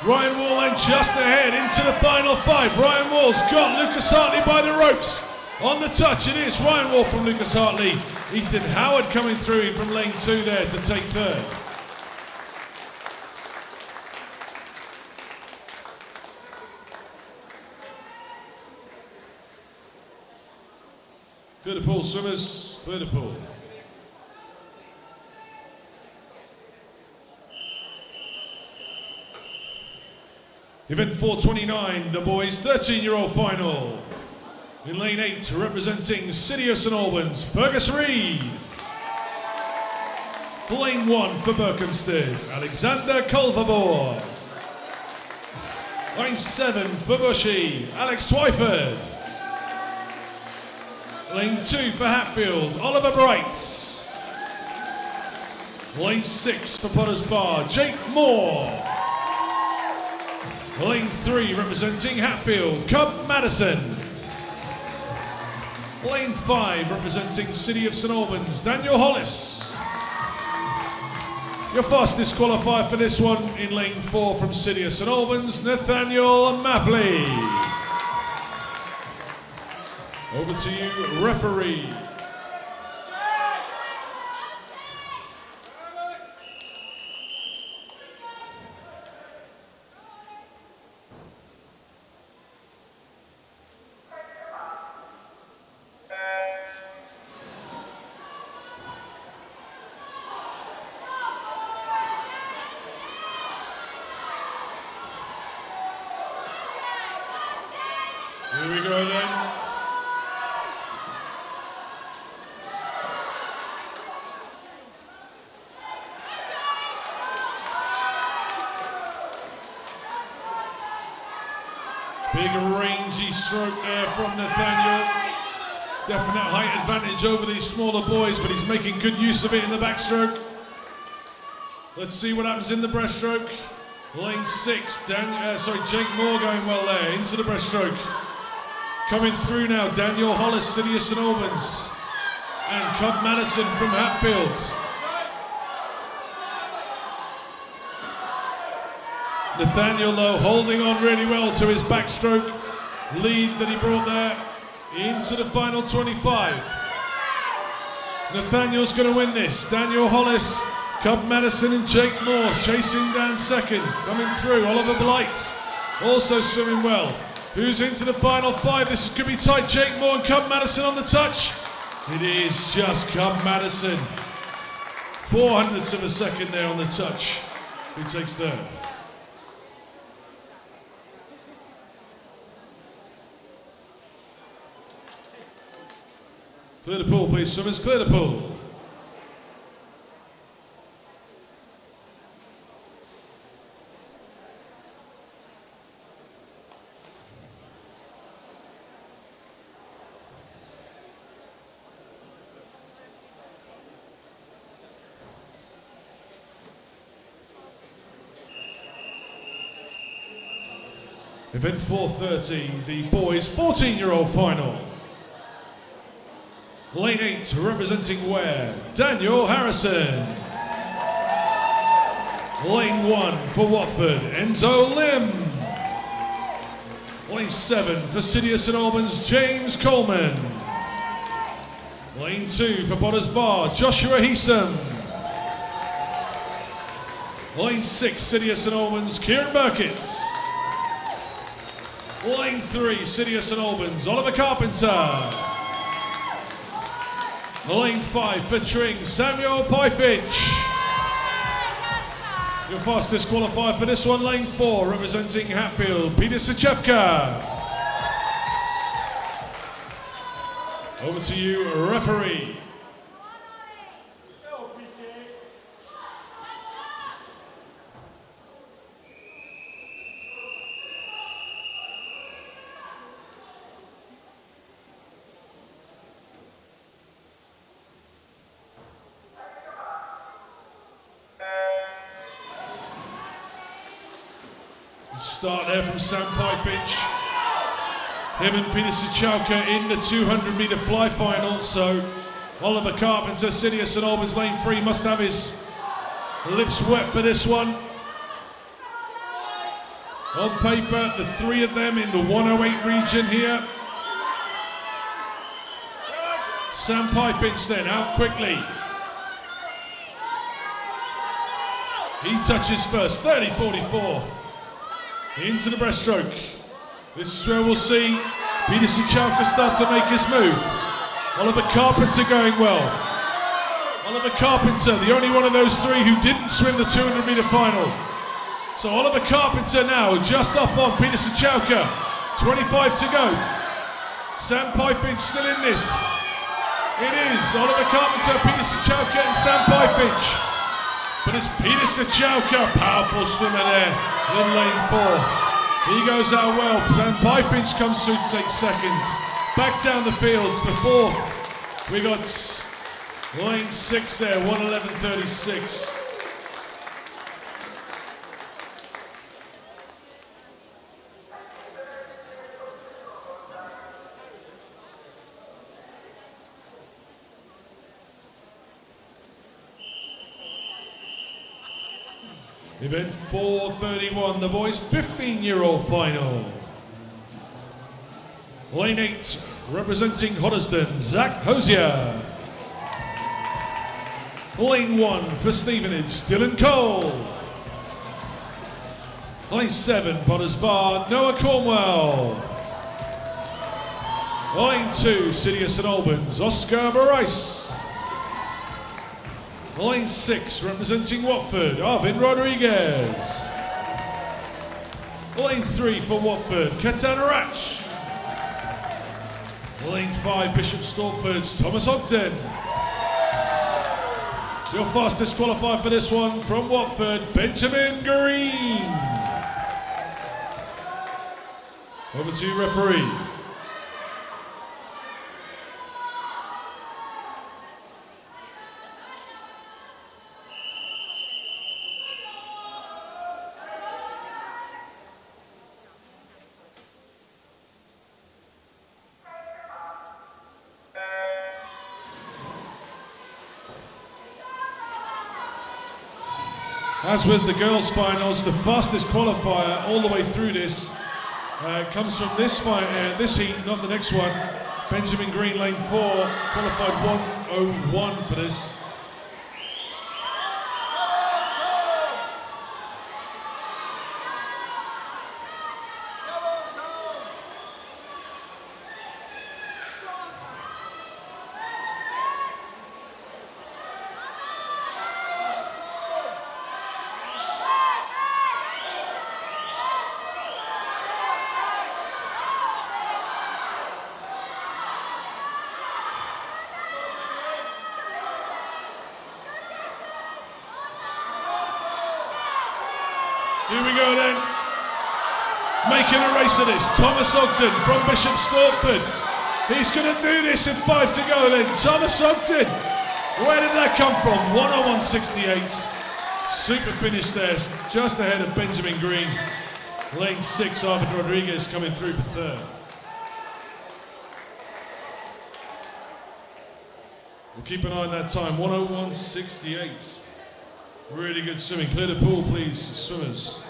Ryan Wall then just ahead into the final 5. Ryan Wall's got Lucas Hartley by the ropes. On the touch, it is Ryan Wall from Lucas Hartley. Ethan Howard coming through from lane 2 there to take third. Clear the pool, swimmers, clear the pool. Event 429, the boys' 13-year-old final. In lane 8, representing City of St Albans, Fergus Reid. Lane 1 for Berkhamsted, Alexander Culverboard. Lane 7 for Bushy, Alex Twyford. Lane 2 for Hatfield, Oliver Brights. Lane 6 for Potters Bar, Jake Moore. Lane 3 representing Hatfield, Cub Madison. Lane 5 representing City of St Albans, Daniel Hollis. Your fastest qualifier for this one in lane 4 from City of St Albans, Nathaniel Mapley. Over to you, referee. Here we go then. Big rangy stroke there from Nathaniel. Definite height advantage over these smaller boys, but he's making good use of it in the backstroke. Let's see what happens in the breaststroke. Lane 6, Jake Moore going well there into the breaststroke. Coming through now, Daniel Hollis, City of St Albans, and Cub Madison from Hatfield. Nathaniel, though, holding on really well to his backstroke lead that he brought there into the final 25. Nathaniel's going to win this. Daniel Hollis, Cub Madison and Jake Morse chasing down second. Coming through, Oliver Blight also swimming well. Who's into the final 5? This could be tight. Jake Moore and Cub Madison on the touch. It is just Cub Madison. 400ths of a second there on the touch. Who takes third? Clear the pool, please, swimmers. Clear the pool. Event 4:30, the boys' 14-year-old final. Lane 8, representing Ware, Daniel Harrison. Lane 1 for Watford, Enzo Lim. Lane 7 for City of St Albans, James Coleman. Lane 2 for Potters Bar, Joshua Heesum. Lane 6, City of St Albans, Kieran Burkitt. Lane 3, City of St Albans, Oliver Carpenter. Lane 5 for Tring, Samuel Pyfich. Your fastest qualifier for this one, lane 4, representing Hatfield, Peter Sachevka. Over to you, referee. Start there from Sam Pyfich. Him and Peter Sachauka in the 200-metre fly final. So Oliver Carpenter, City of St Albans, lane 3, must have his lips wet for this one. On paper, the 3 of them in the 108 region here. Sam Pyfich then out quickly. He touches first, 30.44. Into the breaststroke. This is where we'll see Peter Sachauka start to make his move. Oliver Carpenter going well. Oliver Carpenter, the only one of those 3 who didn't swim the 200-metre final. So Oliver Carpenter now just up on Peter Sachauka. 25 to go. Sam Pyfich still in this. It is Oliver Carpenter, Peter Sachauka and Sam Pyfich. But it's Peter Sachauka, powerful swimmer there in lane 4. He goes out well, and Pyfich comes through to take second. Back down the fields for 4th. We got lane 6 there, 1:11.36. Event 4:31, the boys' 15-year-old final. Lane 8, representing Hoddesdon, Zach Hosier. Lane 1 for Stevenage, Dylan Cole. Lane 7, Potters Bar, Noah Cornwell. Lane 2, City of St Albans, Oscar Barais. Lane 6, representing Watford, Arvin Rodriguez. Lane 3 for Watford, Ketan Arach. Lane 5, Bishop Stortford's Thomas Ogden. Your fastest qualifier for this one from Watford, Benjamin Green. Over to you, referee. As with the girls' finals, the fastest qualifier all the way through this comes from this heat, not the next one. Benjamin Green, lane 4, qualified 1:01 for this. Here we go then. Making a race of this, Thomas Ogden from Bishop Stortford. He's going to do this in 5 to go then. Thomas Ogden. Where did that come from? 101.68. Super finish there, just ahead of Benjamin Green. Lane 6, Arvid Rodriguez coming through for third. We'll keep an eye on that time, 101.68. Really good swimming. Clear the pool, please, swimmers.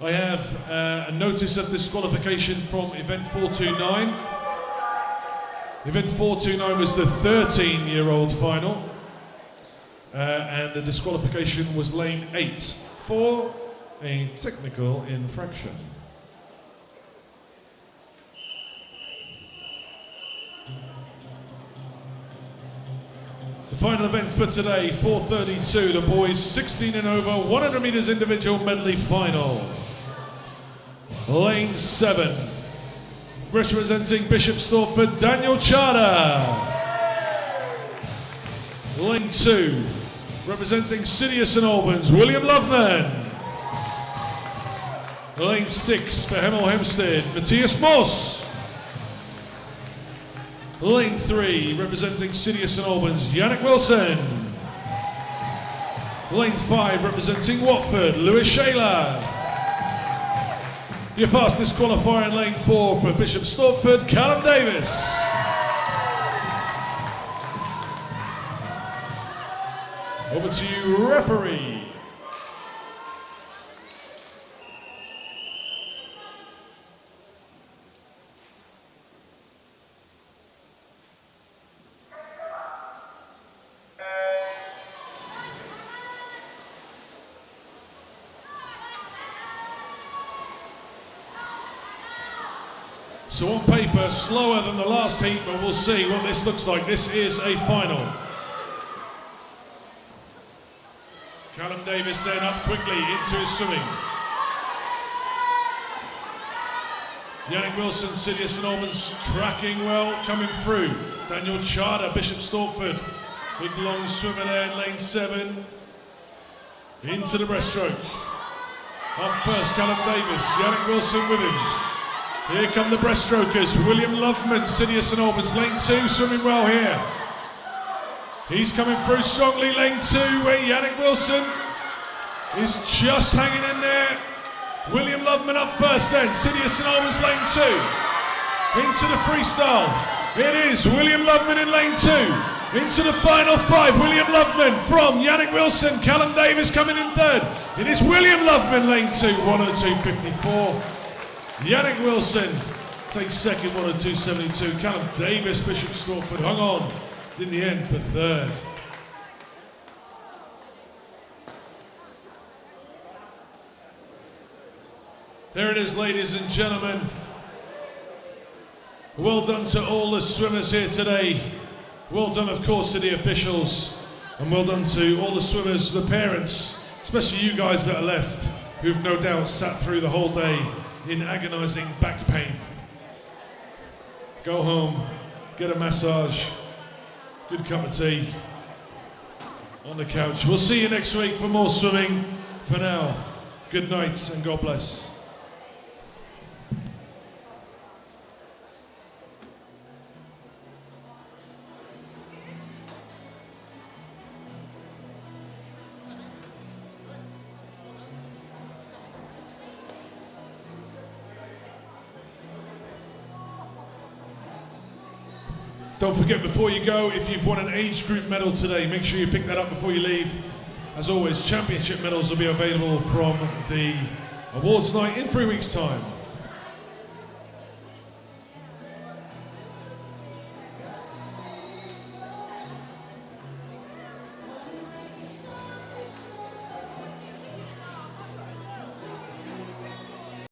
I have a notice of disqualification from event 429. Event 429 was the 13-year-old final. And the disqualification was lane 8 for a technical infraction. The final event for today, 4:32, the boys 16 and over, 100 meters individual medley final. Lane 7, representing Bishop Stortford, Daniel Charter. Lane 2, representing City of St Albans, William Loveman. Lane 6 for Hemel Hempstead, Matthias Moss. Lane 3, representing City of St Albans, Yannick Wilson. Lane 5, representing Watford, Lewis Shayler. Your fastest qualifier in lane 4 for Bishop Stortford, Callum Davis. Over to you, referee. So on paper, slower than the last heat, but we'll see what this looks like. This is a final. Callum Davis then up quickly into his swimming. Yannick Wilson, City of St Albans, tracking well, coming through. Daniel Charter, Bishop Stortford. Big long swimmer there in lane 7. Into the breaststroke. Up first, Callum Davis. Yannick Wilson with him. Here come the breaststrokers. William Loveman, City of St Albans, lane 2, swimming well here. He's coming through strongly, lane 2, where Yannick Wilson is just hanging in there. William Loveman up first then, City of St Albans, lane 2. Into the freestyle. It is William Loveman in lane 2. Into the final 5, William Loveman from Yannick Wilson, Callum Davis coming in third. It is William Loveman, lane 2, 102.54. Yannick Wilson takes second, 102.72. Callum Davis, Bishop Stortford, hung on in the end for third. There it is, ladies and gentlemen. Well done to all the swimmers here today. Well done, of course, to the officials. And well done to all the swimmers, the parents, especially you guys that are left, who've no doubt sat through the whole day in agonizing back pain. Go home, get a massage, good cup of tea on the couch. We'll see you next week for more swimming. For now, good night and God bless. Don't forget, before you go, if you've won an age group medal today, make sure you pick that up before you leave. As always, championship medals will be available from the awards night in 3 weeks' time.